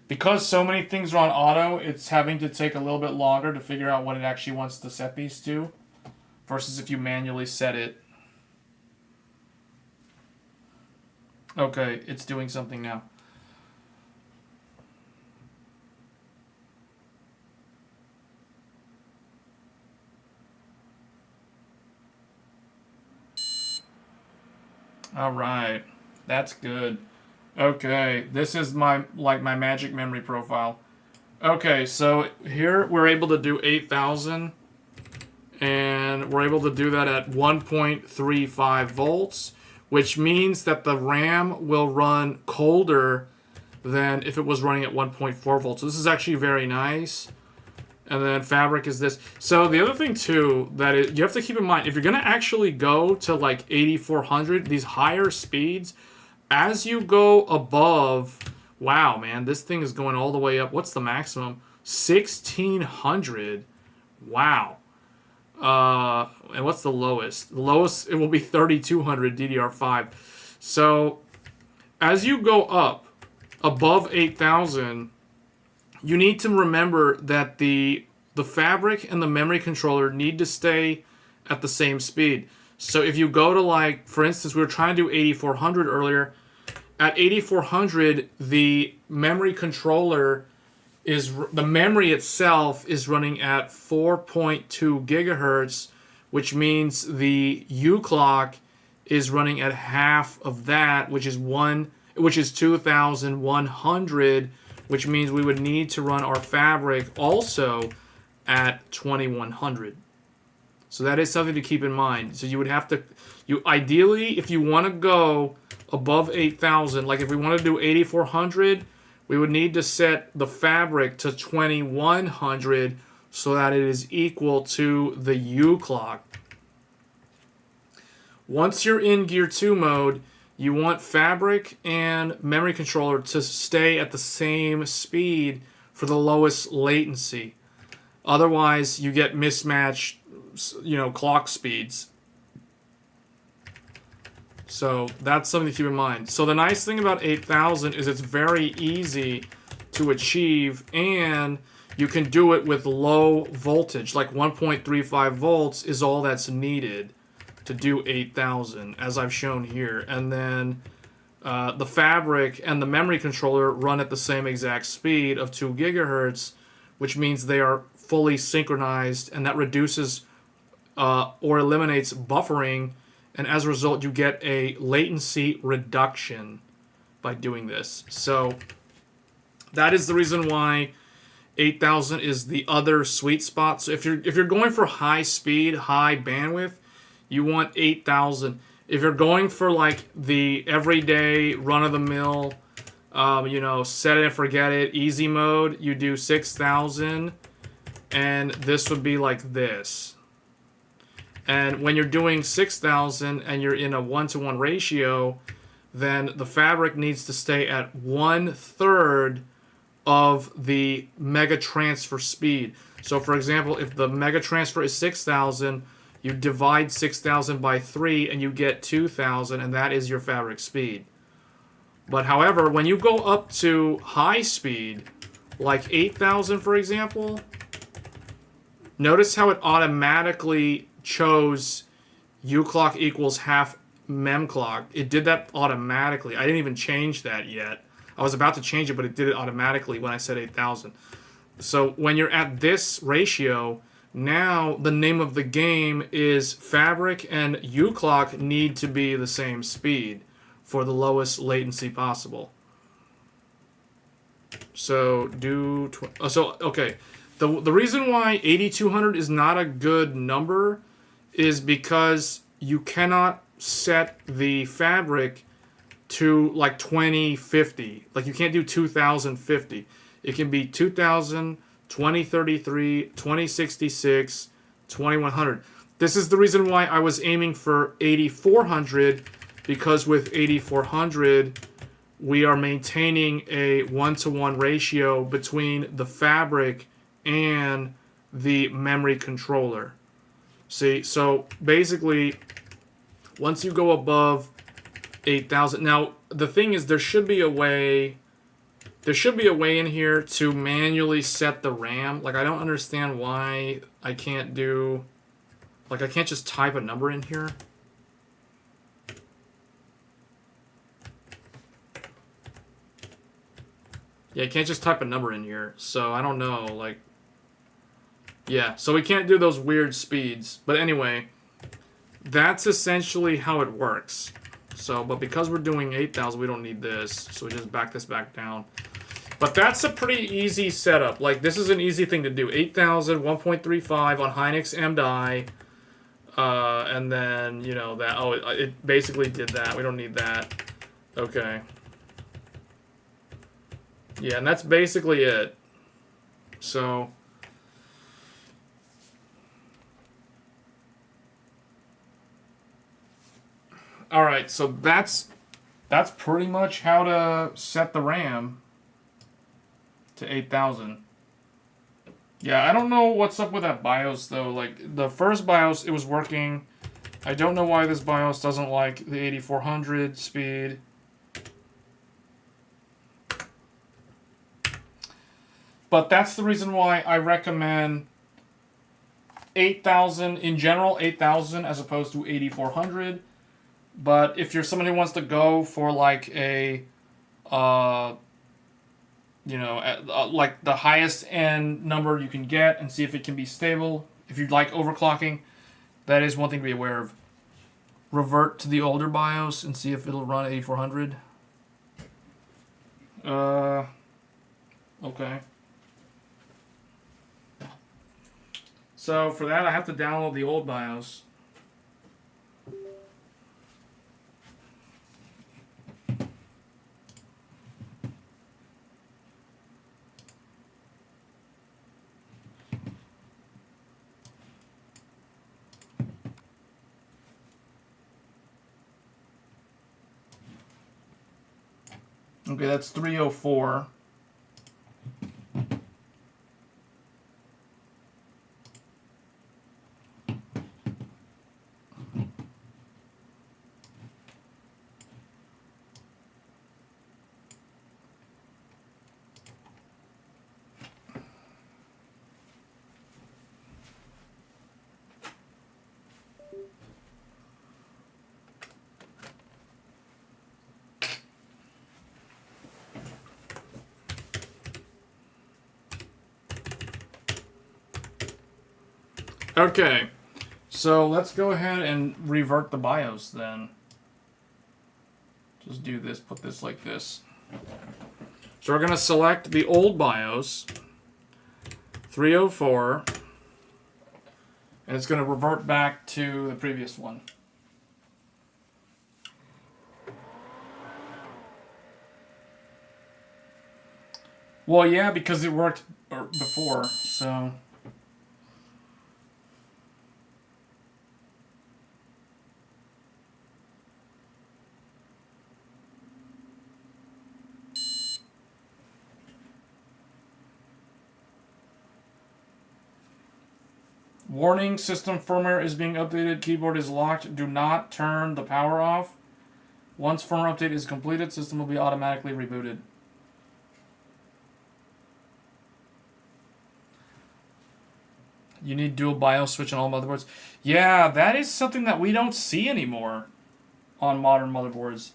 S1: Because so many things are on auto, it's having to take a little bit longer to figure out what it actually wants to set these to, versus if you manually set it. Okay, it's doing something now. All right, that's good. Okay, this is my magic memory profile. Okay, so here we're able to do 8000, and we're able to do that at 1.35 volts, which means that the RAM will run colder than if it was running at 1.4 volts. So this is actually very nice. And then fabric is this. So the other thing too that you have to keep in mind, if you're gonna actually go to like 8400, these higher speeds, as you go above, wow, man, this thing is going all the way up. What's the maximum? 1600. Wow. And what's the lowest? The lowest, it will be 3200 DDR5. So as you go up above 8000, you need to remember that the fabric and the memory controller need to stay at the same speed. So if you go to, like, for instance, we were trying to do 8400 earlier. At 8400, the memory controller the memory itself is running at 4.2 gigahertz, which means the uClock is running at half of that, which is 2100, which means we would need to run our fabric also at 2100. So that is something to keep in mind. So you would have to, ideally, if you want to go above 8000, like if we want to do 8400, we would need to set the fabric to 2100 so that it is equal to the uClock. Once you're in Gear 2 mode, you want fabric and memory controller to stay at the same speed for the lowest latency. Otherwise, you get mismatched, clock speeds. So that's something to keep in mind. So the nice thing about 8000 is it's very easy to achieve, and you can do it with low voltage. Like 1.35 volts is all that's needed to do 8000, as I've shown here. And then the fabric and the memory controller run at the same exact speed of 2 gigahertz, which means they are fully synchronized, and that reduces or eliminates buffering, and as a result you get a latency reduction by doing this. So that is the reason why 8000 is the other sweet spot. So if you're going for high speed, high bandwidth, you want 8000. If you're going for like the everyday run-of-the-mill, set it and forget it, easy mode, you do 6000, and this would be like this. And when you're doing 6000 and you're in a 1-to-1 ratio, then the fabric needs to stay at 1/3 of the mega transfer speed. So for example, if the mega transfer is 6,000, you divide 6,000 by 3 and you get 2,000, and that is your fabric speed. But however, when you go up to high speed, like 8,000 for example, notice how it automatically chose uClock equals half memclock. It did that automatically. I didn't even change that yet. I was about to change it, but it did it automatically when I said 8,000. So when you're at this ratio, now the name of the game is fabric and uClock need to be the same speed for the lowest latency possible. So okay. The reason why 8200 is not a good number is because you cannot set the fabric to like 2050. Like you can't do 2050. It can be 2000, 2033, 2066, 2100. This is the reason why I was aiming for 8400, because with 8400 we are maintaining a 1-to-1 ratio between the fabric and the memory controller. See, so basically once you go above 8,000, now the thing is there should be a way in here to manually set the RAM. Like I don't understand why I can't do, like I can't just type a number in here. Yeah, you can't just type a number in here, so I don't know, like, yeah, so we can't do those weird speeds. But anyway, that's essentially how it works. So, but because we're doing 8,000, we don't need this, so we just back this back down. But that's a pretty easy setup. Like, this is an easy thing to do. 8,000, 1.35 on Hynix MDI, and then, you know, that, oh, it basically did that. We don't need that. Okay. Yeah, and that's basically it. So all right, so that's pretty much how to set the RAM to 8,000. Yeah, I don't know what's up with that BIOS though. Like the first BIOS, it was working. I don't know why this BIOS doesn't like the 8400 speed. But that's the reason why I recommend 8,000 in general, 8,000 as opposed to 8,400. But if you're somebody who wants to go for like a, you know, like the highest end number you can get and see if it can be stable, if you'd like overclocking, that is one thing to be aware of. Revert to the older BIOS and see if it'll run 8,400. Okay. So for that, I have to download the old BIOS. Okay, that's 304. Okay, so let's go ahead and revert the BIOS then. Just do this, put this like this. So we're going to select the old BIOS, 304, and it's going to revert back to the previous one. Well, yeah, because it worked before, so... Warning, system firmware is being updated. Keyboard is locked. Do not turn the power off. Once firmware update is completed, system will be automatically rebooted. You need dual BIOS switch on all motherboards. Yeah, that is something that we don't see anymore on modern motherboards.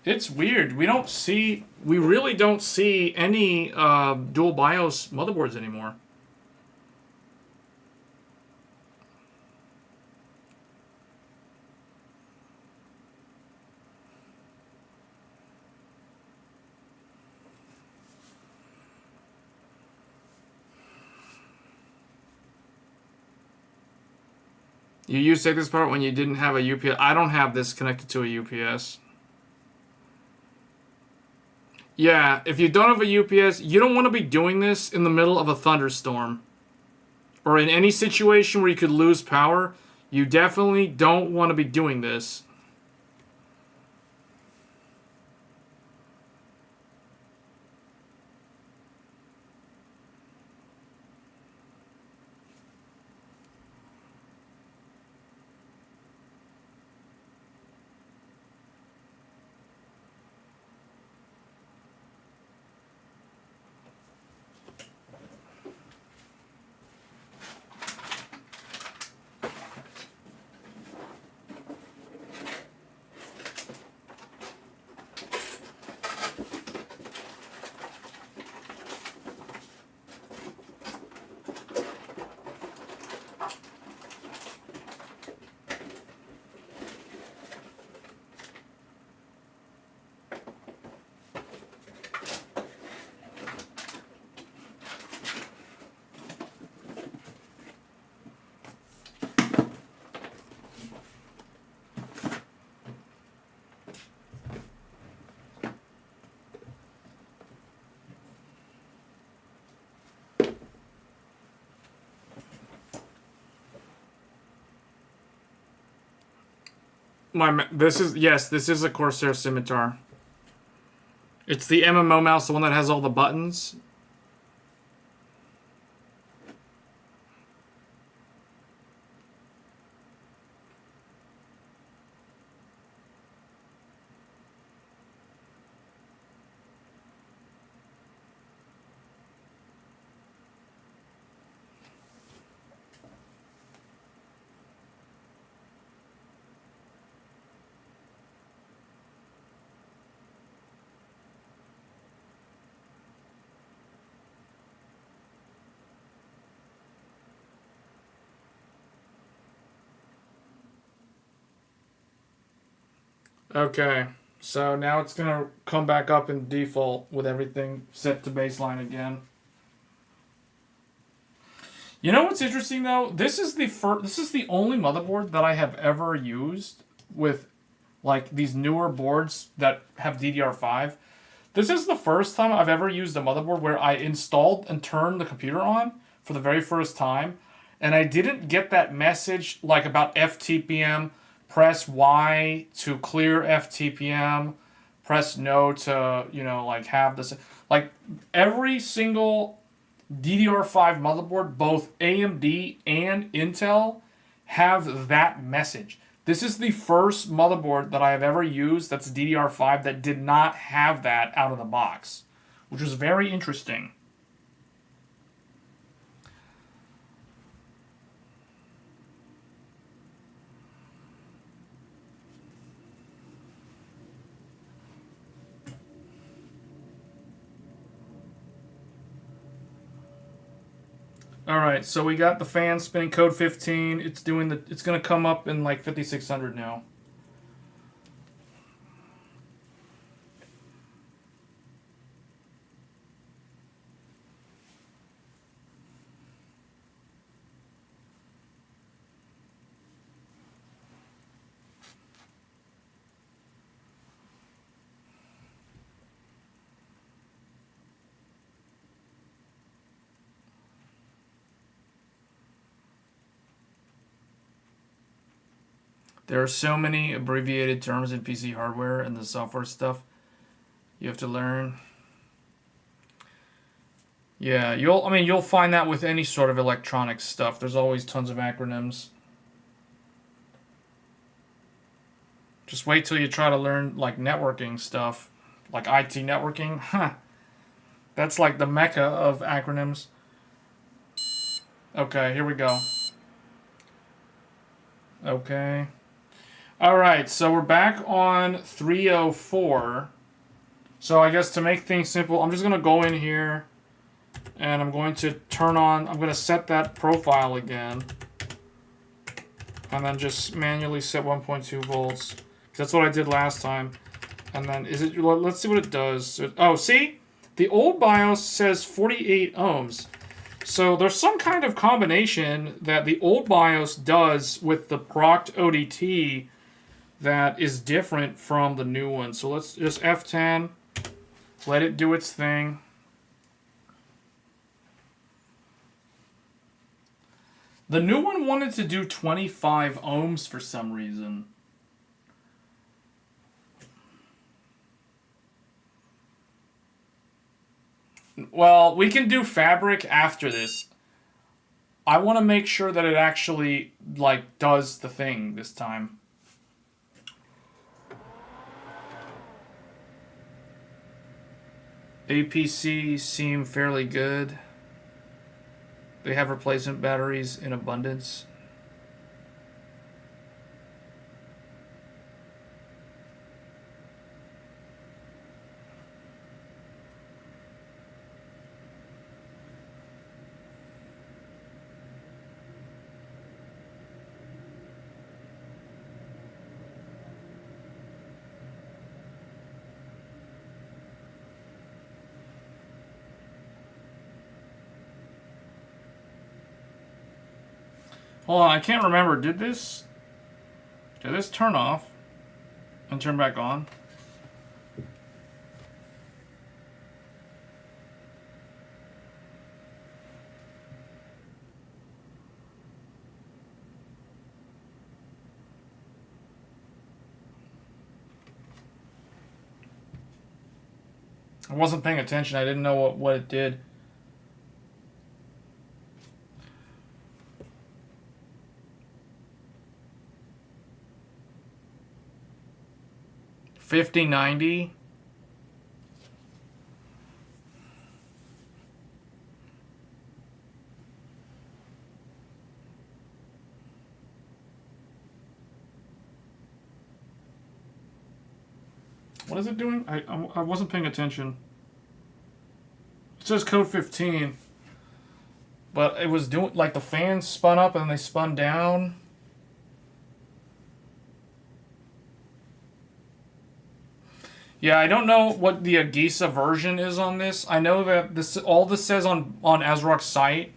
S1: It's weird. We really don't see any dual BIOS motherboards anymore. You used to take this part when you didn't have a UPS. I don't have this connected to a UPS. Yeah, if you don't have a UPS, you don't want to be doing this in the middle of a thunderstorm. Or in any situation where you could lose power. You definitely don't want to be doing this. This is a Corsair Scimitar. It's the MMO mouse, the one that has all the buttons. Okay, so now it's gonna come back up in default with everything set to baseline again. You know what's interesting though? This is the only motherboard that I have ever used with like these newer boards that have DDR5. This is the first time I've ever used a motherboard where I installed and turned the computer on for the very first time, and I didn't get that message like about FTPM. Press Y to clear FTPM. Press no to, like have this. Like every single DDR5 motherboard, both AMD and Intel, have that message. This is the first motherboard that I have ever used that's DDR5 that did not have that out of the box, which was very interesting. All right, so we got the fan spinning code 15. It's going to come up in like 5600 now. There are so many abbreviated terms in PC hardware and the software stuff you have to learn. Yeah, you'll find that with any sort of electronic stuff. There's always tons of acronyms. Just wait till you try to learn like networking stuff, like IT networking. Huh. That's like the mecca of acronyms. Okay, here we go. Okay. Alright, so we're back on 304. So I guess to make things simple, I'm just going to go in here and I'm going to I'm going to set that profile again. And then just manually set 1.2 volts. That's what I did last time. And then let's see what it does. Oh, see? The old BIOS says 48 ohms. So there's some kind of combination that the old BIOS does with the procced ODT that is different from the new one. So let's just F10, let it do its thing. The new one wanted to do 25 ohms for some reason. Well, we can do fabric after this. I want to make sure that it actually, like, does the thing this time. APC seem fairly good. They have replacement batteries in abundance. Hold on, I can't remember. Did this turn off and turn back on? I wasn't paying attention. I didn't know what it did. $50.90. What is it doing? I wasn't paying attention. It says code 15. But it was doing, like, the fans spun up and then they spun down. Yeah, I don't know what the Agisa version is on this. I know that all this says on ASRock's site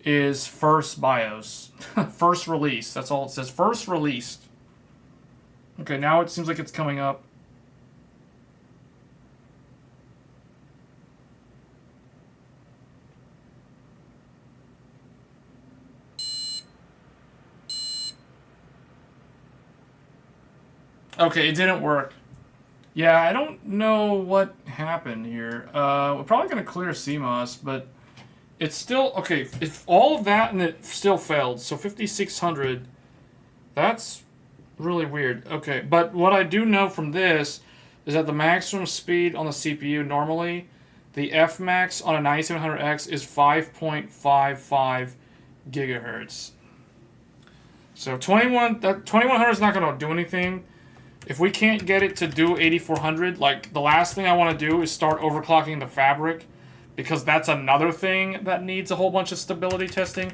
S1: is first BIOS. First release. That's all it says. First released. Okay, now it seems like it's coming up. Okay, it didn't work. Yeah, I don't know what happened here. We're probably going to clear CMOS, but it's still... Okay, if all of that and it still failed, so 5600, that's really weird. Okay, but what I do know from this is that the maximum speed on the CPU normally, the Fmax on a 9700X is 5.55 gigahertz. So 2100 is not going to do anything. If we can't get it to do 8400, like, the last thing I want to do is start overclocking the fabric, because that's another thing that needs a whole bunch of stability testing.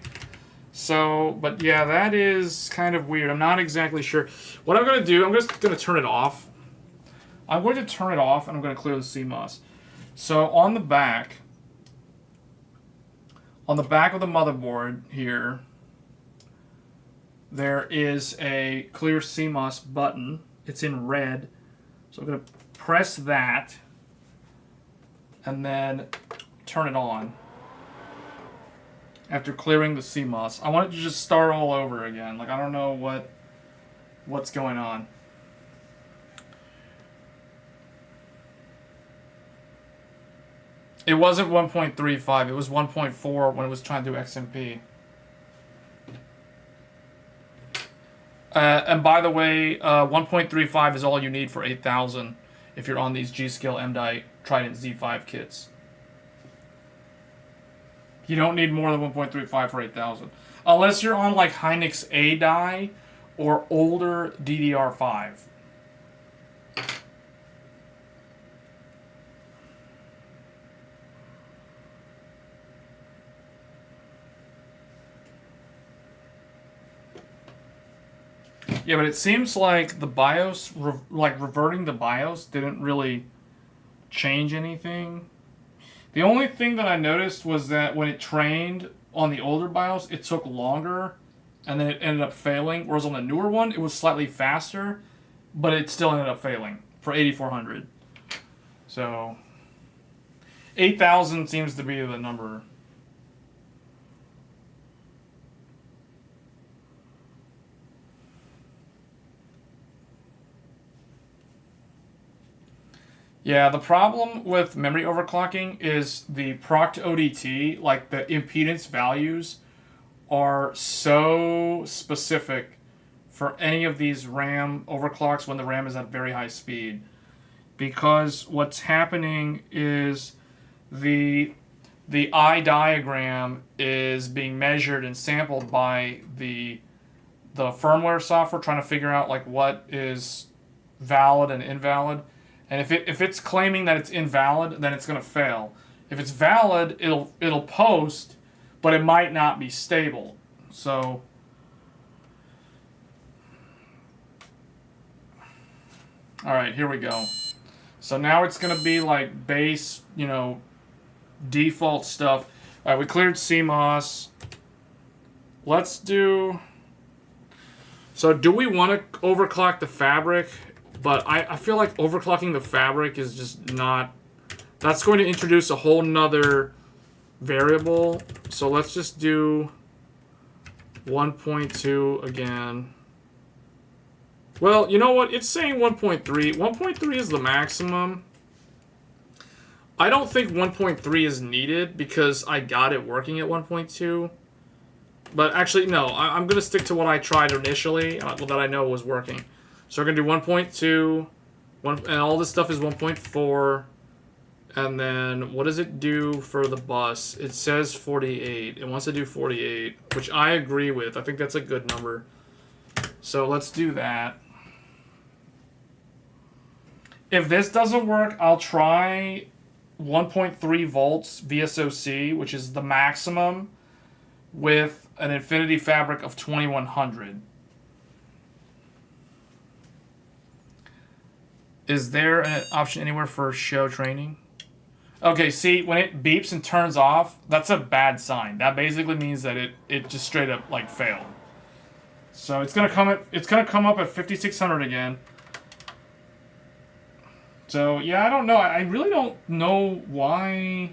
S1: So, but yeah, that is kind of weird. I'm not exactly sure. What I'm going to do, I'm just going to turn it off. I'm going to turn it off, and I'm going to clear the CMOS. So, on the back of the motherboard here, there is a clear CMOS button. It's in red. So I'm going to press that and then turn it on after clearing the CMOS. I want it to just start all over again. Like, I don't know what's going on. It wasn't 1.35. It was 1.4 when it was trying to do XMP. And by the way, 1.35 is all you need for 8000 if you're on these G-Skill MDI Trident Z5 kits. You don't need more than 1.35 for 8000. Unless you're on like Hynix A die or older DDR5. Yeah, but it seems like the BIOS, reverting the BIOS didn't really change anything. The only thing that I noticed was that when it trained on the older BIOS, it took longer, and then it ended up failing. Whereas on the newer one, it was slightly faster, but it still ended up failing for 8400. So 8000 seems to be the number. Yeah, the problem with memory overclocking is the proc ODT, like the impedance values, are so specific for any of these RAM overclocks when the RAM is at very high speed. Because what's happening is the eye diagram is being measured and sampled by the firmware software, trying to figure out like what is valid and invalid. And if it's claiming that it's invalid, then it's going to fail. If it's valid, it'll post, but it might not be stable. So all right, here we go. So now it's going to be like base, default stuff. All right, we cleared CMOS. Let's do... So do we want to overclock the fabric? But I feel like overclocking the fabric is just not... That's going to introduce a whole nother variable. So let's just do 1.2 again. Well, you know what? It's saying 1.3. 1.3 is the maximum. I don't think 1.3 is needed because I got it working at 1.2. But actually, no. I'm going to stick to what I tried initially that I know was working. So we're going to do 1.2, and all this stuff is 1.4. And then what does it do for the bus? It says 48. It wants to do 48, which I agree with. I think that's a good number. So let's do that. If this doesn't work, I'll try 1.3 volts VSOC, which is the maximum, with an Infinity Fabric of 2100. Is there an option anywhere for show training? Okay, see, when it beeps and turns off, that's a bad sign. That basically means that it just straight up like failed. So it's gonna come up at 5600 again. So yeah, I don't know. I really don't know why.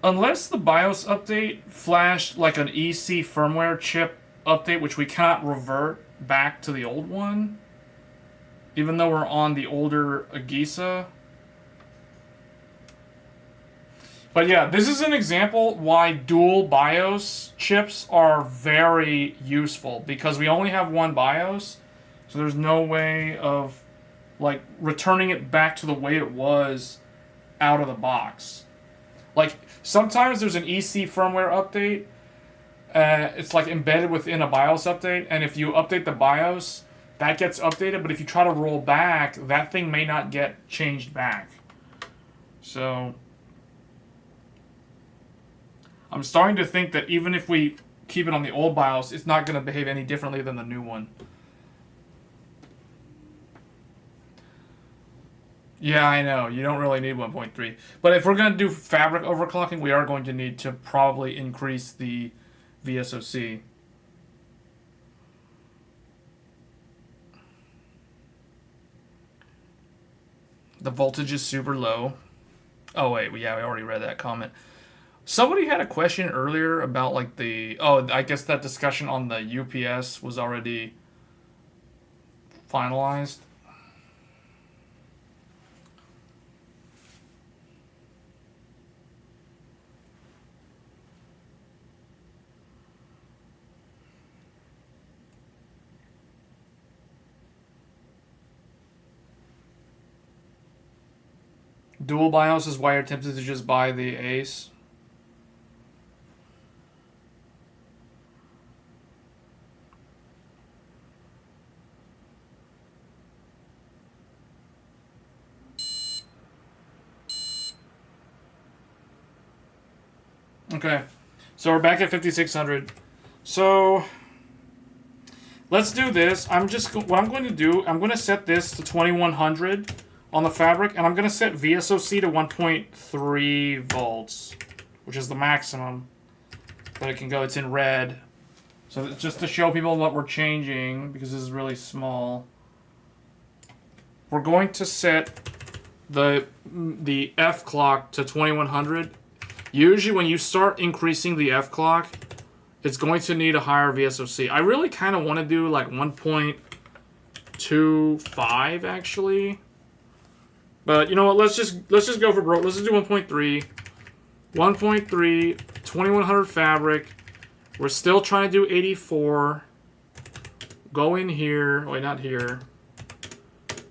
S1: Unless the BIOS update flashed like an EC firmware chip update, which we cannot revert back to the old one. Even though we're on the older Agisa. But yeah, this is an example why dual BIOS chips are very useful. Because we only have one BIOS. So there's no way of like returning it back to the way it was out of the box. Like sometimes there's an EC firmware update. It's like embedded within a BIOS update. And if you update the BIOS... that gets updated, but if you try to roll back, that thing may not get changed back. So I'm starting to think that even if we keep it on the old BIOS, it's not going to behave any differently than the new one. Yeah, I know. You don't really need 1.3. But if we're going to do fabric overclocking, we are going to need to probably increase the VSOC. The voltage is super low. Oh, wait. Yeah, we already read that comment. Somebody had a question earlier about, like, the... Oh, I guess that discussion on the UPS was already finalized. Dual BIOS is why you're tempted to just buy the Ace. Okay, so we're back at 5600. So let's do this. What I'm going to do, I'm going to set this to 2100 on the fabric, and I'm going to set VSOC to 1.3 volts, which is the maximum that it can go. It's in red. So just to show people what we're changing, because this is really small, we're going to set the F clock to 2100. Usually when you start increasing the F clock, it's going to need a higher VSOC. I really kind of want to do like 1.25 actually. But you know what, let's just go for broke. Let's just do 1.3. 1.3, 2100 fabric. We're still trying to do 84. Go in here. Wait, not here.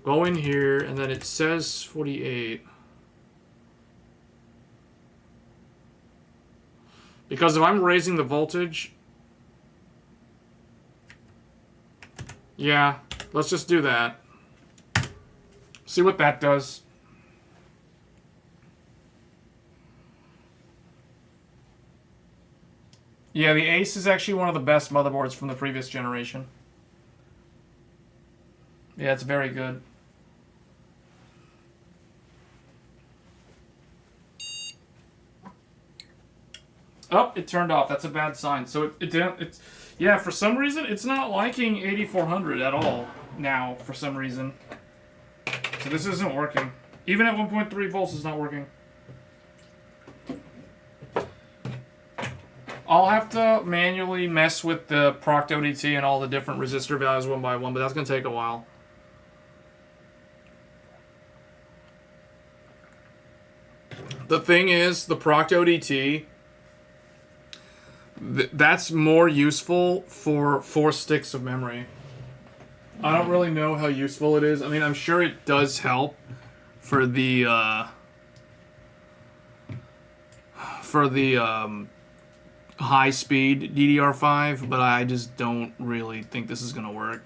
S1: Go in here, and then it says 48. Because if I'm raising the voltage... Yeah, let's just do that. See what that does. Yeah, the Ace is actually one of the best motherboards from the previous generation. Yeah, it's very good. Oh, it turned off. That's a bad sign. So it's yeah, for some reason it's not liking 8400 at all now for some reason. So this isn't working. Even at 1.3 volts it's not working. I'll have to manually mess with the proc ODT and all the different resistor values one by one, but that's going to take a while. The thing is, the proc ODT, that's more useful for 4 sticks of memory. I don't really know how useful it is. I mean, I'm sure it does help for the high-speed DDR5, but I just don't really think this is going to work.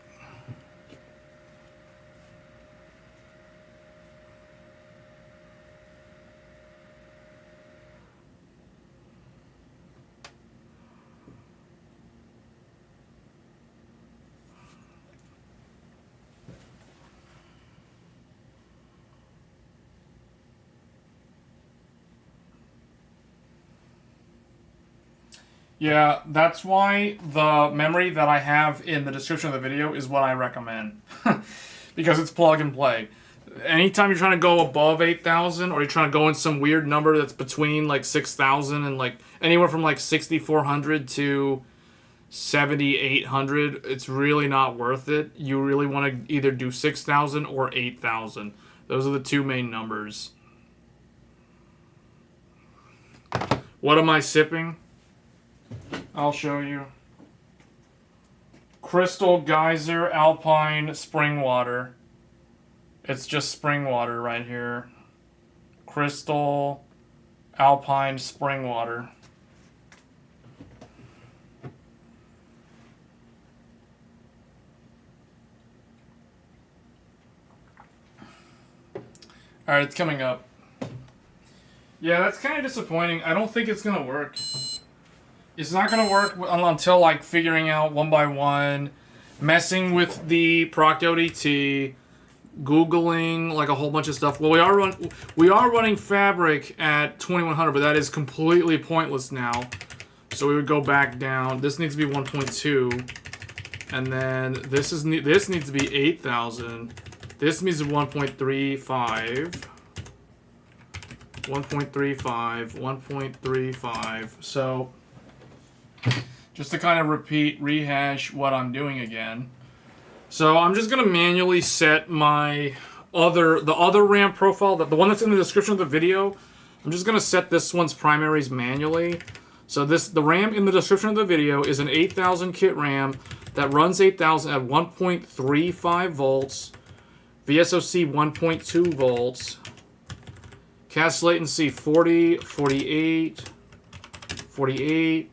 S1: Yeah, that's why the memory that I have in the description of the video is what I recommend. Because it's plug and play. Anytime you're trying to go above 8,000, or you're trying to go in some weird number that's between like 6,000 and like anywhere from like 6,400 to 7,800, it's really not worth it. You really want to either do 6,000 or 8,000. Those are the two main numbers. What am I sipping? I'll show you. Crystal Geyser Alpine Spring Water. It's just spring water right here. Crystal Alpine Spring Water. Alright, it's coming up. Yeah, that's kind of disappointing. I don't think it's going to work. It's not going to work until, like, figuring out one by one, messing with the proc ODT, Googling, like, a whole bunch of stuff. Well, we are running Fabric at 2100, but that is completely pointless now. So we would go back down. This needs to be 1.2, and then this needs to be 8,000. This needs to be 1.35. 1.35, 1.35. So just to kind of rehash what I'm doing again. So I'm just gonna manually set my the other RAM profile, the one that's in the description of the video. I'm just gonna set this one's primaries manually. So the RAM in the description of the video is an 8,000 kit RAM that runs 8,000 at 1.35 volts, VSOC 1.2 volts, Cast latency 40, 48, 48,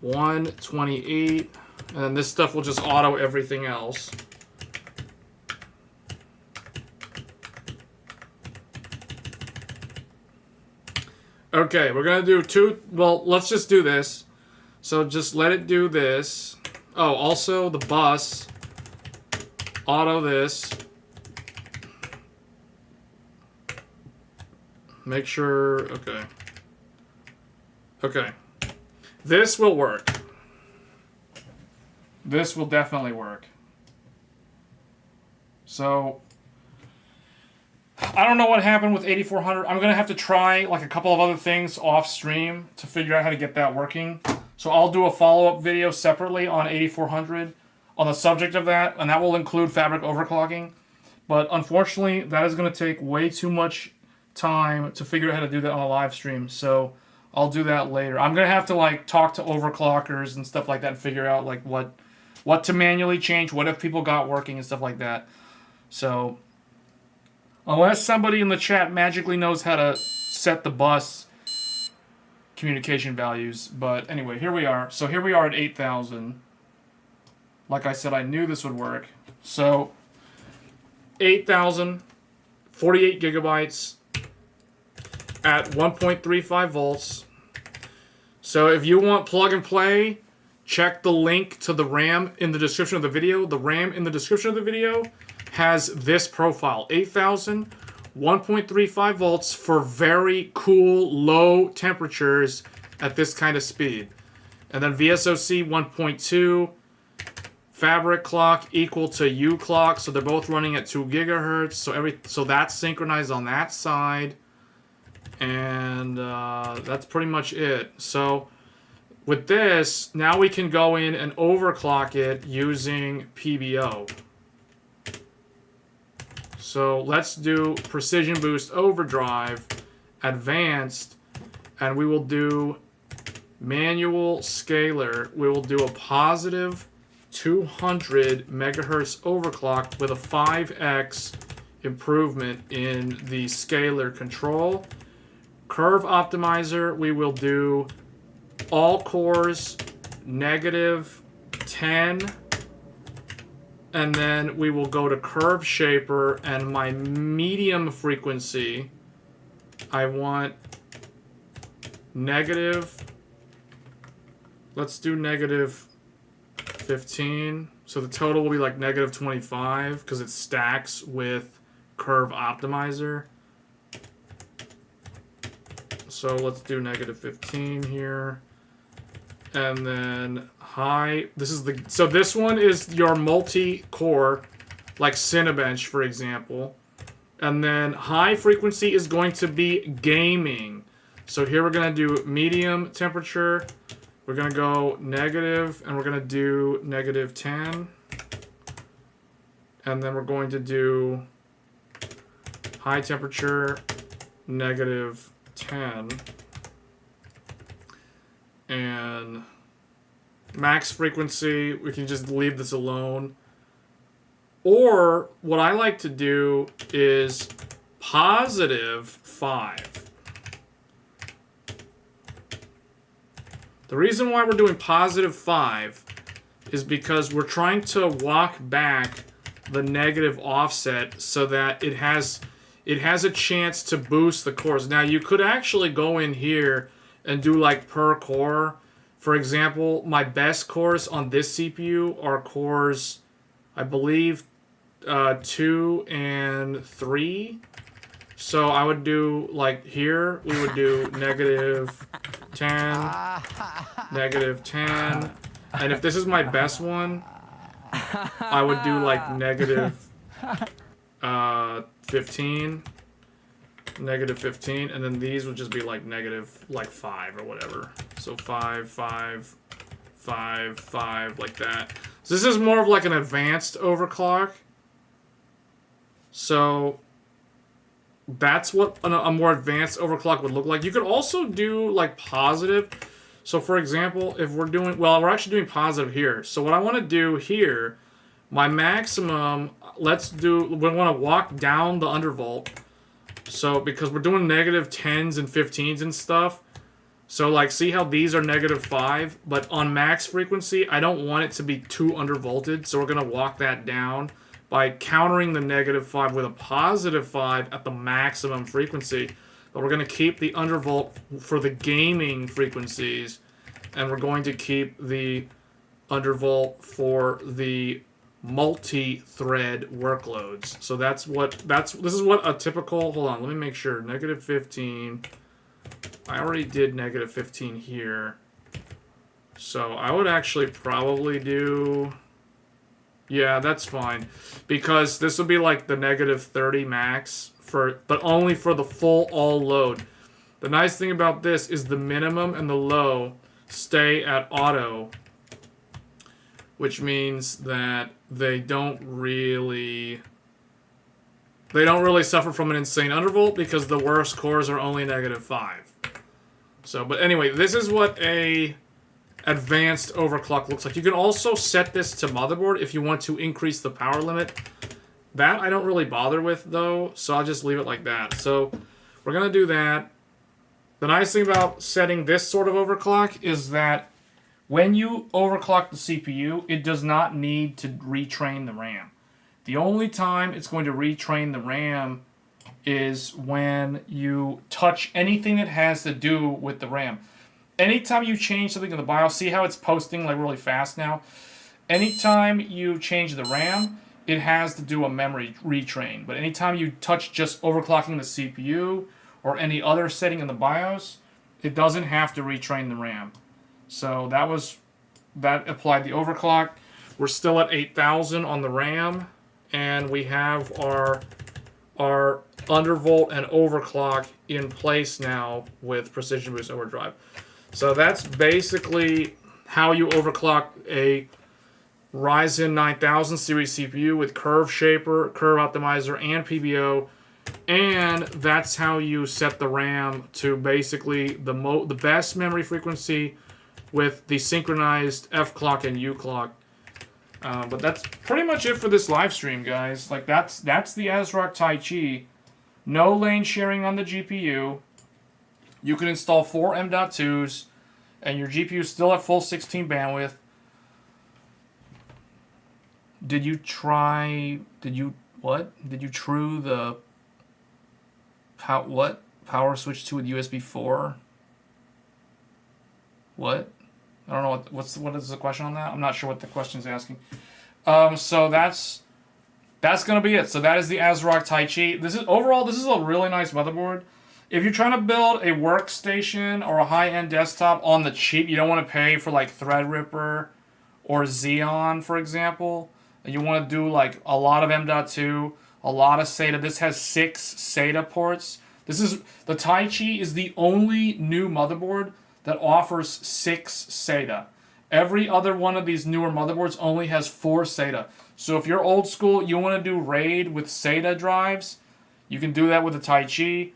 S1: 128, and then this stuff will just auto everything else. Okay, we're gonna do two. Well, let's just do this. So just let it do this. Oh, also the bus. Auto this. Make sure. Okay. Okay. This will work. This will definitely work. So I don't know what happened with 8400. I'm going to have to try like a couple of other things off stream to figure out how to get that working. So I'll do a follow-up video separately on 8400 on the subject of that, and that will include fabric overclocking. But unfortunately, that is going to take way too much time to figure out how to do that on a live stream. So I'll do that later. I'm going to have to like talk to overclockers and stuff like that and figure out like what to manually change, what if people got working and stuff like that. So unless somebody in the chat magically knows how to set the bus communication values. But anyway, here we are. So here we are at 8,000. Like I said, I knew this would work. So 8,000, 48 gigabytes at 1.35 volts. So if you want plug and play, check the link to the RAM in the description of the video. The RAM in the description of the video has this profile, 8,000, 1.35 volts for very cool low temperatures at this kind of speed. And then VSOC 1.2, fabric clock equal to U clock, so they're both running at 2 gigahertz. So that's synchronized on that side. And that's pretty much it. So with this, now we can go in and overclock it using PBO. So let's do Precision Boost Overdrive, Advanced, and we will do Manual Scaler. We will do a positive 200 megahertz overclock with a 5x improvement in the scalar control. Curve Optimizer, we will do all cores, negative 10. And then we will go to Curve Shaper, and my medium frequency, I want negative, let's do negative 15. So the total will be like negative 25 because it stacks with Curve Optimizer. So let's do negative 15 here. And then high, so this one is your multi-core, like Cinebench, for example. And then high frequency is going to be gaming. So here we're going to do medium temperature. We're going to go negative, and we're going to do negative 10. And then we're going to do high temperature, negative 10. And max frequency, we can just leave this alone. Or what I like to do is positive 5. The reason why we're doing positive 5 is because we're trying to walk back the negative offset so that it has a chance to boost the cores. Now you could actually go in here and do like per core. For example, my best cores on this CPU are cores, I believe, 2 and 3. So I would do like here, we would do negative 10, negative 10. And if this is my best one, I would do like negative 15. Negative 15, and then these would just be like negative like 5 or whatever. So 5, 5, 5, 5, like that. So this is more of like an advanced overclock. So that's what a more advanced overclock would look like. You could also do like positive. So for example, if we're doing, well, we're actually doing positive here. So what I want to do here, my maximum, we want to walk down the undervolt. So, because we're doing negative 10s and 15s and stuff. So, like, see how these are negative 5? But on max frequency, I don't want it to be too undervolted. So, we're going to walk that down by countering the negative 5 with a positive 5 at the maximum frequency. But we're going to keep the undervolt for the gaming frequencies. And we're going to keep the undervolt for the multi-thread workloads. So this is what a typical, hold on, let me make sure, negative 15, I already did negative 15 here. So I would actually probably do, yeah, that's fine. Because this would be like the negative 30 max, but only for the full all load. The nice thing about this is the minimum and the low stay at auto, which means that they don't really suffer from an insane undervolt because the worst cores are only negative 5. So, but anyway, this is what a advanced overclock looks like. You can also set this to motherboard if you want to increase the power limit. That I don't really bother with though, so I'll just leave it like that. So we're gonna do that. The nice thing about setting this sort of overclock is that when you overclock the CPU, it does not need to retrain the RAM. The only time it's going to retrain the RAM is when you touch anything that has to do with the RAM. Anytime you change something in the BIOS, see how it's posting like really fast now? Anytime you change the RAM, it has to do a memory retrain. But anytime you touch just overclocking the CPU or any other setting in the BIOS, it doesn't have to retrain the RAM. So that applied the overclock. We're still at 8,000 on the RAM, and we have our undervolt and overclock in place now with Precision Boost Overdrive. So that's basically how you overclock a Ryzen 9000 series CPU with curve shaper, curve optimizer, and PBO. And that's how you set the RAM to basically the best memory frequency with the synchronized F clock and U clock. But that's pretty much it for this live stream, guys. Like that's the ASRock Taichi. No lane sharing on the GPU. You can install 4 M.2s, and your GPU is still at full 16 bandwidth. Did you true the power switch to a USB 4? What? I don't know what is the question on that. I'm not sure what the question is asking. So that's gonna be it. So that is the ASRock Taichi. This is a really nice motherboard. If you're trying to build a workstation or a high-end desktop on the cheap, you don't want to pay for like Threadripper or Xeon, for example. And you want to do like a lot of M.2, a lot of SATA. This has 6 SATA ports. The Taichi is the only new motherboard that offers 6 SATA. Every other one of these newer motherboards only has 4 SATA. So if you're old school, you want to do RAID with SATA drives, you can do that with the Taichi.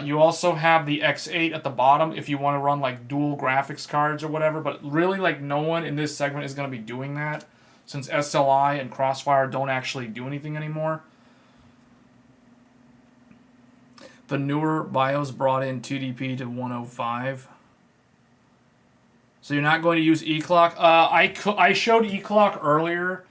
S1: You also have the X8 at the bottom if you want to run like dual graphics cards or whatever, but really like no one in this segment is going to be doing that since SLI and Crossfire don't actually do anything anymore. The newer BIOS brought in TDP to 105. So you're not going to use eCLK. I showed eCLK earlier.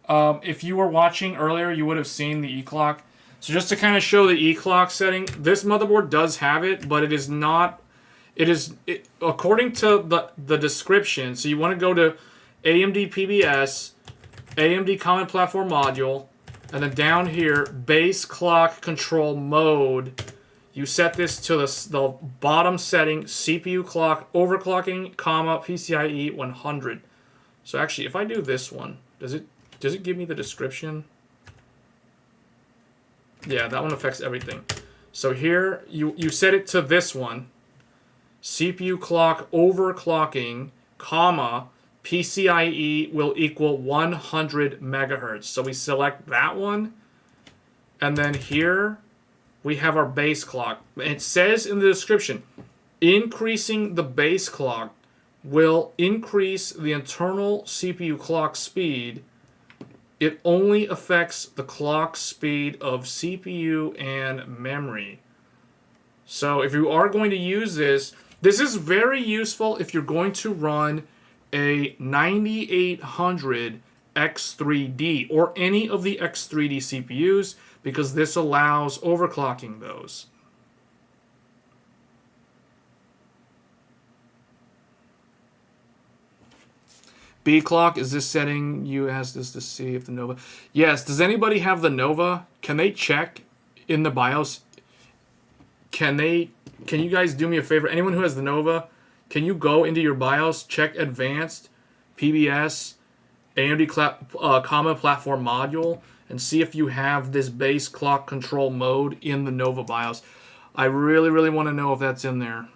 S1: If you were watching earlier, you would have seen the eCLK. So just to kind of show the eCLK setting, this motherboard does have it, but it is not. According to the description. So you want to go to AMD PBS, AMD Common Platform Module, and then down here, base clock control mode. You set this to the bottom setting, CPU clock, overclocking, PCIe 100. So actually, if I do this one, does it give me the description? Yeah, that one affects everything. So here, you set it to this one, CPU clock, overclocking, PCIe will equal 100 megahertz. So we select that one, and then here, we have our base clock. It says in the description, increasing the base clock will increase the internal CPU clock speed It only affects the clock speed of CPU and memory. So if you are going to use this, this is very useful if you're going to run a 9800 X3D or any of the X3D CPUs, because this allows overclocking those. B clock, is this setting you asked us to see if the Nova? Yes. Does anybody have the Nova? Can they check in the BIOS? Can you guys do me a favor? Anyone who has the Nova, can you go into your BIOS, check advanced, PBS, AMD Common Platform Module, and see if you have this base clock control mode in the Nova BIOS. I really, really want to know if that's in there.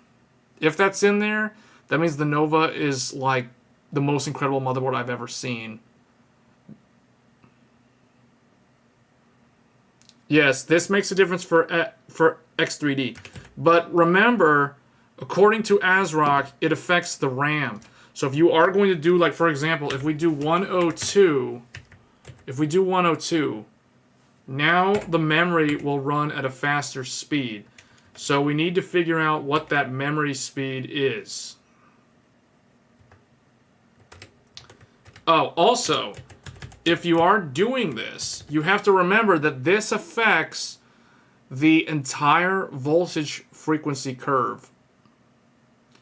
S1: If that's in there, that means the Nova is like the most incredible motherboard I've ever seen. Yes, this makes a difference for X3D. But remember, according to ASRock, it affects the RAM. So if you are going to do, like, for example, if we do 102, now the memory will run at a faster speed. So we need to figure out what that memory speed is. Oh, also, if you are doing this, you have to remember that this affects the entire voltage frequency curve.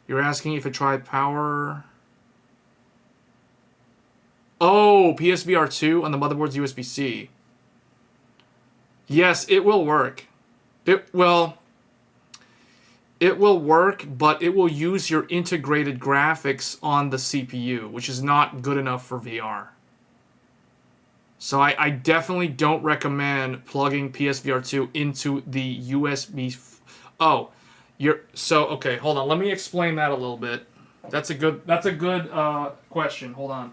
S1: You're asking if it tried power. Oh, PSVR2 on the motherboard's USB-C. Yes, it will work. It will work, but it will use your integrated graphics on the CPU, which is not good enough for VR. So I definitely don't recommend plugging PSVR2 into the USB. Oh, okay, hold on. Let me explain that a little bit. That's a good question. Hold on.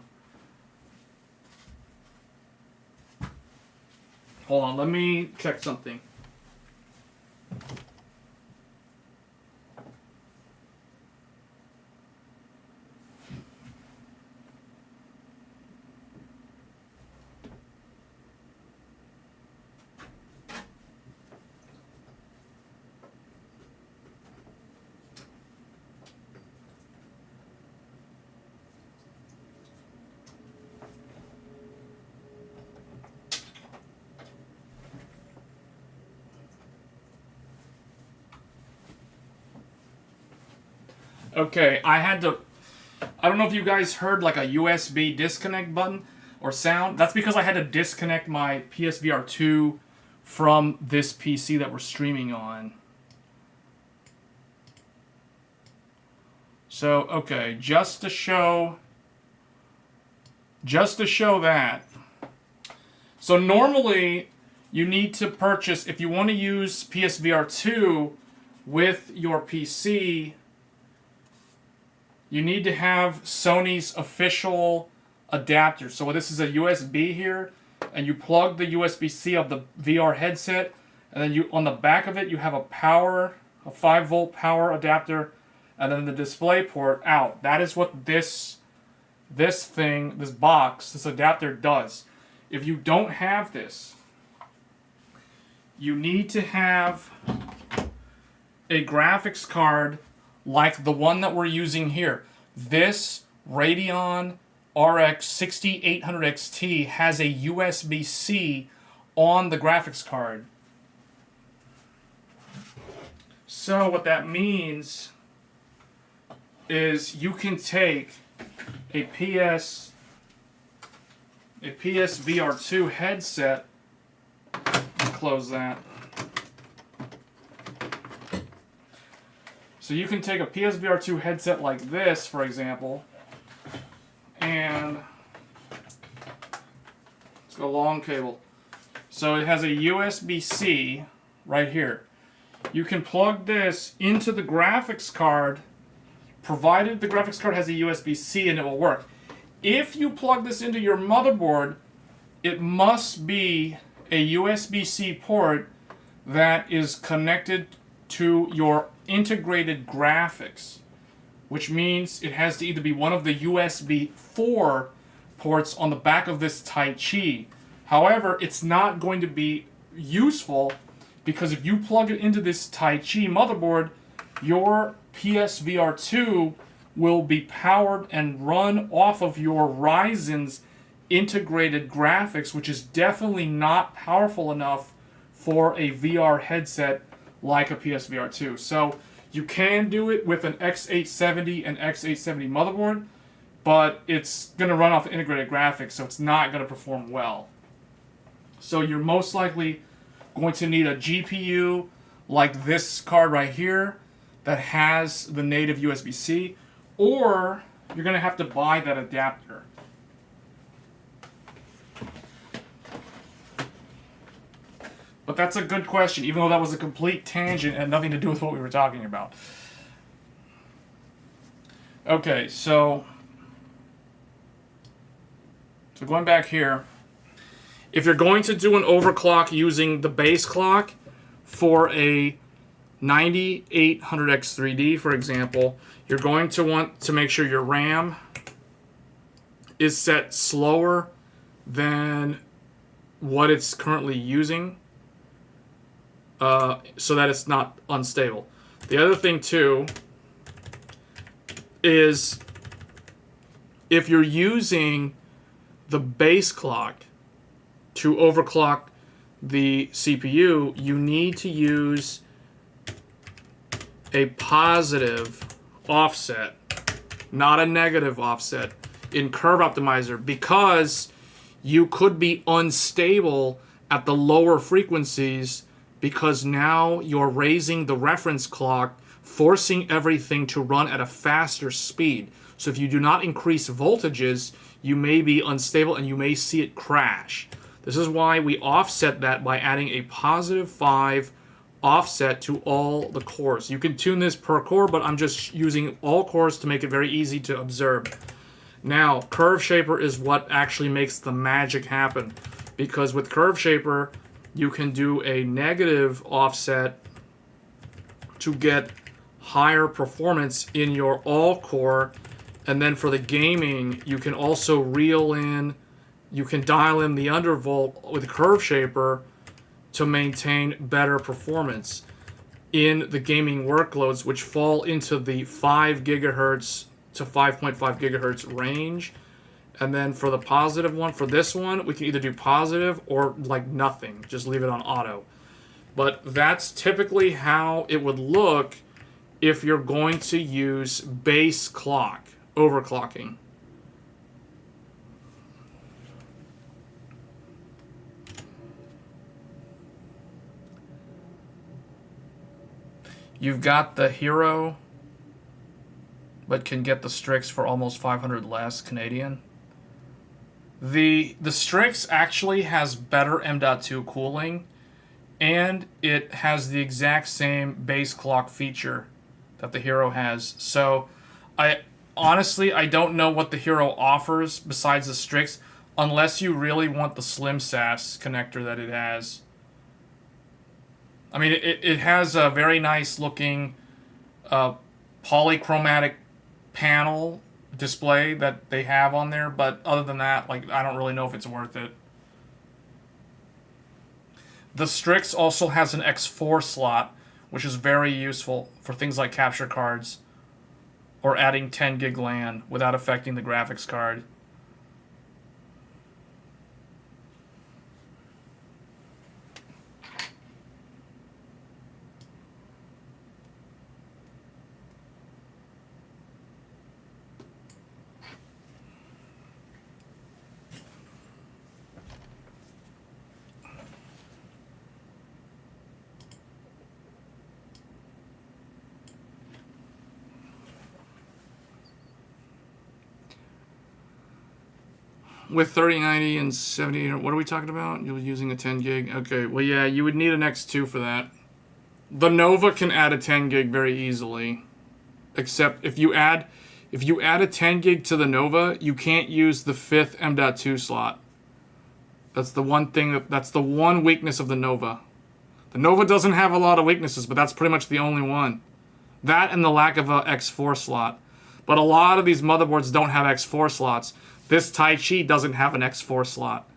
S1: Hold on, let me check something. Okay, I don't know if you guys heard like a USB disconnect button or sound. That's because I had to disconnect my PSVR 2 from this PC that we're streaming on. So, okay, just to show that. So normally you need to purchase, if you want to use PSVR 2 with your PC, you need to have Sony's official adapter. So this is a USB here, and you plug the USB-C of the VR headset, and then on the back of it you have a 5-volt power adapter, and then the display port out. That is what this adapter does. If you don't have this, you need to have a graphics card like the one that we're using here. This Radeon RX 6800 XT has a USB-C on the graphics card. So what that means is you can take a PSVR2 headset, close that. So you can take a PSVR2 headset like this, for example, and let's go long cable. So it has a USB-C right here. You can plug this into the graphics card, provided the graphics card has a USB-C, and it will work. If you plug this into your motherboard, it must be a USB-C port that is connected to your integrated graphics, which means it has to either be one of the USB 4 ports on the back of this Taichi. However, it's not going to be useful because if you plug it into this Taichi motherboard, your PSVR 2 will be powered and run off of your Ryzen's integrated graphics, which is definitely not powerful enough for a VR headset like a PSVR 2. So you can do it with an X870 and X870 motherboard, but it's going to run off integrated graphics, so it's not going to perform well. So you're most likely going to need a GPU like this card right here that has the native USB-C, or you're going to have to buy that adapter. But that's a good question, even though that was a complete tangent and nothing to do with what we were talking about. Okay, so going back here, if you're going to do an overclock using the base clock for a 9800X3D, for example, you're going to want to make sure your RAM is set slower than what it's currently using, so that it's not unstable. The other thing too is if you're using the base clock to overclock the CPU, you need to use a positive offset, not a negative offset in Curve Optimizer, because you could be unstable at the lower frequencies because now you're raising the reference clock, forcing everything to run at a faster speed. So if you do not increase voltages, you may be unstable and you may see it crash. This is why we offset that by adding a positive 5 offset to all the cores. You can tune this per core, but I'm just using all cores to make it very easy to observe. Now, Curve Shaper is what actually makes the magic happen, because with Curve Shaper, you can do a negative offset to get higher performance in your all core, and then for the gaming, you can also reel in, you can dial in the undervolt with Curve Shaper to maintain better performance in the gaming workloads, which fall into the 5 gigahertz to 5.5 gigahertz range. And then for the positive one, for this one, we can either do positive or like nothing, just leave it on auto. But that's typically how it would look if you're going to use base clock, overclocking. You've got the Hero, but can get the Strix for almost 500 less Canadian. The Strix actually has better M.2 cooling, and it has the exact same base clock feature that the Hero has. So I don't know what the Hero offers besides the Strix, unless you really want the Slim SAS connector that it has. I mean, it has a very nice looking polychromatic panel display that they have on there, but other than that, like, I don't really know if it's worth it. The Strix also has an X4 slot, which is very useful for things like capture cards or adding 10 gig LAN without affecting the graphics card. With 3090 and 70, what are we talking about? You're using a 10 gig? Okay, well, yeah, you would need an X2 for that. The Nova can add a 10 gig very easily. Except if you add a 10 gig to the Nova, you can't use the 5th M.2 slot. That's the one thing, that's the one weakness of the Nova. The Nova doesn't have a lot of weaknesses, but that's pretty much the only one. That and the lack of a X4 slot. But a lot of these motherboards don't have X4 slots. This Taichi doesn't have an X4 slot.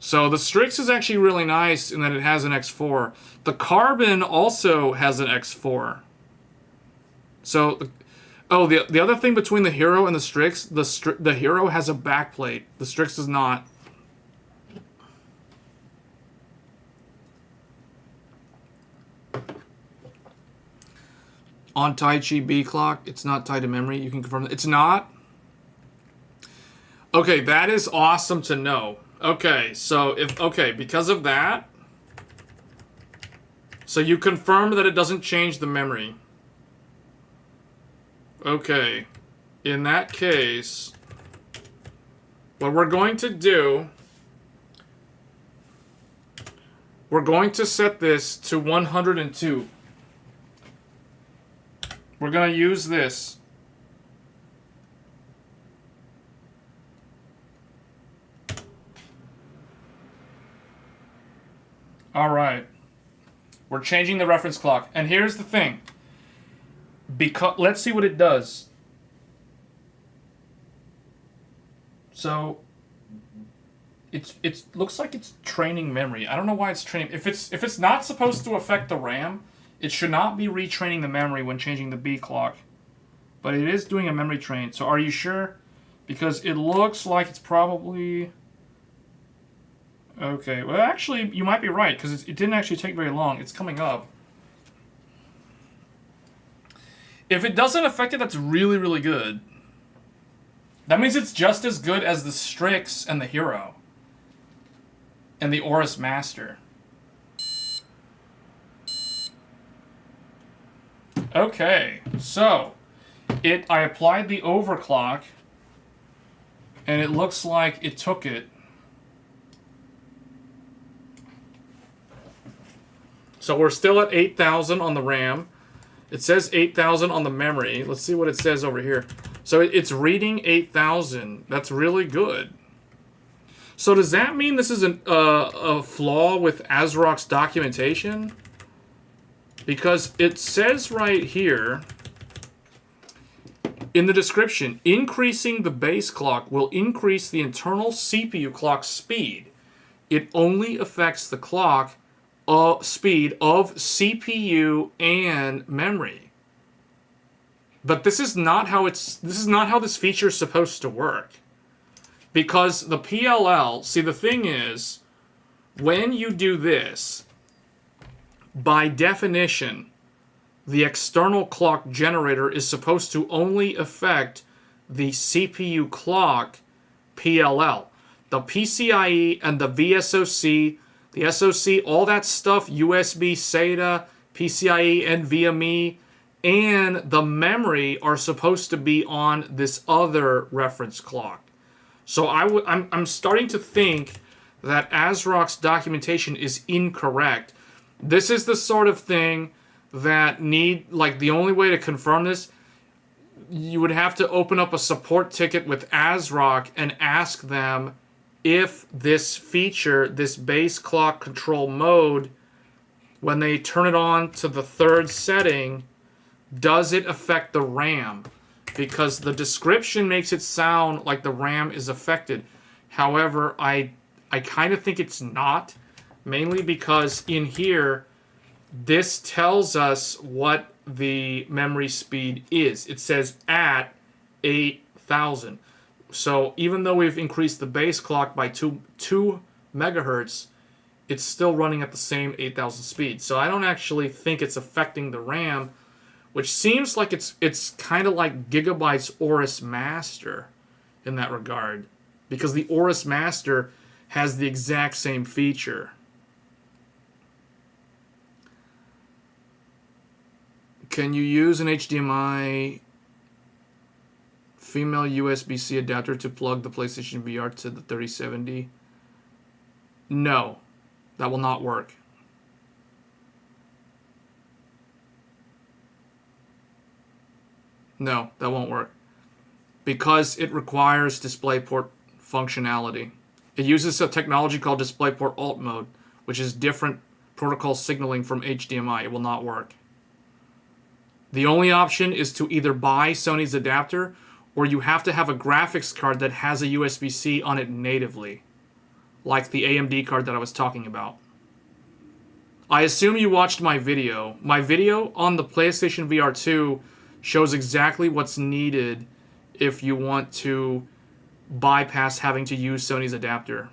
S1: So the Strix is actually really nice in that it has an X4. The Carbon also has an X4. So, the other thing between the Hero and the Strix, the Hero has a backplate. The Strix does not. On Taichi B clock, it's not tied to memory. You can confirm that. It's not? Okay, that is awesome to know. Okay, so because of that, so you confirm that it doesn't change the memory. Okay, in that case, what we're going to do, we're going to set this to 102. We're going to use this. All right. We're changing the reference clock. And here's the thing. Because let's see what it does. So it looks like it's training memory. I don't know why it's training. If it's not supposed to affect the RAM, it should not be retraining the memory when changing the B clock. But it is doing a memory train. So are you sure? Because it looks like it's probably... Okay, well actually you might be right, because it didn't actually take very long. It's coming up. If it doesn't affect it, that's really, really good. That means it's just as good as the Strix and the Hero. And the Aorus Master. Okay, so I applied the overclock, and it looks like it took it. So we're still at 8,000 on the RAM. It says 8,000 on the memory. Let's see what it says over here. So it's reading 8,000. That's really good. So does that mean this is a flaw with ASRock's documentation? Because it says right here in the description, increasing the base clock will increase the internal CPU clock speed. It only affects the clock speed of CPU and memory. But this is not how this feature is supposed to work. Because the PLL, see the thing is, when you do this, by definition, the external clock generator is supposed to only affect the CPU clock PLL. The PCIe and the VSOC, the SoC, all that stuff, USB, SATA, PCIe, NVMe, and the memory are supposed to be on this other reference clock. So I'm starting to think that ASRock's documentation is incorrect. This is the sort of thing that the only way to confirm this, you would have to open up a support ticket with ASRock and ask them if this feature, this base clock control mode, when they turn it on to the third setting, does it affect the RAM? Because the description makes it sound like the RAM is affected. However, I kind of think it's not, mainly because in here, this tells us what the memory speed is. It says at 8,000. So even though we've increased the base clock by 2 megahertz, it's still running at the same 8,000 speed. So I don't actually think it's affecting the RAM, which seems like it's kind of like Gigabyte's Aorus Master in that regard, because the Aorus Master has the exact same feature. Can you use an HDMI female USB-C adapter to plug the PlayStation VR to the 3070? No, that will not work. No, that won't work. Because it requires DisplayPort functionality. It uses a technology called DisplayPort Alt Mode, which is different protocol signaling from HDMI. It will not work. The only option is to either buy Sony's adapter, or you have to have a graphics card that has a USB-C on it natively. like the AMD card that I was talking about. I assume you watched my video. My video on the PlayStation VR 2 shows exactly what's needed if you want to bypass having to use Sony's adapter.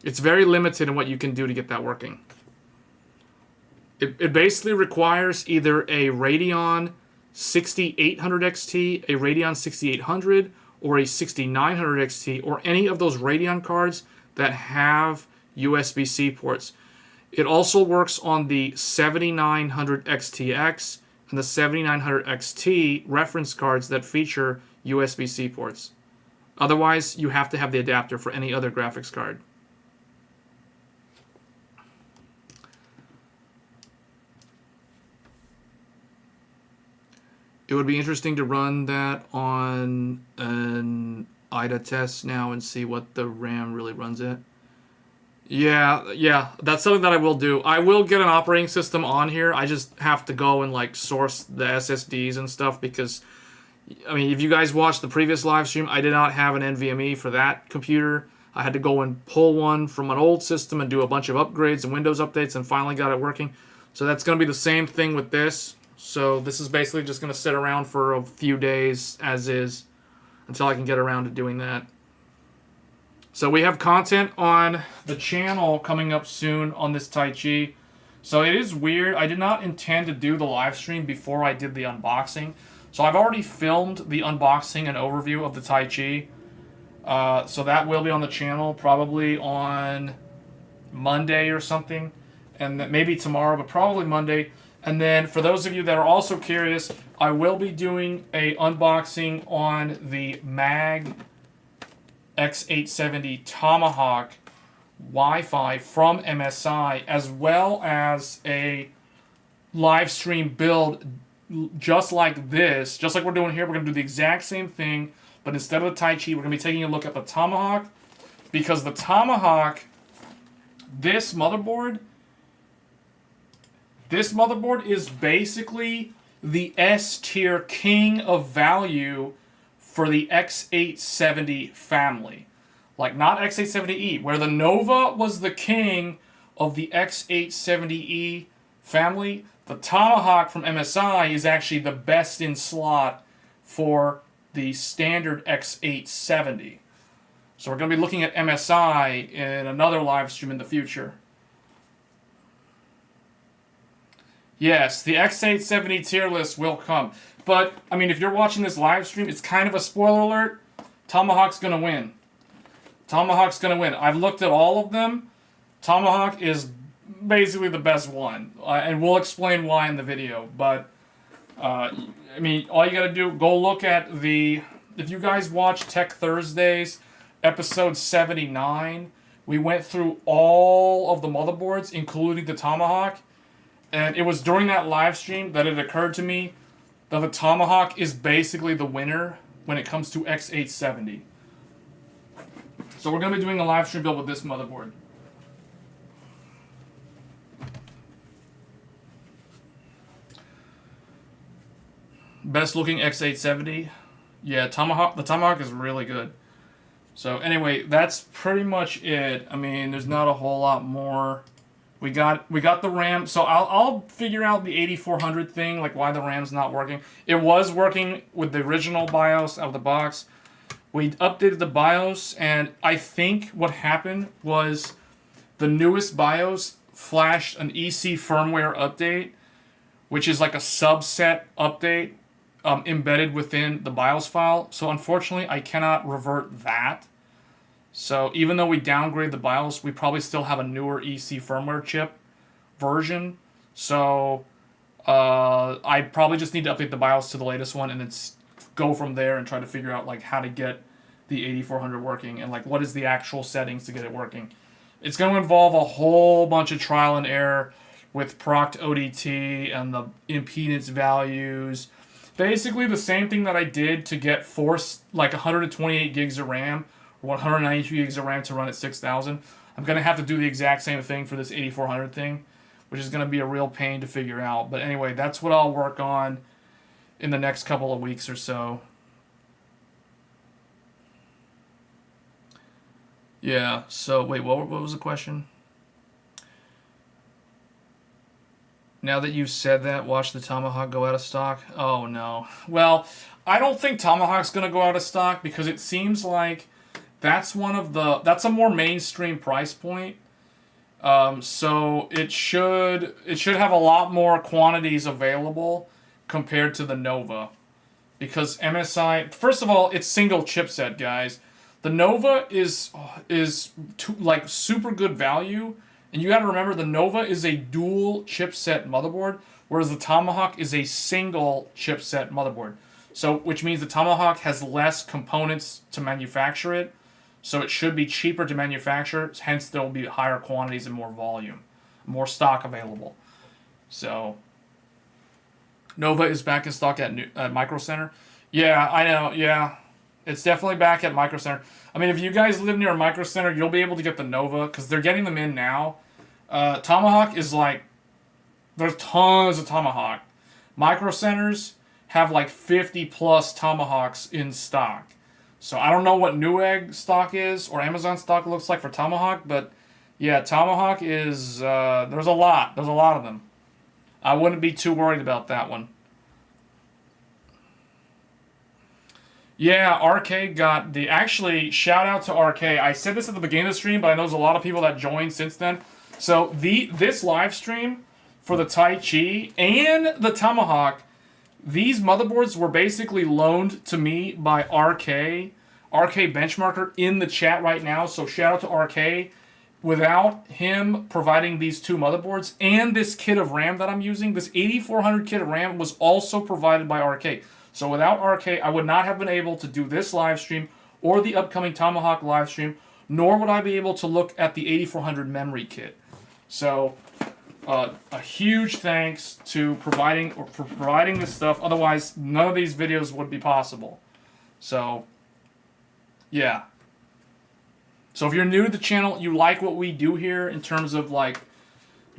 S1: It's very limited in what you can do to get that working. It basically requires either a Radeon 6800 XT, a Radeon 6800, or a 6900 XT, or any of those Radeon cards that have USB-C ports. It also works on the 7900 XTX and the 7900 XT reference cards that feature USB-C ports. Otherwise, you have to have the adapter for any other graphics card. It would be interesting to run that on an IDA test now and see what the RAM really runs at. Yeah, that's something that I will do. I will get an operating system on here. I just have to go and like source the SSDs and stuff because, I mean, if you guys watched the previous live stream, I did not have an NVMe for that computer. I had to go and pull one from an old system and do a bunch of upgrades and Windows updates and finally got it working. So that's going to be the same thing with this. So this is basically just going to sit around for a few days as is until I can get around to doing that. So we have content on the channel coming up soon on this Taichi. So it is weird. I did not intend to do the live stream before I did the unboxing. So I've already filmed the unboxing and overview of the Taichi. So that will be on the channel probably on Monday or something. And maybe tomorrow, but probably Monday. And then for those of you that are also curious, I will be doing a unboxing on the MAG X870 Tomahawk Wi-Fi from MSI, as well as a live stream build just like this, just like we're doing here. We're going to do the exact same thing, but instead of the Taichi, we're going to be taking a look at the Tomahawk, because the Tomahawk, this motherboard is basically the S-tier king of value for the X870 family. Like, not X870E, where the Nova was the king of the X870E family, the Tomahawk from MSI is actually the best in slot for the standard X870. So we're going to be looking at MSI in another live stream in the future. Yes, the X870 tier list will come. But, I mean, if you're watching this live stream, it's kind of a spoiler alert. Tomahawk's going to win. Tomahawk's going to win. I've looked at all of them. Tomahawk is basically the best one. And we'll explain why in the video. But, I mean, all you got to do, go look at the... If you guys watch Tech Thursdays, episode 79, we went through all of the motherboards, including the Tomahawk. And it was during that live stream that it occurred to me that the Tomahawk is basically the winner when it comes to X870. So we're going to be doing a live stream build with this motherboard. Best looking X870. Yeah, the Tomahawk is really good. So anyway, that's pretty much it. I mean, there's not a whole lot more. We got the RAM. So I'll figure out the 8400 thing, like why the RAM's not working. It was working with the original BIOS out of the box. We updated the BIOS, and I think what happened was the newest BIOS flashed an EC firmware update, which is like a subset update embedded within the BIOS file. So unfortunately, I cannot revert that. So even though we downgrade the BIOS, we probably still have a newer EC firmware chip version. So I probably just need to update the BIOS to the latest one and then go from there and try to figure out like how to get the 8400 working and like what is the actual settings to get it working. It's going to involve a whole bunch of trial and error with proct ODT and the impedance values. Basically the same thing that I did to get like 128 gigs of RAM or 192 gigs of RAM to run at 6000. I'm going to have to do the exact same thing for this 8400 thing, which is going to be a real pain to figure out. But anyway, that's what I'll work on in the next couple of weeks or so. Yeah, so wait, what was the question? Now that you've said that, watch the Tomahawk go out of stock. Oh no. Well, I don't think Tomahawk's gonna go out of stock because it seems like that's a more mainstream price point. So it should have a lot more quantities available compared to the Nova, because MSI, first of all, it's single chipset, guys. The Nova like super good value, and you got to remember the Nova is a dual chipset motherboard, whereas the Tomahawk is a single chipset motherboard. So, which means the Tomahawk has less components to manufacture it, so it should be cheaper to manufacture. Hence, there will be higher quantities and more volume, more stock available. So, Nova is back in stock at Micro Center. Yeah, I know. Yeah, it's definitely back at Micro Center. I mean, if you guys live near a Micro Center, you'll be able to get the Nova because they're getting them in now. Tomahawk is like, there's tons of Tomahawk. Micro Centers have like 50 plus Tomahawks in stock. So I don't know what Newegg stock is or Amazon stock looks like for Tomahawk, but yeah, Tomahawk is there's a lot of them. I wouldn't be too worried about that one. Yeah, RK got the... Actually, shout out to RK. I said this at the beginning of the stream, but I know there's a lot of people that joined since then. So this live stream for the Taichi and the Tomahawk, these motherboards were basically loaned to me by RK Benchmarker in the chat right now. So shout out to RK. Without him providing these two motherboards and this kit of RAM that I'm using, this 8400 kit of RAM was also provided by RK. So without RK, I would not have been able to do this live stream or the upcoming Tomahawk live stream, nor would I be able to look at the 8400 memory kit. So a huge thanks to providing this stuff. Otherwise, none of these videos would be possible. So, yeah. So if you're new to the channel, you like what we do here in terms of like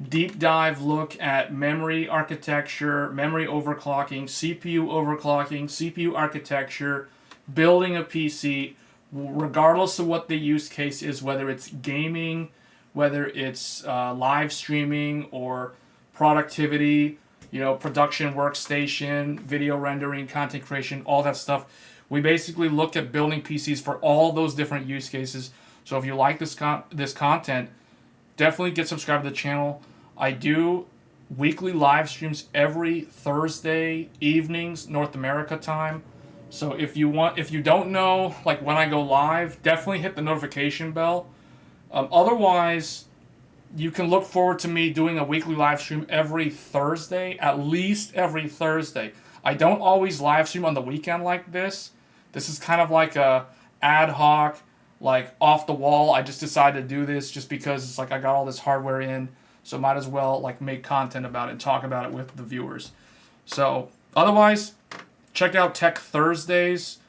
S1: deep dive look at memory architecture, memory overclocking, CPU architecture, building a PC, regardless of what the use case is, whether it's gaming, whether it's live streaming or productivity, production workstation, video rendering, content creation, all that stuff. We basically look at building PCs for all those different use cases. So if you like this content, definitely get subscribed to the channel. I do weekly live streams every Thursday evenings, North America time. So if you don't know like when I go live, definitely hit the notification bell. Otherwise, you can look forward to me doing a weekly live stream every Thursday, at least every Thursday. I don't always live stream on the weekend like this. This is kind of like a ad hoc, like off the wall. I just decided to do this just because it's like I got all this hardware in, so might as well like make content about it and talk about it with the viewers. So otherwise, check out Tech Thursdays.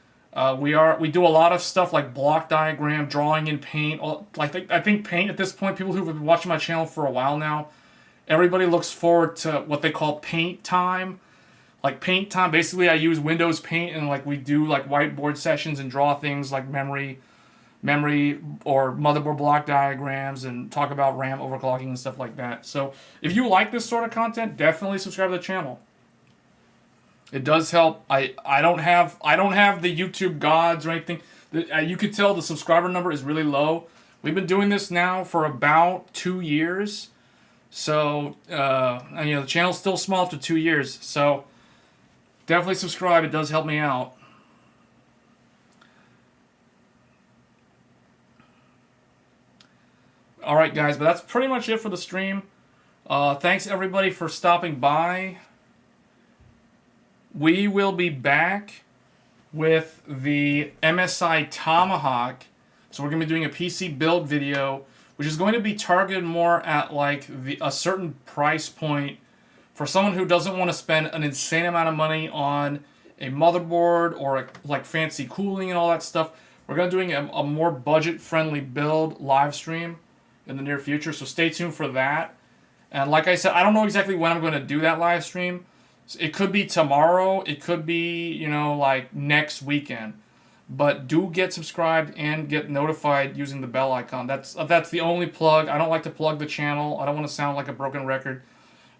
S1: We do a lot of stuff like block diagram, drawing in Paint. I think Paint at this point, people who've been watching my channel for a while now, everybody looks forward to what they call Paint time. Like Paint time, basically I use Windows Paint and like we do like whiteboard sessions and draw things like memory or motherboard block diagrams and talk about RAM overclocking and stuff like that. So if you like this sort of content, definitely subscribe to the channel. It does help. I don't have the YouTube gods or anything. You could tell the subscriber number is really low. We've been doing this now for about 2 years. So and, the channel's still small after 2 years. So definitely subscribe. It does help me out. Alright guys, but that's pretty much it for the stream. Thanks everybody for stopping by. We will be back with the MSI Tomahawk. So we're going to be doing a PC build video, which is going to be targeted more at like a certain price point for someone who doesn't want to spend an insane amount of money on a motherboard or like fancy cooling and all that stuff. We're going to be doing a more budget-friendly build live stream in the near future, so stay tuned for that. And like I said, I don't know exactly when I'm going to do that live stream. It could be tomorrow. It could be, like next weekend. But do get subscribed and get notified using the bell icon. That's the only plug. I don't like to plug the channel. I don't want to sound like a broken record.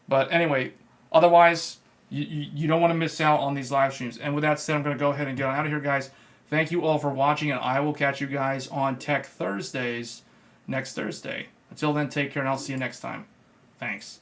S1: But anyway, otherwise, you don't want to miss out on these live streams. And with that said, I'm going to go ahead and get out of here, guys. Thank you all for watching, and I will catch you guys on Tech Thursdays next Thursday. Until then, take care, and I'll see you next time. Thanks.